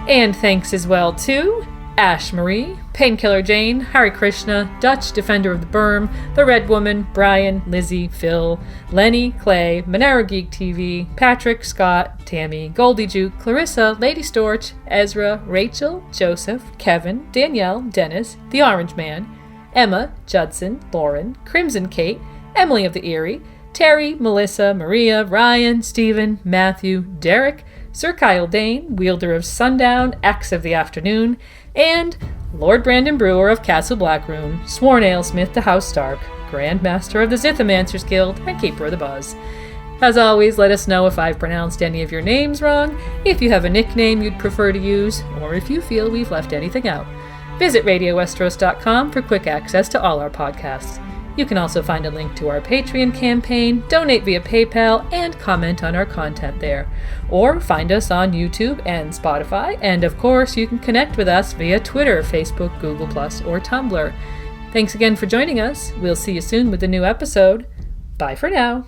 And thanks as well to Ash Marie, Painkiller Jane, Hare Krishna, Dutch Defender of the Berm, The Red Woman, Brian, Lizzie, Phil, Lenny, Clay, Monero Geek TV, Patrick, Scott, Tammy, Goldie Juke, Clarissa, Lady Storch, Ezra, Rachel, Joseph, Kevin, Danielle, Dennis, The Orange Man, Emma, Judson, Lauren, Crimson Kate, Emily of the Eyrie, Terry, Melissa, Maria, Ryan, Stephen, Matthew, Derek, Sir Kyle Dane, Wielder of Sundown, Axe of the Afternoon, and Lord Brandon Brewer of Castle Blackroon, Sworn Alesmith to House Stark, Grand Master of the Zithomancers Guild, and Keeper of the Buzz. As always, let us know if I've pronounced any of your names wrong, if you have a nickname you'd prefer to use, or if you feel we've left anything out. Visit RadioWesteros.com for quick access to all our podcasts. You can also find a link to our Patreon campaign, donate via PayPal, and comment on our content there. Or find us on YouTube and Spotify, and of course you can connect with us via Twitter, Facebook, Google+, or Tumblr. Thanks again for joining us. We'll see you soon with a new episode. Bye for now.